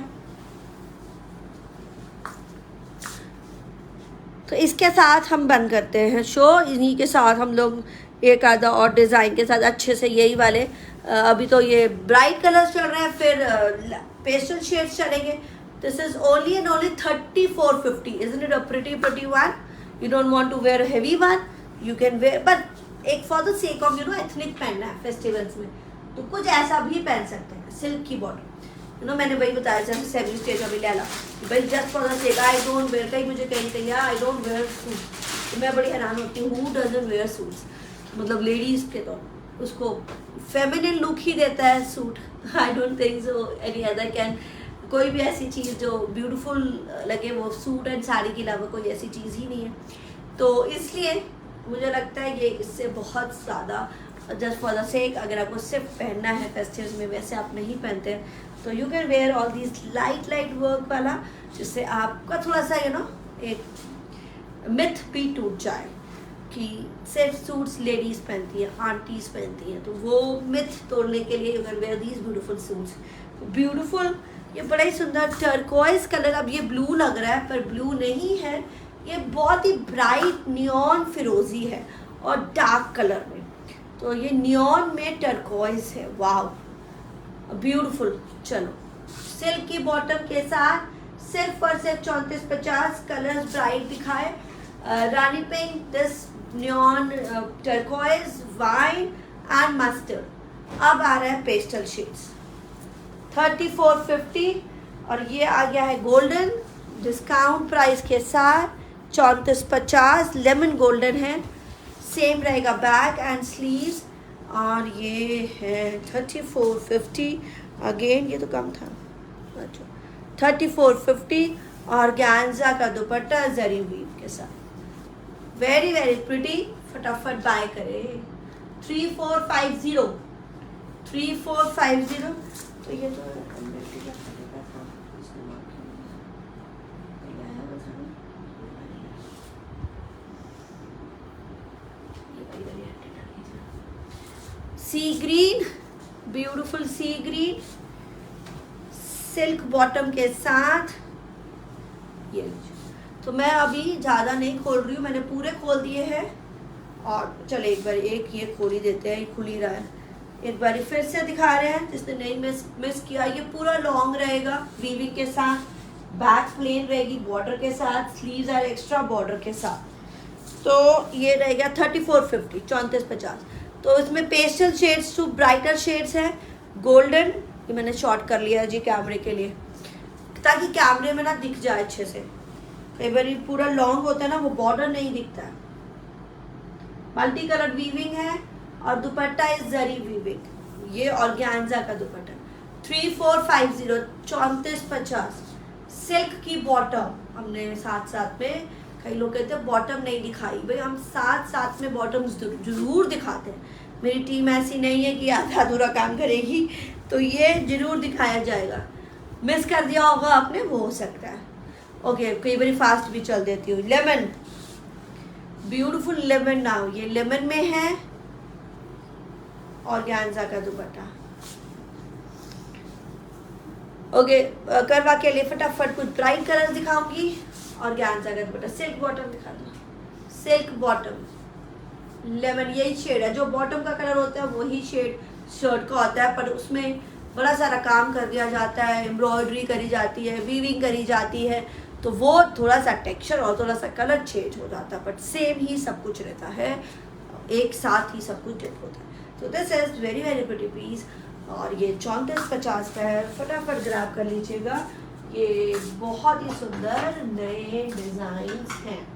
तो इसके साथ हम बंद करते हैं शो। इन्हीं के साथ हम लोग एक आधा और डिज़ाइन के साथ अच्छे से यही वाले, अभी तो ये ब्राइट कलर्स चल रहे हैं, फिर पेस्टल शेड्स चलेंगे। This is only and only 3450। Isn't it a pretty one? You don't want to wear a heavy one, you can wear, but एक for the sake of ethnic पहनना है festivals में, तो कुछ ऐसा भी पहन सकते हैं। सिल्क की बॉटम, मैंने वही बताया जैसे सेवन स्टेज अभी ले ला भाई, just for the sec. I don't wear, कहीं मुझे कहीं आई डोंट वेयर सूट, तो मैं बड़ी हैरान होती हूँ हु डजंट वेयर सूट्स। मतलब लेडीज़ के तो उसको फेमिनिन लुक ही देता है suit. I don't think so any other can, कोई भी ऐसी चीज़ जो ब्यूटीफुल लगे वो सूट एंड साड़ी के अलावा कोई ऐसी चीज़ ही नहीं है। तो इसलिए मुझे लगता है ये इससे बहुत ज़्यादा, जस्ट फॉर द सेक, अगर आपको सिर्फ पहनना है फेस्टिवल्स में, वैसे आप नहीं पहनते हैं, तो you can where all these light work वाला, जिससे आपका थोड़ा सा एक मिथ भी टूट जाए कि सिर्फ सूट्स लेडीज़ पहनती हैं, आंटीज़ पहनती हैं। तो वो मिथ तोड़ने के लिए you can where these beautiful suits. Beautiful, ये बड़ा ही सुंदर टर्कोइज कलर। अब ये ब्लू लग रहा है पर ब्लू नहीं है, ये बहुत ही ब्राइट नियॉन फिरोजी है और डार्क कलर में। तो ये नियॉन में टर्कोइज है। Wow, beautiful. चलो, सिल्क की बॉटम के साथ सिर्फ और सिर्फ 3450। कलर्स ब्राइट दिखाए, rani pink, this neon, turquoise, wine and mustard. अब आ रहा है पेस्टल शेड्स 3450, और ये आ गया है गोल्डन डिस्काउंट प्राइस के साथ 3450। लेमन गोल्डन है, सेम रहेगा बैक एंड स्लीव्स, और ये है 3450। अगेन ये तो कम था, अच्छा 3450। ऑर्गेन्जा का दुपट्टा जरी वीव के साथ, वेरी वेरी प्रिटी। फटाफट बाय करें। 3450। तो ये तो सी ग्रीन, ब्यूटीफुल सी ग्रीन, सिल्क बॉटम के साथ। ये तो मैं अभी ज़्यादा नहीं खोल रही हूँ, मैंने पूरे खोल दिए हैं। और चले एक बार एक ये खोल ही देते हैं, खुल ही रहा है। एक बार फिर से दिखा रहे हैं जिसने नहीं मिस किया। ये पूरा लॉन्ग रहेगा वीविंग के साथ, बैक प्लेन रहेगी बॉर्डर के साथ, स्लीव्स आर एक्स्ट्रा बॉर्डर के साथ। तो ये रहेगा 3450, 3450। तो इसमें pastel shades to brighter shades हैं। गोल्डन, ये मैंने शॉर्ट कर लिया है जी कैमरे के लिए, ताकि कैमरे में ना दिख जाए अच्छे से। कई बार पूरा लॉन्ग होता है ना, वो बॉर्डर नहीं दिखता है। मल्टी कलर वीविंग है और दुपट्टा इज जरी वीविंग। ये ऑर्गेन्जा का दुपट्टा 3450, 3450। सिल्क की बॉटम हमने साथ में, कई लोग कहते हैं बॉटम नहीं दिखाई, भाई हम साथ में बॉटम्स जरूर दिखाते हैं। मेरी टीम ऐसी नहीं है कि आधा अधूरा काम करेगी, तो ये जरूर दिखाया जाएगा। मिस कर दिया होगा आपने, वो हो सकता है। ओके, कई बार फास्ट भी चल देती हूँ। Lemon beautiful lemon. नाउ ये लेमन में है ऑर्गेन्जा का दुपट्टा। ओके, करवा के लिए फटाफट कुछ ब्राइट कलर दिखाऊंगी। ऑर्गेन्जा का दुपट्टा, सिल्क बॉटम दिखा दो। सिल्क बॉटम लेमन, यही शेड है। जो बॉटम का कलर होता है वही शेड शर्ट का होता है, पर उसमें बड़ा सारा काम कर दिया जाता है, एम्ब्रॉयडरी करी जाती है, वीविंग करी जाती है, तो वो थोड़ा सा टेक्सचर और थोड़ा सा कलर चेंज हो जाता है, बट सेम ही सब कुछ रहता है, एक साथ ही सब कुछ डिप होता है। तो this is very very pretty piece, और ये 3450 का है। फटाफट ग्रैब कर लीजिएगा। ये बहुत ही सुंदर नए डिजाइन्स हैं।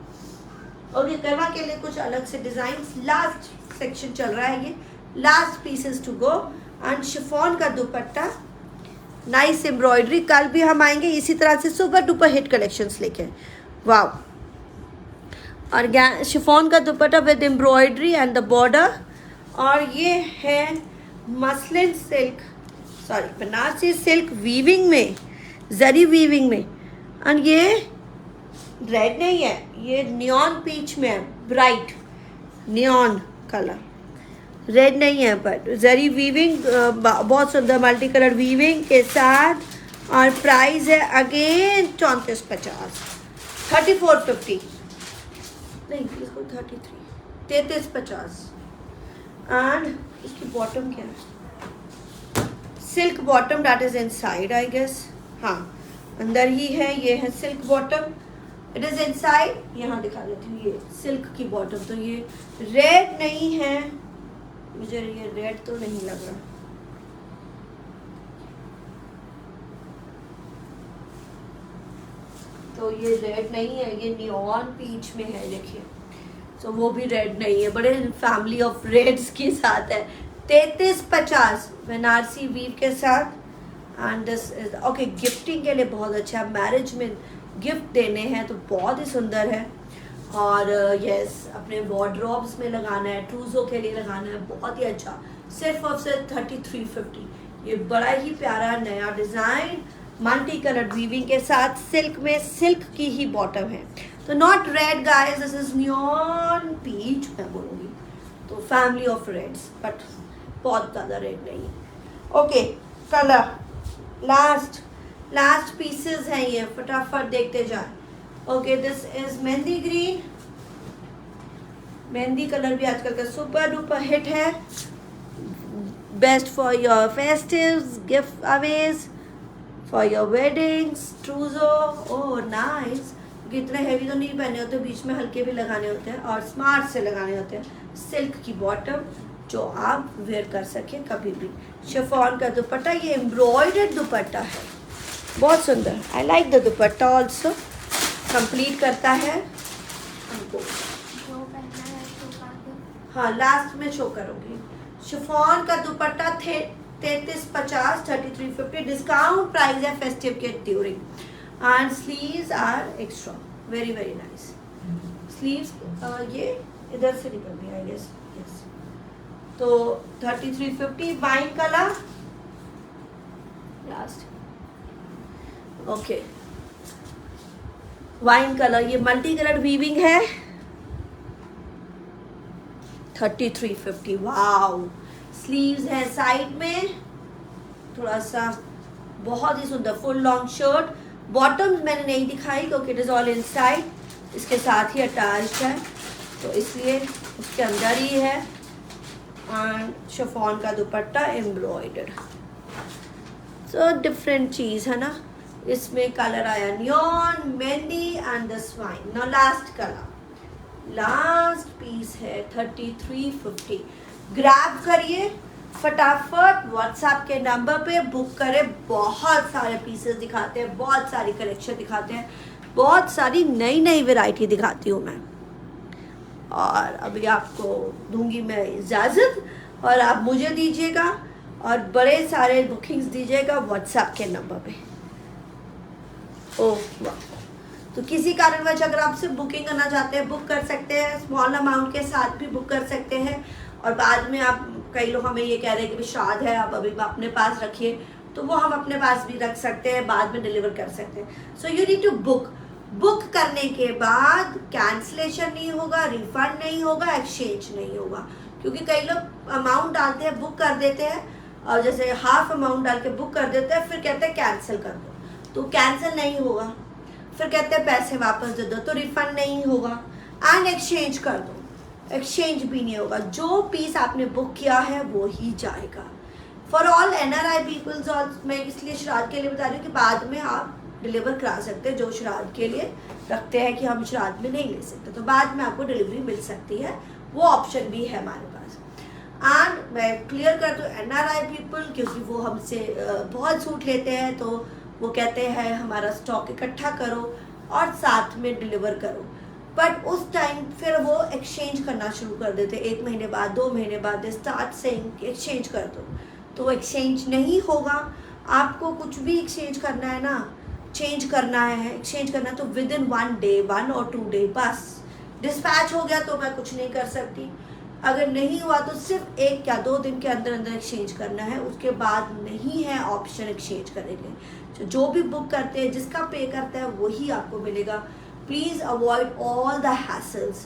ओके, करवा के लिए कुछ अलग से डिजाइन्स। लास्ट सेक्शन चल रहा है, ये last pieces to go. And chiffon का दुपट्टा, नाइस एम्ब्रॉयडरी। कल भी हम आएंगे इसी तरह से सुपर डुपर हिट कलेक्शंस लेके। वाओ, और शिफॉन का दुपट्टा with embroidery and the border. और ये है muslin silk, sorry Banarasi silk weaving में, जरी वीविंग में। एंड ये रेड नहीं है, ये नियॉन पीच में है, ब्राइट नियॉन कलर, रेड नहीं है, पर जरी वीविंग, बहुत सुंदर मल्टी कलर वीविंग के साथ। और प्राइस है अगेन 3450, 3450 नहीं, इसको 3350। एंड इसकी बॉटम क्या है? Silk bottom, that is inside I guess. हाँ, अंदर ही है, ये है silk bottom, it is inside. यहाँ दिखा देती हूँ, ये सिल्क की बॉटम। तो ये रेड नहीं है, मुझे ये रेड तो नहीं लग रहा। तो ये रेड नहीं है, ये नियॉन पीच में है, देखिए। तो वो भी रेड नहीं है, बड़े फैमिली ऑफ रेड्स के साथ है। 3350 बनारसी वीव के साथ। And this is okay, gifting के लिए बहुत अच्छा है, मैरिज में गिफ्ट देने हैं तो बहुत ही सुंदर है। और यस, अपने वार्डरोब्स में लगाना है, ट्रूजो के लिए लगाना है, बहुत ही अच्छा। सिर्फ और सिर्फ 3350। ये बड़ा ही प्यारा नया डिज़ाइन मल्टी कलर वीविंग के साथ, सिल्क में, सिल्क की ही बॉटम है। तो not red guys, this is neon peach मैं बोलूँगी, तो फैमिली ऑफ रेड्स, बट बहुत ज़्यादा रेड नहीं है। ओके, कलर लास्ट पीसेस हैं ये, फटाफट देखते जाएं। Okay, this is mehndi green. Mehndi colour भी आजकल का सुपर डुपर हिट है, best for your festives, gift Awez, for your weddings, ट्रूजो। Oh nice, इतने हैवी तो नहीं पहने होते, बीच में हल्के भी लगाने होते हैं और स्मार्ट से लगाने होते हैं। सिल्क की बॉटम जो आप वेयर कर सके कभी भी। शिफॉन का दुपट्टा, ये एम्ब्रॉयडर्ड दुपट्टा है, बहुत सुंदर। I like the dupatta also, complete करता है हमको। जो पहना है तो काट। हाँ, लास्ट में शो करूँगी। शिफॉन का दुपट्टा थे 3350, 3350 डिस्काउंट प्राइस है फेस्टिव के during. And sleeves are extra, very very nice sleeves. ये इधर से निकल गया आई गेस, यस। तो 3350 wine colour last. Okay, wine colour, ये मल्टी कलर वीविंग है, 3350। वाओ, स्लीव्स है साइड में, थोड़ा सा बहुत ही सुंदर फुल लॉन्ग शर्ट। बॉटम मैंने नहीं दिखाई क्योंकि इट इज ऑल इनसाइड, इसके साथ ही अटैच्ड है, तो इसलिए उसके अंदर ही है। एंड शिफॉन का दुपट्टा एम्ब्रॉयडर्ड, सो डिफरेंट चीज़ है ना। इसमें कलर आया neon, mehndi and this wine. Now last colour, last piece है 3350। ग्रैब करिए फटाफट, व्हाट्सएप के नंबर पे बुक करें। बहुत सारे पीसेस दिखाते हैं, बहुत सारी कलेक्शन दिखाते हैं, बहुत सारी नई नई वैरायटी दिखाती हूँ मैं। और अभी आपको दूंगी मैं इजाज़त, और आप मुझे दीजिएगा और बड़े सारे बुकिंग्स दीजिएगा व्हाट्सएप के नंबर पे। ओह वाह, तो किसी कारणवश अगर आपसे बुकिंग करना चाहते हैं, बुक कर सकते हैं, स्मॉल अमाउंट के साथ भी बुक कर सकते हैं। और बाद में आप, कई लोग हमें ये कह रहे हैं कि शाद है, आप अभी अपने पास रखिए, तो वो हम अपने पास भी रख सकते हैं, बाद में डिलीवर कर सकते हैं। So you need to book. Book करने के बाद कैंसलेशन नहीं होगा, रिफंड नहीं होगा, एक्सचेंज नहीं होगा। क्योंकि कई लोग अमाउंट डालते हैं, बुक कर देते हैं, और जैसे हाफ अमाउंट डाल के बुक कर देते हैं, फिर कहते हैं कैंसिल कर दो, तो कैंसिल नहीं होगा। फिर कहते हैं पैसे वापस दे दो, तो रिफंड नहीं होगा। एंड एक्सचेंज कर दो, एक्सचेंज भी नहीं होगा। जो पीस आपने बुक किया है वो ही जाएगा। फॉर ऑल NRI पीपल्स, और मैं इसलिए श्राद्ध के लिए बता रही हूँ कि बाद में आप डिलीवर करा सकते हैं। जो श्राद्ध के लिए रखते हैं कि हम श्राद्ध में नहीं ले सकते, तो बाद में आपको डिलीवरी मिल सकती है, वो ऑप्शन भी है हमारे पास। एंड मैं क्लियर कर दूँ, NRI पीपल, क्योंकि वो हमसे बहुत सूट लेते हैं, तो वो कहते हैं हमारा स्टॉक इकट्ठा करो और साथ में डिलीवर करो। बट उस टाइम फिर वो एक्सचेंज करना शुरू कर देते, 1 महीने बाद, 2 महीने बाद स्टार्ट सेइंग एक्सचेंज कर दो, तो एक्सचेंज नहीं होगा। आपको कुछ भी एक्सचेंज करना है ना, चेंज करना है, एक्सचेंज करना है, तो विद इन 1 डे, 1 और 2 डे बस डिस्पैच हो गया तो मैं कुछ नहीं कर सकती। अगर नहीं हुआ तो सिर्फ 1 या 2 दिन के अंदर अंदर एक्सचेंज करना है, उसके बाद नहीं है ऑप्शन एक्सचेंज करेंगे। तो जो भी बुक करते हैं, जिसका पे करता है वही आपको मिलेगा। Please avoid all the hassles,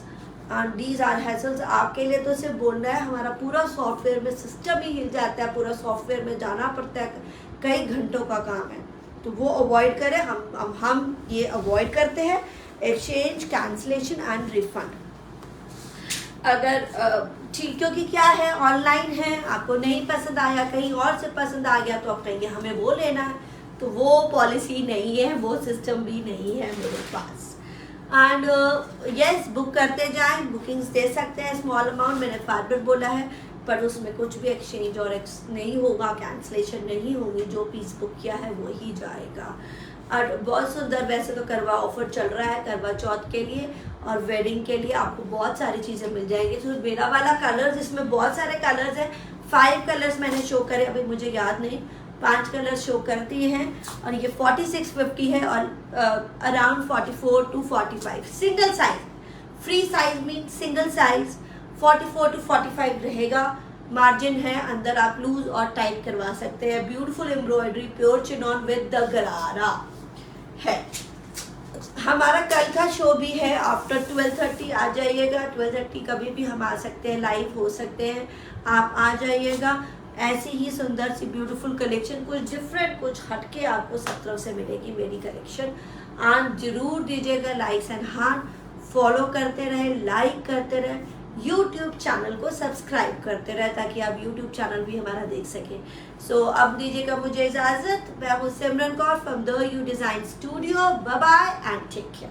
and these are hassles. आपके लिए तो सिर्फ बोलना है, हमारा पूरा सॉफ्टवेयर में सिस्टम ही हिल जाता है, पूरा सॉफ्टवेयर में जाना पड़ता है, कई घंटों का काम है, तो वो अवॉइड करें। हम ये अवॉइड करते हैं, एक्सचेंज, कैंसलेशन एंड रिफंड। अगर ठीक, क्योंकि क्या है, ऑनलाइन है, आपको नहीं पसंद आया, कहीं और से पसंद आ गया, तो आप कहेंगे हमें वो लेना है, तो वो पॉलिसी नहीं है, वो सिस्टम भी नहीं है मेरे पास। एंड यस, बुक करते जाएं, बुकिंग्स दे सकते हैं स्मॉल अमाउंट, मैंने फाइबर बोला है, पर उसमें कुछ भी एक्सचेंज और नहीं होगा, कैंसलेशन नहीं होगी। जो पीस बुक किया है वो ही जाएगा। और बहुत सुंदर, वैसे तो करवा ऑफर चल रहा है करवा चौथ के लिए और वेडिंग के लिए, आपको बहुत सारी चीज़ें मिल जाएंगी। तो मेरा वाला कलर्स, इसमें बहुत सारे कलर्स हैं, 5 कलर्स मैंने शो करे, अभी मुझे याद नहीं, 5 कलर शो करती हैं। और ये 4650 है और around 44 to 45 single size, free size mean single size 44 to 45 रहेगा। मार्जिन है, अंदर आप लूज और टाइट करवा सकते हैं। Beautiful embroidery, pure chinon with the गरारा है। हमारा कल का शो भी है आफ्टर 12:30, आ जाइएगा। 12:30 कभी भी हम आ सकते हैं, लाइव हो सकते हैं, आप आ जाइएगा। ऐसी ही सुंदर सी ब्यूटीफुल कलेक्शन, कुछ डिफरेंट, कुछ हटके आपको 17 से मिलेगी मेरी कलेक्शन। आप जरूर दीजिएगा लाइक्स एंड हार्ट, फॉलो करते रहे, लाइक करते रहे, यूट्यूब चैनल को सब्सक्राइब करते रहे, ताकि आप यूट्यूब चैनल भी हमारा देख सकें। सो अब दीजिएगा मुझे इजाज़त। मैं हूँ Simran Kaur from the U design studio. Bye bye and take care.